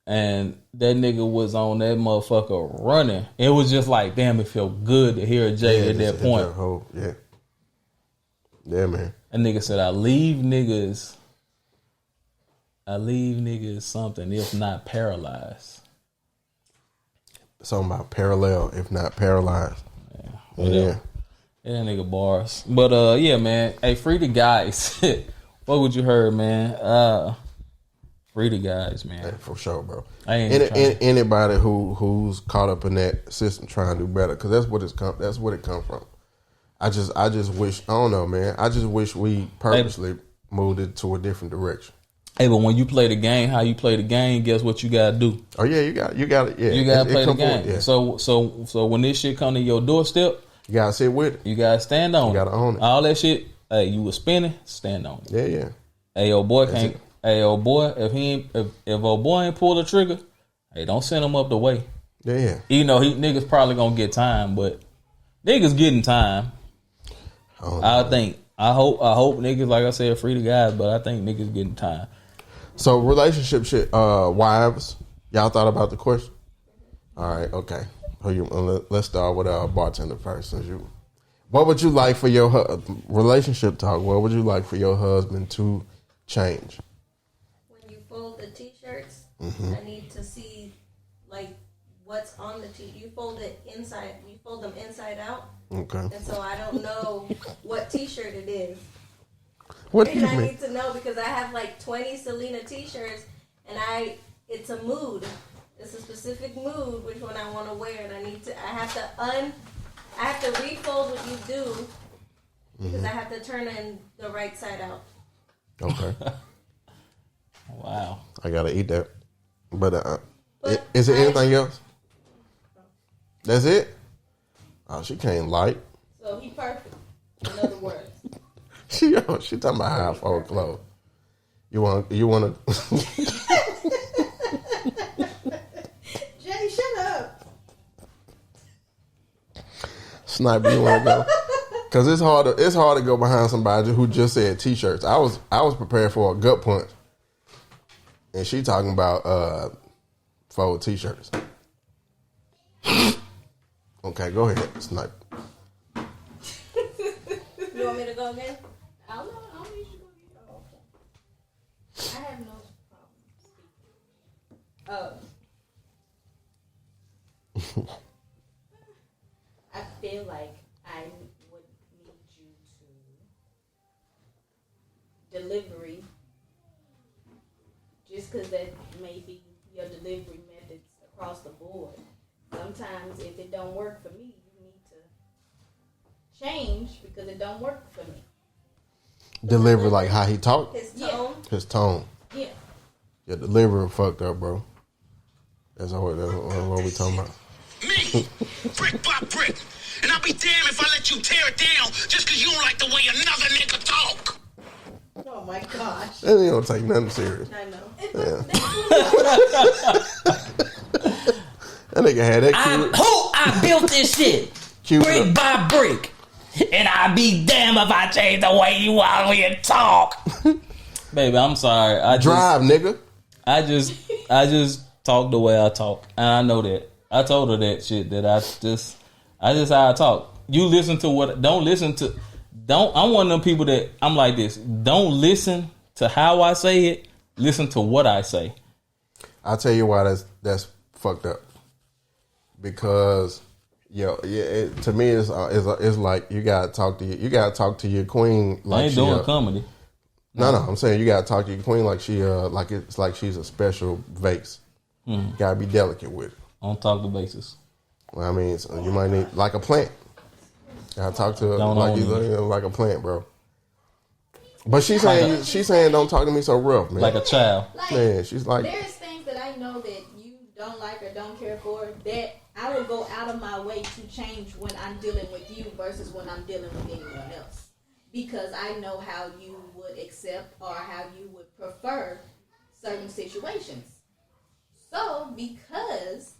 And that nigga was on that motherfucker running. It was just like, damn, it felt good to hear Jay at that point. Yeah, man. That nigga said, I leave niggas something, if not paralyzed. Something about parallel, if not paralyzed. Yeah. That nigga bars. But yeah, man. Hey, free the guys. What would you heard, man? Free the guys, man. Yeah, for sure, bro. Anybody who's caught up in that system trying to do better, because that's what it come from. I just wish, I don't know, man. I just wish we purposely moved it to a different direction. Hey, but when you play the game, how you play the game, guess what you gotta do? Oh yeah, you got it. Yeah, you gotta play the game. Forward, yeah. So when this shit come to your doorstep, you gotta sit with it. You gotta stand on it. You gotta own it. All that shit. Hey, you was spinning, stand on it. Yeah. Hey, old boy can't. Hey, old boy, if old boy ain't pull the trigger, hey, don't send him up the way. Yeah. You know, niggas probably gonna get time, but niggas getting time. I hope niggas, like I said, free the guys, but I think niggas getting time. So relationship shit, wives, Y'all thought about the question? All right, okay. Let's start with our bartender first. What would you like for your relationship talk? What would you like for your husband to change? When you fold the t-shirts, I need to see like what's on the t. You fold it inside. You fold them inside out. Okay. And so I don't know what t-shirt it is. What do you mean? I need to know because I have like 20 Selena t-shirts, and it's a mood. It's a specific mood which one I want to wear, and I have to refold what you do because I have to turn in the right side out. Okay. Wow. I gotta eat that. But is there anything else? That's it? Oh, she can't light. So he perfect. In other words. She talking about how I fold clothes. You want to Jenny, shut up. Sniper, you want to go? Because it's hard to go behind somebody who just said t-shirts. I was prepared for a gut punch, and she talking about fold t-shirts. Okay, go ahead, Sniper. You want me to go again? I don't need you to go. Okay. I have no problem speaking. I feel like I would need you to delivery, just because that may be your delivery methods across the board. Sometimes if it don't work for me, you need to change because it don't work for me. Deliver like how he talk? His tone? Yeah. His tone. Yeah. Your delivery fucked up, bro. That's what we talking about. Me, brick by brick. And I'll be damned if I let you tear it down just because you don't like the way another nigga talk. Oh my gosh. And you don't take nothing serious. I know. Yeah. That nigga had that cute. I built this shit brick by brick. And I be damned if I change the way you want me to talk. Baby, I'm sorry. Nigga. I just talk the way I talk. And I know that. I told her that shit that I just how I talk. You listen to what I'm one of them people that I'm like this. Don't listen to how I say it. Listen to what I say. I'll tell you why that's fucked up. Because to me it's like you gotta talk to your queen like I ain't doing comedy. No, I'm saying you gotta talk to your queen like it's like she's a special vase. You gotta be delicate with it. On talk the basis. Well, I mean, so you might need like a plant. Gotta talk to her like a plant, bro. But she's saying don't talk to me so rough, man. Like a child. Man, she's like there's things that I know that you don't like or don't care for that I will go out of my way to change when I'm dealing with you versus when I'm dealing with anyone else. Because I know how you would accept or how you would prefer certain situations. So because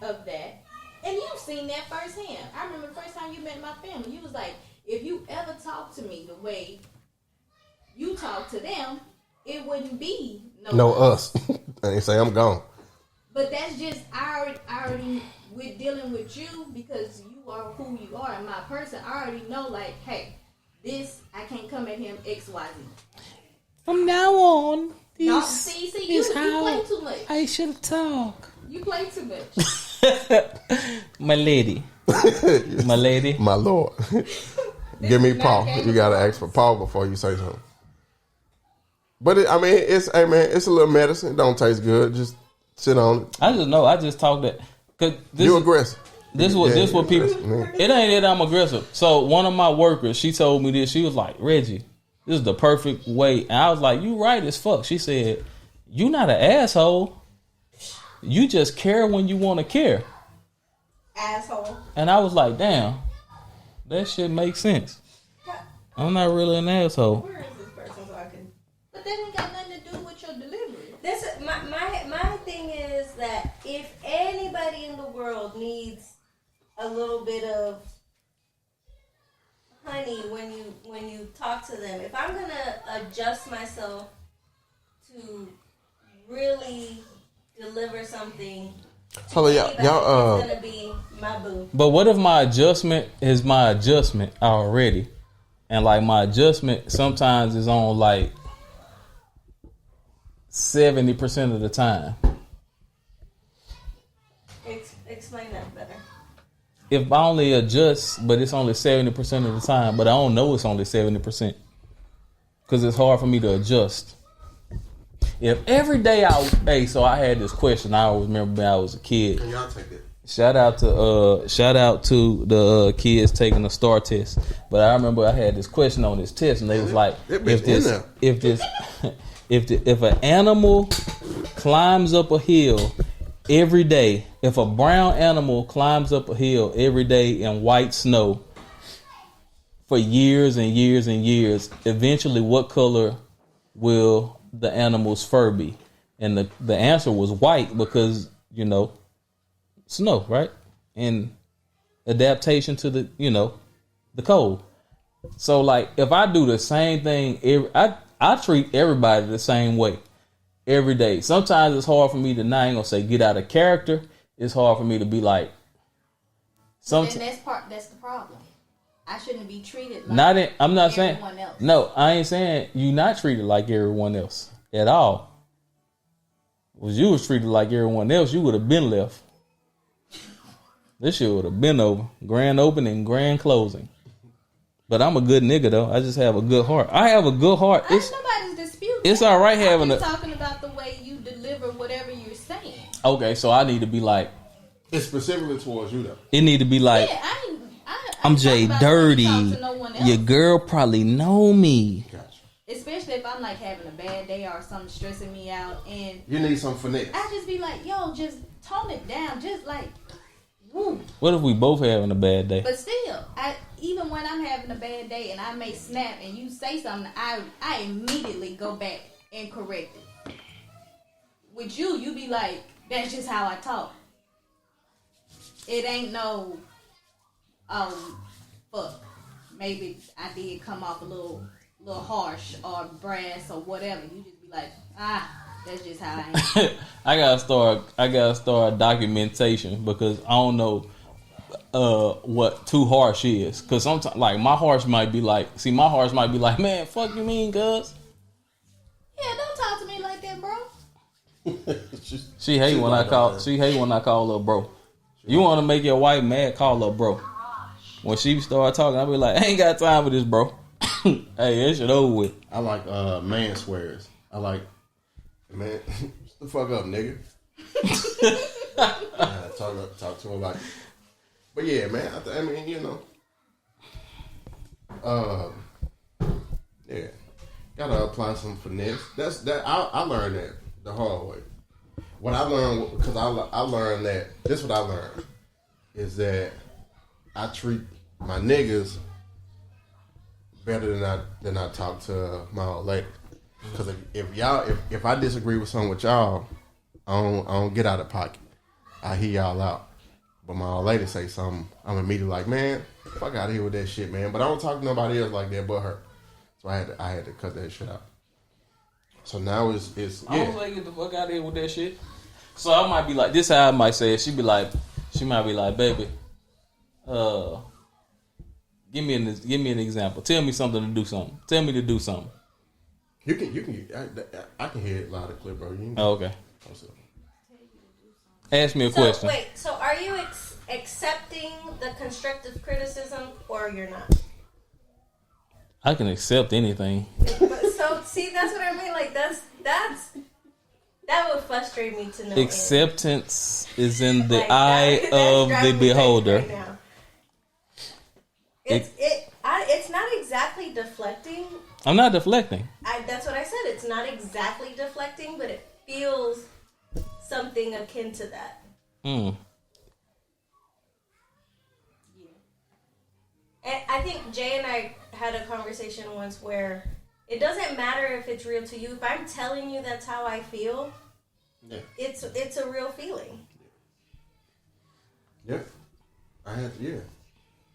of that, and you've seen that firsthand. I remember the first time you met my family, you was like, if you ever talk to me the way you talk to them, it wouldn't be no us. And they say I'm gone. But that's just I already we're dealing with you because you are who you are and my person. I already know like, hey, this I can't come at him XYZ. From now on, See, you play too much. I should talk. You play too much. My lady. My lord. Give me Paul. You gotta ask for Paul before you say something. But it's a little medicine. It don't taste good. Just sit on it. I just know. I just talk that. Cause you aggressive. This what people. It ain't that I'm aggressive. So one of my workers, she told me this. She was like, Reggie, this is the perfect way. And I was like, you right as fuck. She said, you not an asshole. You just care when you want to care. Asshole. And I was like, damn, that shit makes sense. I'm not really an asshole. Where is this person so I can? But that ain't got nothing to do with your delivery. My thing is that if anybody in the world needs a little bit of honey when you talk to them, if I'm gonna adjust myself to really deliver something. Hold on, y'all. It's gonna be my boo. But what if my adjustment is my adjustment already, and like my adjustment sometimes is on like 70% of the time. Explain that better. If I only adjust, but it's only 70% of the time, but I don't know it's only 70% because it's hard for me to adjust. If every day so I had this question. I always remember when I was a kid. Can y'all take it? Shout out to the kids taking the STAR test. But I remember I had this question on this test, and they was like, if an animal climbs up a hill every day, if a brown animal climbs up a hill every day in white snow for years and years and years, eventually what color will the animal's fur be? And the answer was white because, snow, right? And adaptation to the cold. So like if I do the same thing, I treat everybody the same way every day. Sometimes it's hard for me to not, I ain't gonna say get out of character. It's hard for me to be like. And that's the problem. I shouldn't be treated like I'm not saying else. No, I ain't saying you not treated like everyone else at all. Was you was treated like everyone else, you would have been left. This shit would have been over. Grand opening, grand closing. But I'm a good nigga though. I just have a good heart. I have a good heart. Nobody's disputing. It's all right having I'm talking about the way you deliver whatever you're saying. Okay, so I need to be like. It's specifically towards you though. It need to be like. Yeah, I'm Jay Dirty. Your girl probably know me. Gotcha. Especially if I'm like having a bad day or something stressing me out, and you need some finesse. I just be like, yo, just tone it down, just like, woo. What if we both having a bad day? But still, even when I'm having a bad day and I may snap and you say something, I immediately go back and correct it. With you be like, that's just how I talk. It ain't no, fuck. Maybe I did come off a little harsh or brass or whatever. You just be like, that's just how I am. I gotta start documentation because I don't know what too harsh is. Cause sometimes like my harsh might be like, man, fuck you mean, cuz? Yeah, don't talk to me like that, bro. She hate when I call her bro. You want to make your wife mad, call her bro. When she start talking, I'll be like, I ain't got time for this, bro. Hey, that shit over with. I like man swears. I like, man, shut the fuck up, nigga. Talk to him like, but yeah, man. I mean, yeah, gotta apply some finesse. I learned that the hard way. What I learned, because I learned that this is what I learned is that I treat my niggas better than I talk to my old lady. Because if I disagree with something with y'all, I don't get out of pocket. I hear y'all out. But my old lady say something, I'm immediately like, man, fuck out of here with that shit, man. But I don't talk to nobody else like that but her. So I had to cut that shit out. So now it's yeah. I don't like get the fuck out of here with that shit. So I might be like, this how I might say it. She might be like, baby, give me an example. Tell me something to do something. Tell me to do something. You can. I can hear it loud and clear, bro. Okay. Ask me a question. Wait, so are you accepting the constructive criticism or you're not? I can accept anything. So see, that's what I mean. Like that would frustrate me to no Acceptance is in the eye of the beholder. Right now. It's not exactly deflecting. I'm not deflecting. That's what I said. It's not exactly deflecting, but it feels something akin to that. Yeah. And I think Jay and I had a conversation once where it doesn't matter if it's real to you. If I'm telling you that's how I feel, yeah, it's a real feeling. Yeah,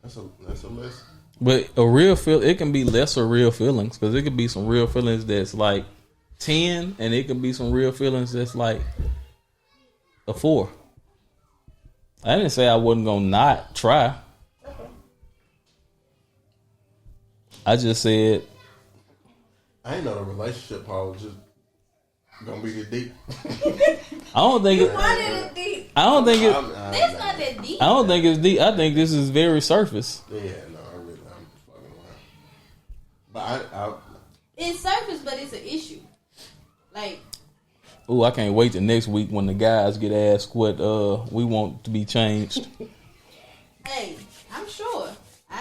That's a less. But a real feel, it can be lesser real feelings because it could be some real feelings that's like 10, and it can be some real feelings that's like A 4. I didn't say I wasn't gonna not try. Okay. I just said I ain't know the relationship part was just gonna be this deep. I don't think it. Wanted it deep. I don't think it. That's not that deep. I don't think it's deep. I think this is very surface. Yeah, no, I'm just fucking around. But It's surface, but it's an issue. Like, Ooh, I can't wait till next week when the guys get asked what we want to be changed. hey, I'm sure.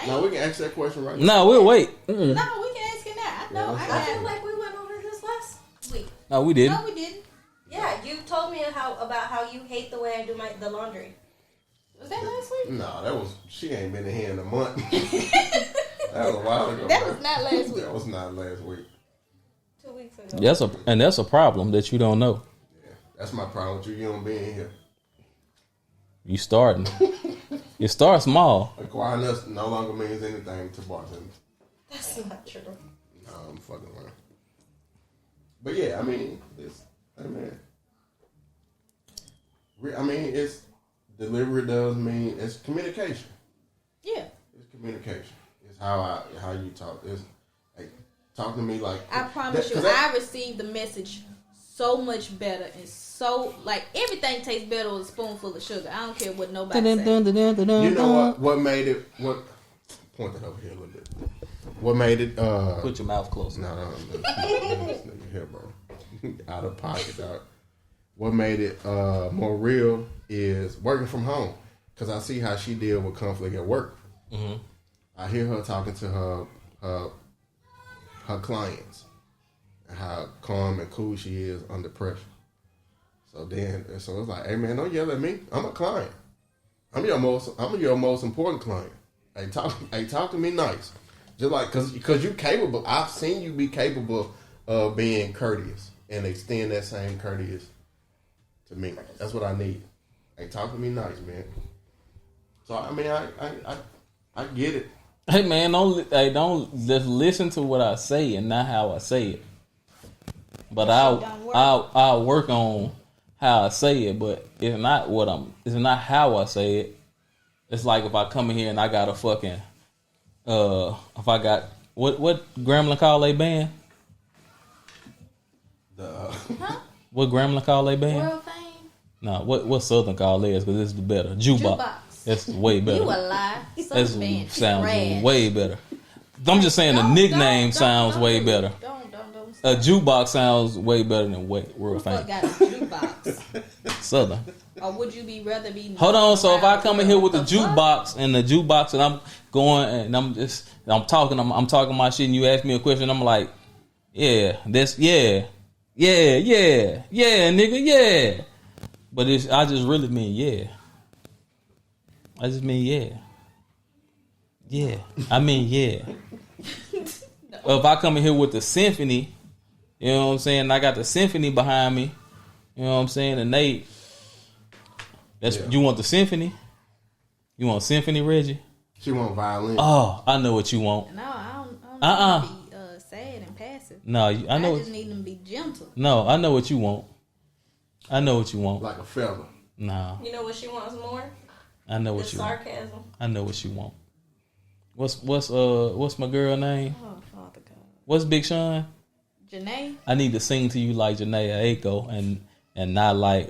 no, we can ask that question right now. No, we'll wait. No, we can ask it now. I know. I feel like we went over this last week. No, we didn't. No, we didn't. Yeah, you told me about how you hate the way I do the laundry. Was that last week? No, she ain't been in here in a month. That was a while ago. That was not last week. That was not last week. 2 weeks ago. That's a problem that you don't know. Yeah, that's my problem with you. You don't be in here. You starting. You start small. Acquiring us no longer means anything to bartenders. That's not true. No, I'm fucking around. But yeah, I mean, it's delivery does mean it's communication. Yeah. It's communication. It's how you talk. It's like talk to me like I promise I received the message so much better and so like everything tastes better with a spoonful of sugar. I don't care what nobody says. You know what made it point that over here a little bit. What made it Put your mouth close. No, this nigga here, bro. Out of pocket, dog. What made it more real is working from home. Because I see how she deal with conflict at work. Mm-hmm. I hear her talking to her clients and how calm and cool she is under pressure. So it's like, hey man, don't yell at me. I'm a client. I'm your most important client. Hey, talk to me nice. Just like because you capable. I've seen you be capable of being courteous and extend that same courteous to me. That's what I need. Hey, talk to me nice, man. So I mean, I get it. Hey man, don't just listen to what I say and not how I say it. But I'll work on how I say it, but it's not how I say it. It's like if I come in here and I got a fucking if I got what Gremlin call they band? What Gremlin call they band? World fame. No, what Southern call theirs because it's the better jukebox. That's way better. You a lie. That sounds way better. I'm just saying the nickname sounds way better. Don't. A jukebox sounds way better than World Fame. Got a jukebox. Southern. Or would you rather be? Hold on. So if I come in here with the jukebox and I'm going and I'm talking my shit and you ask me a question, I'm like, yeah, nigga, yeah. But I just really mean yeah. I just mean yeah. Yeah. I mean yeah. No. If I come in here with the symphony, you know what I'm saying? I got the symphony behind me. You know what I'm saying? And you want the symphony? You want symphony, Reggie? She want violin. Oh, I know what you want. No, I don't need to be sad and passive. No, I know. I just need them to be gentle. No, I know what you want. I know what you want. Like a feather. No. You know what she wants more? I know what you sarcasm. want. I know what you want. What's my girl name? Oh, Father God. What's Big Sean? Janae. I need to sing to you like Janae Aiko and not like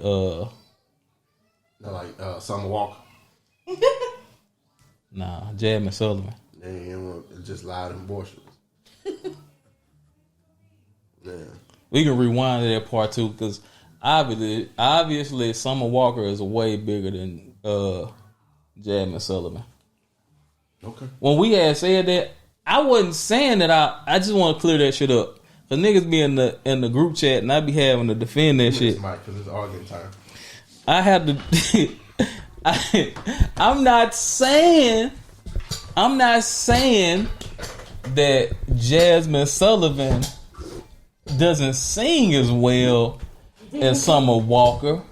Summer Walker. Nah, Jasmine Sullivan. It's just loud and boisterous. Yeah. We can rewind to that part too, because obviously Summer Walker is way bigger than Jasmine Sullivan. Okay. When we had said that, I wasn't saying that I just want to clear that shit up. Cause niggas be in the group chat and I be having to defend that shit. Mike, because it's arguing time. I have to. I'm not saying that Jasmine Sullivan doesn't sing as well as Summer Walker.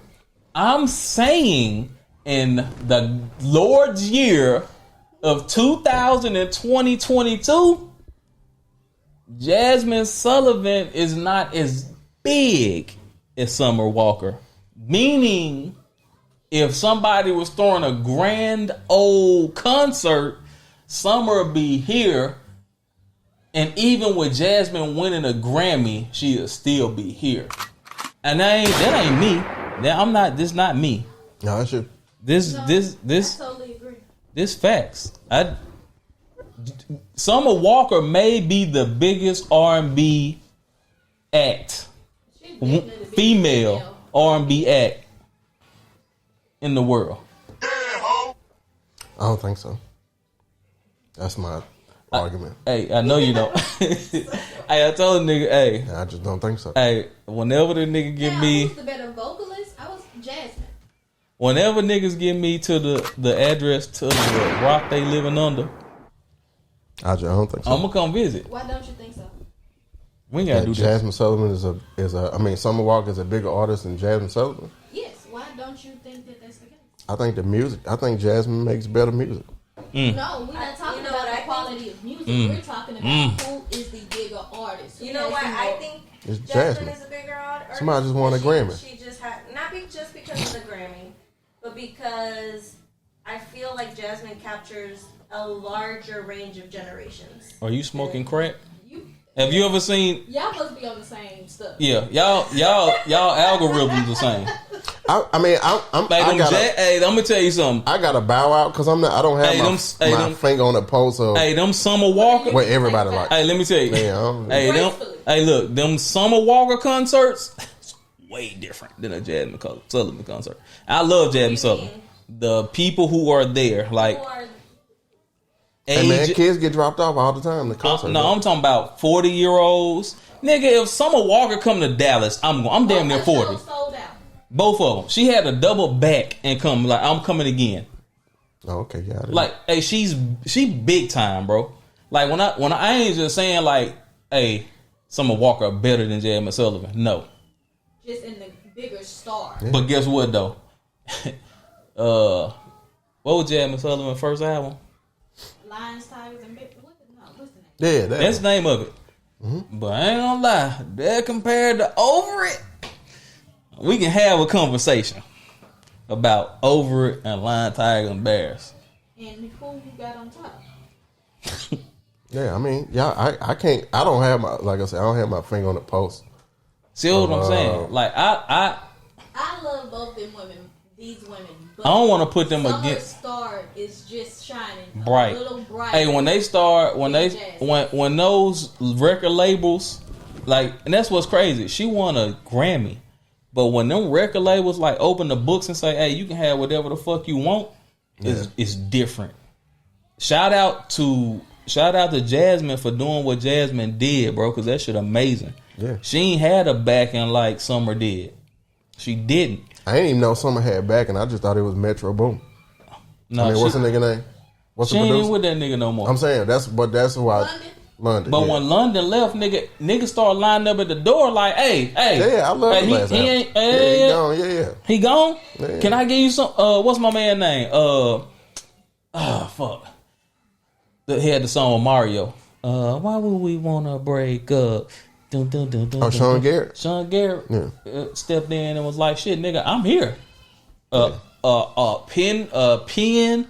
I'm saying in the Lord's year of 2022, Jasmine Sullivan is not as big as Summer Walker. Meaning if somebody was throwing a grand old concert, Summer would be here. And even with Jasmine winning a Grammy, she'll still be here. And that ain't me. This not me. No, that's you. This I totally agree. This facts. Summer Walker may be the biggest R&B act, female R&B act in the world. I don't think so. That's my argument. Hey, I know you don't. Hey, I told the nigga, hey. I just don't think so. Hey, whenever the nigga give me... Who's the better vocalist? I was Jasmine. Whenever niggas give me to the address to the rock they living under, I don't think so. I'm gonna come visit. Why don't you think so? We ain't gotta do Jasmine Sullivan is a. I mean, Summer Walker is a bigger artist than Jasmine Sullivan. Yes. Why don't you think that that's the case? I think the music. I think Jasmine makes better music. No, we're not talking about the quality of music. We're talking about who is the bigger artist. You know what? I think It's Jasmine Jasmine. is a bigger artist. Somebody just won a Grammy. She just had just because of the Grammy, but because I feel like Jasmine captures a larger range of generations. Are you smoking crack? You, Have you ever seen? y'all must be on the same stuff. Yeah, y'all algorithms the same. Hey, I'm gonna tell you something. I got to bow out because I'm not. I don't have my finger on the pulse of Them Summer Walker. what everybody like. Hey, let me tell you. Man, Hey, look, them Summer Walker concerts, way different than a Jasmine Sullivan concert. I love Jasmine Sullivan. The people who are there, like, hey man, kids get dropped off all the time. The concert. No, I'm talking about 40-year-olds. Nigga, if Summer Walker come to Dallas, I'm damn near 40. Sold out. Both of them. She had to double back and come like, I'm coming again. Oh, okay, yeah. Like, hey, she big time, bro. Like when I ain't just saying like, hey, Summer Walker better than Jasmine Sullivan. No. Just in the bigger star. Yeah. But guess what though? What was Jasmine Sullivan's first album? Lions, Tigers, and what's the name? Yeah, that's the name of it. Mm-hmm. But I ain't gonna lie, that compared to Over It, we can have a conversation about Over It and Lion, Tiger, and Bears. And who you got on top? Yeah, I mean, yeah, I can't. I don't have my, like I said, I don't have my finger on the pulse. See what I'm saying? Like I love both them women. These women. But I don't want to put them Summer against. Star is just shining Bright. a little bright. Hey, when they start, when those record labels, like, and that's what's crazy. She won a Grammy, but when them record labels like open the books and say, "Hey, you can have whatever the fuck you want," it's different. Shout out to Jasmine for doing what Jasmine did, bro, because that shit amazing. Yeah, she ain't had a backing like Summer did. She didn't. I didn't even know Summer had backing. I just thought it was Metro Boom. No, I mean, what's the nigga name? What's she the producer? ain't with that nigga no more. I'm saying that's why London. But when London left, niggas started lining up at the door like, hey. Yeah, I love hey, the last album. he gone. Yeah. He gone? Yeah. Can I give you some? What's my man name? Fuck. He had the song with Mario. Why would we want to break up? Dun, dun, dun, dun, Sean Garrett. Sean Garrett stepped in and was like, "Shit, nigga, I'm here." Pen,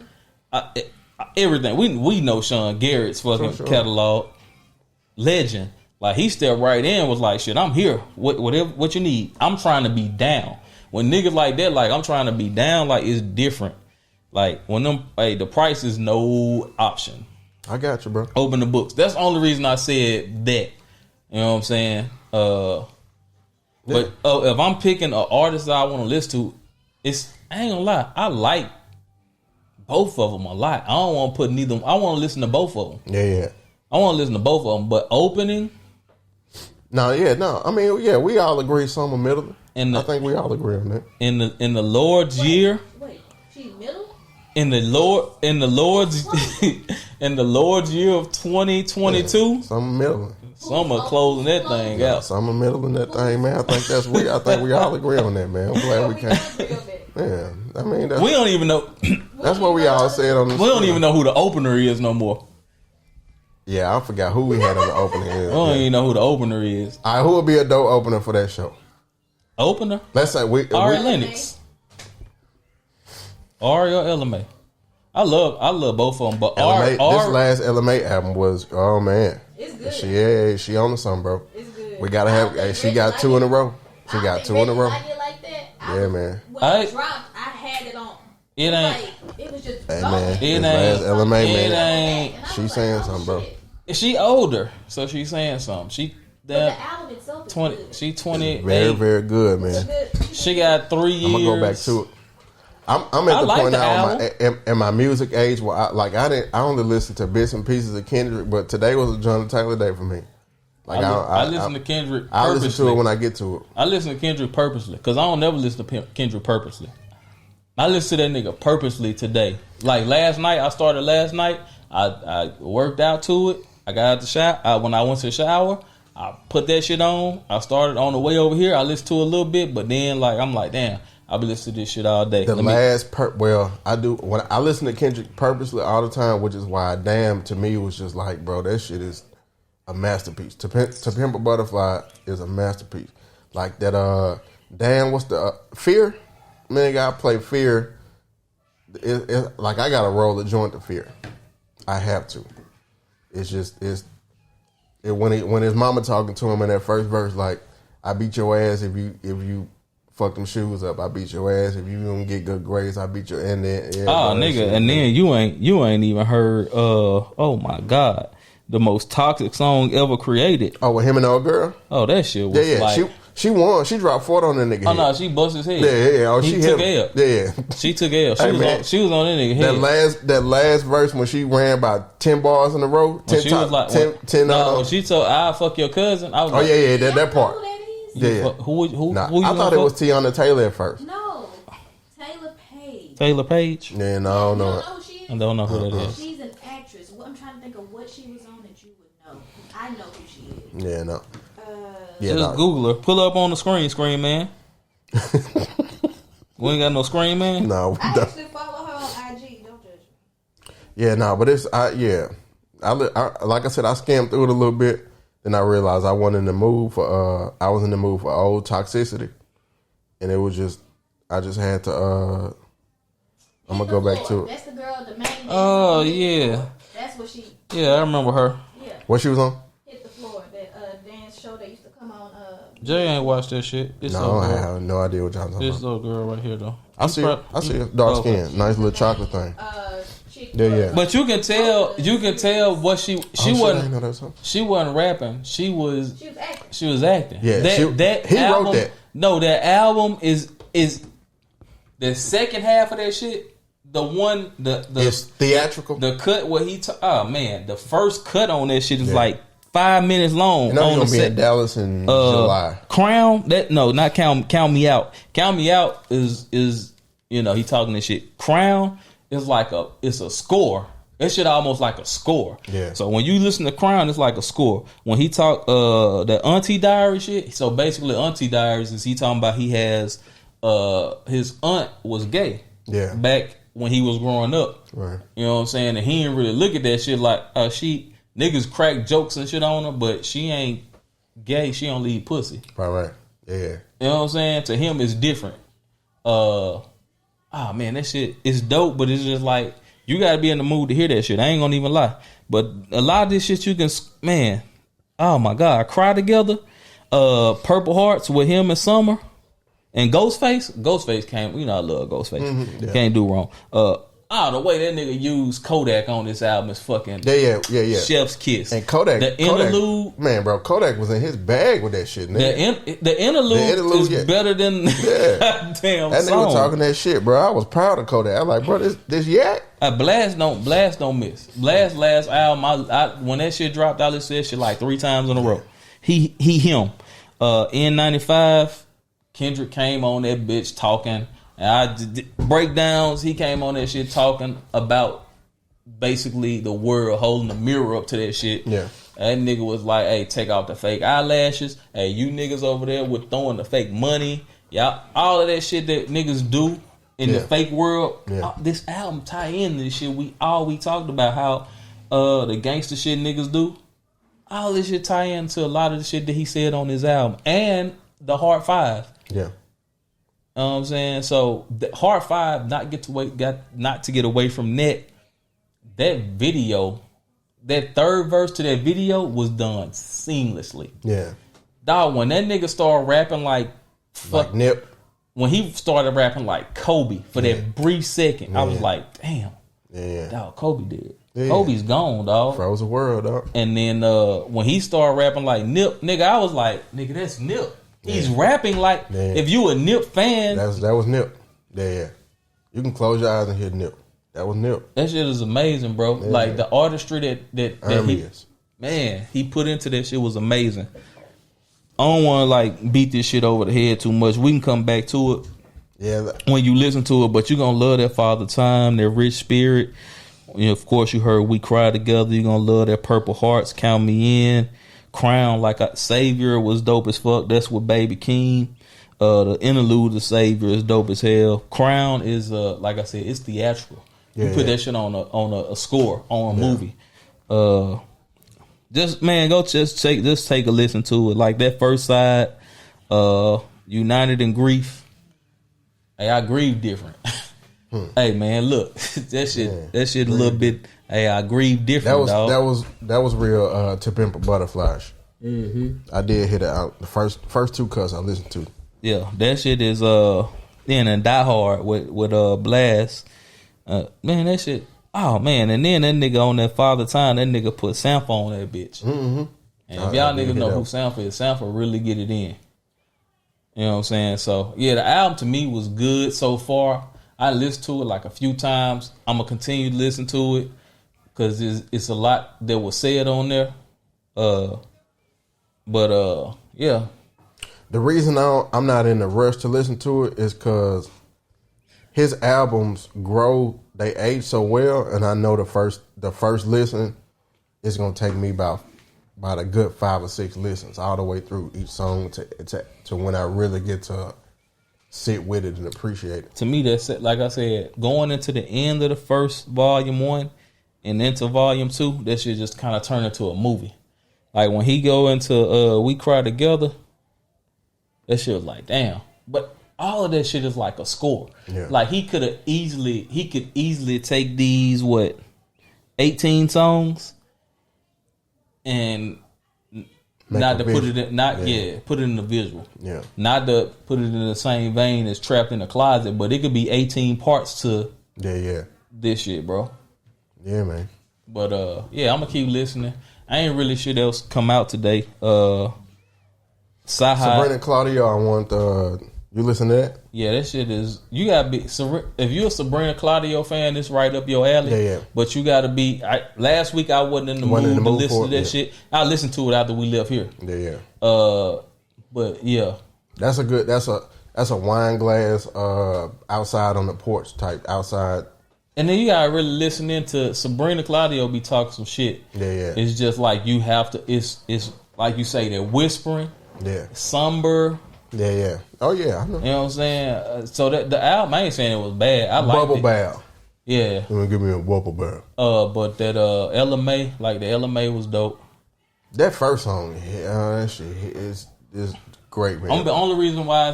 everything. We know Sean Garrett's fucking catalog. Legend. Like he stepped right in, was like, "Shit, I'm here. What you need? I'm trying to be down." When niggas like that, like I'm trying to be down, like it's different. Like when the price is no option. I got you, bro. Open the books. That's the only reason I said that. You know what I'm saying? But if I'm picking an artist that I want to listen to, I ain't gonna lie, I like both of them a lot. I don't want to put neither. I want to listen to both of them. Yeah. I want to listen to both of them. But opening. No. I mean, yeah, we all agree Summer middle. I think we all agree on that. In the Lord's year. Wait, she's middle. In the Lord's year of 2022. Summer middle. Summer closing that thing out. Summer middle in that thing, man. I think we all agree on that, man. I'm glad we can. Yeah, I mean, we don't even know. That's what we all said on the. We don't even know who the opener is no more. Yeah, I forgot who we had on the opening. I don't even know who the opener is. All right, who would be a dope opener for that show? Opener? Let's say Ari Lennox. Ari or LMA? I love both of them, but LMA, this last LMA album was, oh man, It's good. She on to something, bro. It's good. We gotta have. Hey, she got two in a row. She got two in a row. Like it like that. Yeah, man. When it dropped, I had it on. It ain't. Like, it was just. Hey going. man, It this ain't- last LMA it man. ain't. She saying something, bro. She older, so she's saying something. She But the that album itself is 20. good. She 28. Very, very good, man. She got 3 years. I'm gonna go back to it. I'm at I the like point the now in my music age where I only listen to bits and pieces of Kendrick, but today was a Jonathan Taylor day for me. Like I listen to Kendrick. I listen to purposely. it when I get to it. I listen to Kendrick purposely because I don't never listen to Kendrick purposely. I listen to that nigga purposely today. Like last night, I started last night. I worked out to it. I got out the shower. When I went to the shower, I put that shit on. I started on the way over here. I listened to it a little bit, but then like I'm like, damn, I'll be listening to this shit all day. I do when I listen to Kendrick purposely all the time, which is why Damn to me was just like, bro, that shit is a masterpiece. To Pimp a Butterfly is a masterpiece. Like that. Damn, what's the Fear? Man, gotta play Fear. Like I gotta roll a joint to Fear. I have to. It's just when his mama talking to him in that first verse, like I beat your ass if you fuck them shoes up. I beat your ass if you don't get good grades. I beat your and then nigga, and then you ain't even heard. Oh my god, the most toxic song ever created. Oh, with him and the old girl. Oh, that shit was like. She won. She dropped 40 on that nigga. Oh no, she bust his head. Yeah. Oh, he took L. Yeah, she took L. She was on that nigga head. That last verse when she ran about 10 bars in a row. 10 she was like, 10 no, she told I fuck your cousin. I was like, that part. Yeah. Who I thought it was Tiana Taylor at first. No, Taylor Page. Taylor Page. Yeah, no. I don't know who that is. She's an actress. I'm trying to think of what she was on that you would know. I know who she is. Yeah, no. Just Google her. Pull up on the screen, man. We ain't got no screen, man. No, I actually follow her on IG. Don't judge me. Yeah, no, but it's I like I said, I skimmed through it a little bit. Then I realized I wasn't in the mood for I was in the mood for old Toxicity, and it was just I just had to I'm gonna go back to it. That's the girl, the main. Oh yeah, that's what she. Yeah, I remember her. Yeah. What she was on? Hit the floor. That dance show that used to come on. Jay ain't watched that shit. No, I have no idea what y'all talking about. This little girl right here though. I see her. Dark skin, nice little chocolate thing. Yeah. But you can tell what she wasn't. She wasn't rapping. She was acting. Yeah, that he album, wrote that. No, that album is the second half of that shit. The one the it's theatrical. The cut where oh man, the first cut on that shit is like 5 minutes long. You know, gonna be in Dallas in July. Crown not Count Me Out. Count Me Out is he talking this shit. Crown is like it's a score. That shit almost like a score. Yeah. So when you listen to Crown, it's like a score. When he talk the Auntie Diary shit, so basically Auntie Diaries is he talking about he has his aunt was gay. Yeah. Back when he was growing up. Right. You know what I'm saying? And he didn't really look at that shit like she niggas crack jokes and shit on her, but she ain't gay. She don't leave pussy. Right. Yeah. You know what I'm saying? To him, it's different. Man, that shit is dope, but it's just like you got to be in the mood to hear that shit. I ain't gonna even lie. But a lot of this shit you can, man. Oh my God, Cry Together, Purple Hearts with him and Summer, and Ghostface. Ghostface came. You know I love Ghostface. Mm-hmm, yeah. Can't do wrong. The way that nigga used Kodak on this album is fucking yeah. Chef's kiss. And Kodak, the interlude, man, bro, Kodak was in his bag with that shit. Nigga. The interlude is better than goddamn that song. nigga talking that shit, bro. I was proud of Kodak. I'm like, bro, this yak. Blast don't miss. Blast last album, when that shit dropped, I listened to that shit like 3 times in a row. Him. N95, Kendrick came on that bitch talking. And breakdowns, he came on that shit talking about basically the world, holding the mirror up to that shit. Yeah. That nigga was like, hey, take off the fake eyelashes. Hey, you niggas over there with throwing the fake money. Y'all, all of that shit that niggas do in the fake world. Yeah. This album tie in this shit. We talked about how the gangster shit niggas do. All this shit tie into a lot of the shit that he said on his album. And the Hard 5. Yeah. You know what I'm saying? So the Hard 5 not to get away from that video, that third verse to that video was done seamlessly. Yeah. Dog, when that nigga started rapping like Nip. When he started rapping like Kobe for that brief second, I was like, damn. Yeah. Dog, Kobe did. Yeah. Kobe's gone, dog. Froze the world, dog. And then when he started rapping like Nip, nigga, I was like, nigga, that's Nip. He's rapping like, if you a Nip fan. That was Nip. Yeah. You can close your eyes and hear Nip. That was Nip. That shit is amazing, bro. Yeah. Like the artistry that he put into that shit was amazing. I don't want to like beat this shit over the head too much. We can come back to it. Yeah. When you listen to it, but you're gonna love that Father Time, that Rich Spirit. You know, of course, you heard We Cry Together. You're gonna love that Purple Hearts, Count Me In. Crown, like a Savior, was dope as fuck. That's with Baby King. The interlude of Savior is dope as hell. Crown is like I said, it's theatrical. You put that shit on a score on a movie. Just take a listen to it. Like that first side, United in Grief. Hey, I grieve different. Hey man, look, that shit a little bit. Hey, I grieve different. That was real. To Pimp a Butterfly. Mm-hmm. I did hit it out. The first two cuts I listened to. Yeah, that shit is and Die Hard with Blast. Man, that shit. Oh man, and then that nigga on that Father Time, that nigga put Sampha on that bitch. Mm-hmm. And if y'all niggas know who Sampha is, Sampha really get it in. You know what I'm saying? So yeah, the album to me was good so far. I listened to it like a few times. I'm gonna continue to listen to it because it's a lot that was said on there. Yeah. The reason I'm not in a rush to listen to it is because his albums grow, they age so well, and I know the first listen is gonna take me about a good 5 or 6 listens all the way through each song to when I really get to sit with it and appreciate it. To me, that's it. Like I said, going into the end of the first volume 1 and into volume 2, that shit just kind of turn into a movie. Like when he go into We Cry Together, that shit was like, damn. But all of that shit is like a score. Yeah. Like he could easily take these 18 songs and put it in the visual. Yeah. Not to put it in the same vein as Trapped in a Closet, but it could be 18 parts to this shit, bro. Yeah, man. But I'm gonna keep listening. I ain't really shit else come out today. Sabrina Claudio, I want you listen to that? Yeah, that shit is, you gotta be, if you're a Sabrina Claudio fan, it's right up your alley. Yeah. But you gotta be, last week I wasn't in the mood to listen to that shit. I listened to it after we left here. Yeah. But yeah. That's a wine glass outside on the porch type outside. And then you gotta really listen into Sabrina Claudio be talking some shit. Yeah. It's just like you have to, it's like you say, they're whispering. Yeah. Somber. Yeah. Oh yeah, I know. You know what I'm saying? So the album, I ain't saying it was bad. I liked Bubble it. Bow. Yeah. You wanna give me a Bubble Bow? But that LMA, like the LMA was dope. That first song, that shit is great, man. The only reason why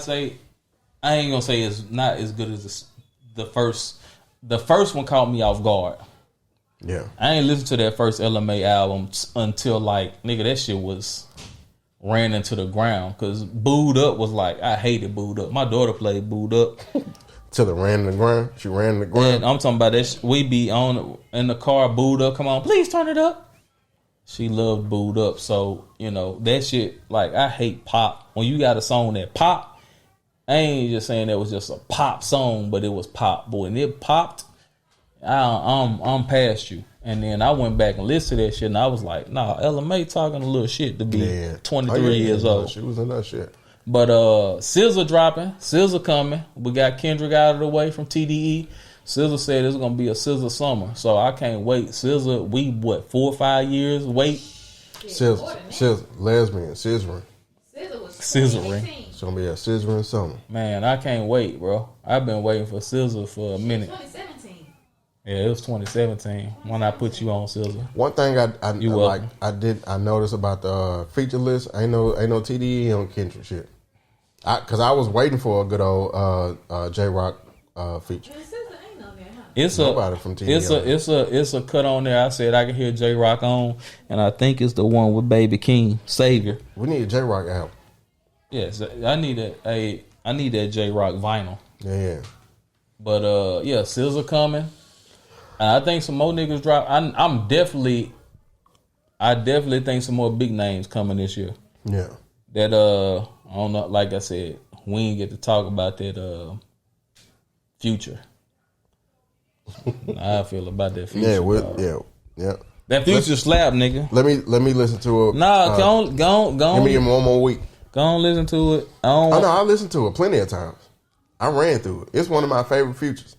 I ain't gonna say it's not as good as the first. The first one caught me off guard. Yeah. I ain't listened to that first LMA album until like, nigga, that shit ran into the ground. Cause Booed Up was like, I hated Booed Up. My daughter played Booed Up. Till it ran in the ground? She ran in the ground? And I'm talking about that. We be in the car, Booed Up, come on, please turn it up. She loved Booed Up. So, you know, that shit, like, I hate pop. When you got a song that pop, I ain't just saying that was just a pop song, but it was pop. But when it popped, I'm past you. And then I went back and listened to that shit, and I was like, nah, LMA talking a little shit to be 23 years old. She was in that shit. But SZA dropping, SZA coming. We got Kendrick out of the way from TDE. SZA said it's gonna be a SZA summer, so I can't wait. SZA, we 4 or 5 years wait. SZA, lesbian, scissoring. SZA was scissoring. It's gonna be a scissoring summer. Man, I can't wait, bro. I've been waiting for SZA for a minute. 2017. Yeah, it was 2017 when I put you on SZA. One thing I noticed about the feature list. Ain't no TDE on Kendrick shit. Because I was waiting for a good old J Rock feature. It's Nobody from TGKtv. it's a cut on there. I said I can hear J Rock on, and I think it's the one with Baby King, Savior. We need a J Rock album. Yes, I need that J Rock vinyl. Yeah. But SZA coming. I think some more niggas drop. I definitely think some more big names coming this year. Yeah. That I don't know. Like I said, we ain't get to talk about that Future. How I feel about that Future. Yeah. That Future slap, nigga. Let me listen to it. Nah, go on. Give me one more week. Go on, listen to it. I listened to it plenty of times. I ran through it. It's one of my favorite Futures.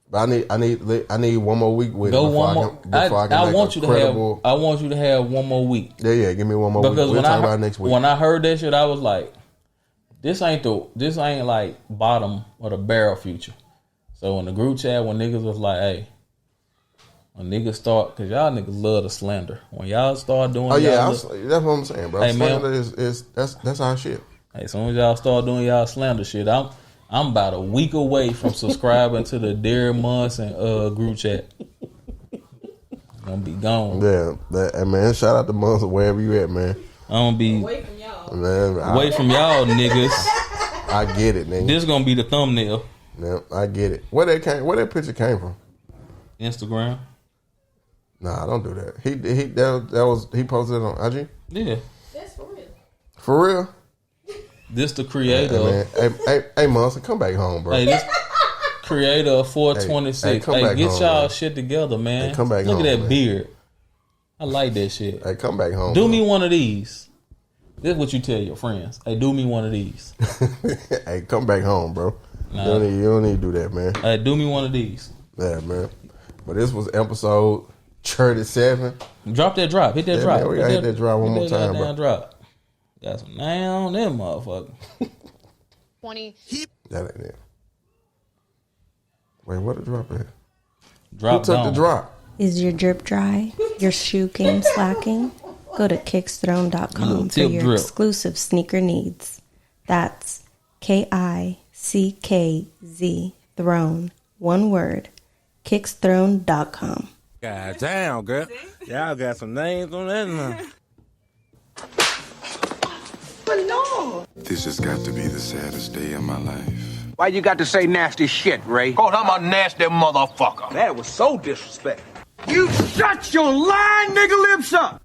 But I need one more week with it. I want you to have one more week. Yeah. Give me one more week. We'll talk about it next week. When I heard that shit, I was like, this ain't like bottom of the barrel Future. So in the group chat, when niggas was like, hey, when niggas start, cause y'all niggas love to slander. When y'all start doing, that's what I'm saying, bro. Hey, slander is that's our shit. Hey, as soon as y'all start doing y'all slander shit, I'm about a week away from subscribing to the Derek Munson group chat. I'm gonna be gone. Yeah, man. Shout out to Munson wherever you at, man. I'm gonna be away from y'all. Man, away from y'all niggas. I get it, nigga. This gonna be the thumbnail. Yeah, I get it. Where that picture came from? Instagram. Nah, don't do that. He posted it on IG. Yeah, That's for real. For real. This the creator. Hey, Munson, come back home, bro. Hey, this creator of 426. Hey, get y'all shit together, man. Hey, come back Look home, at that man. beard. I like that shit. Hey, come back home. Do bro. me one of these. This is what you tell your friends. Hey, do me one of these. Hey, come back home, bro. Nah. You don't need to do that, man. Hey, do me one of these. Yeah, man. But this was episode 37. Drop that drop. Hit that drop. Man, we gotta hit that drop one more time, bro. Drop. Got some name on them motherfucker. 20. That ain't it. Wait, what the drop at? Drop Who took down. the drop? Is your drip dry? Your shoe game slacking? Go to kicksthrone.com for your drip. exclusive sneaker needs. That's KICKZ Throne. One word. Kicksthrone.com. God damn, girl. Y'all got some names on that now. This has got to be the saddest day of my life. Why you got to say nasty shit, Ray? Cause I'm a nasty motherfucker. That was so disrespectful. You shut your lying nigga lips up!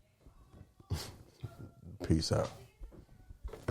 Peace out.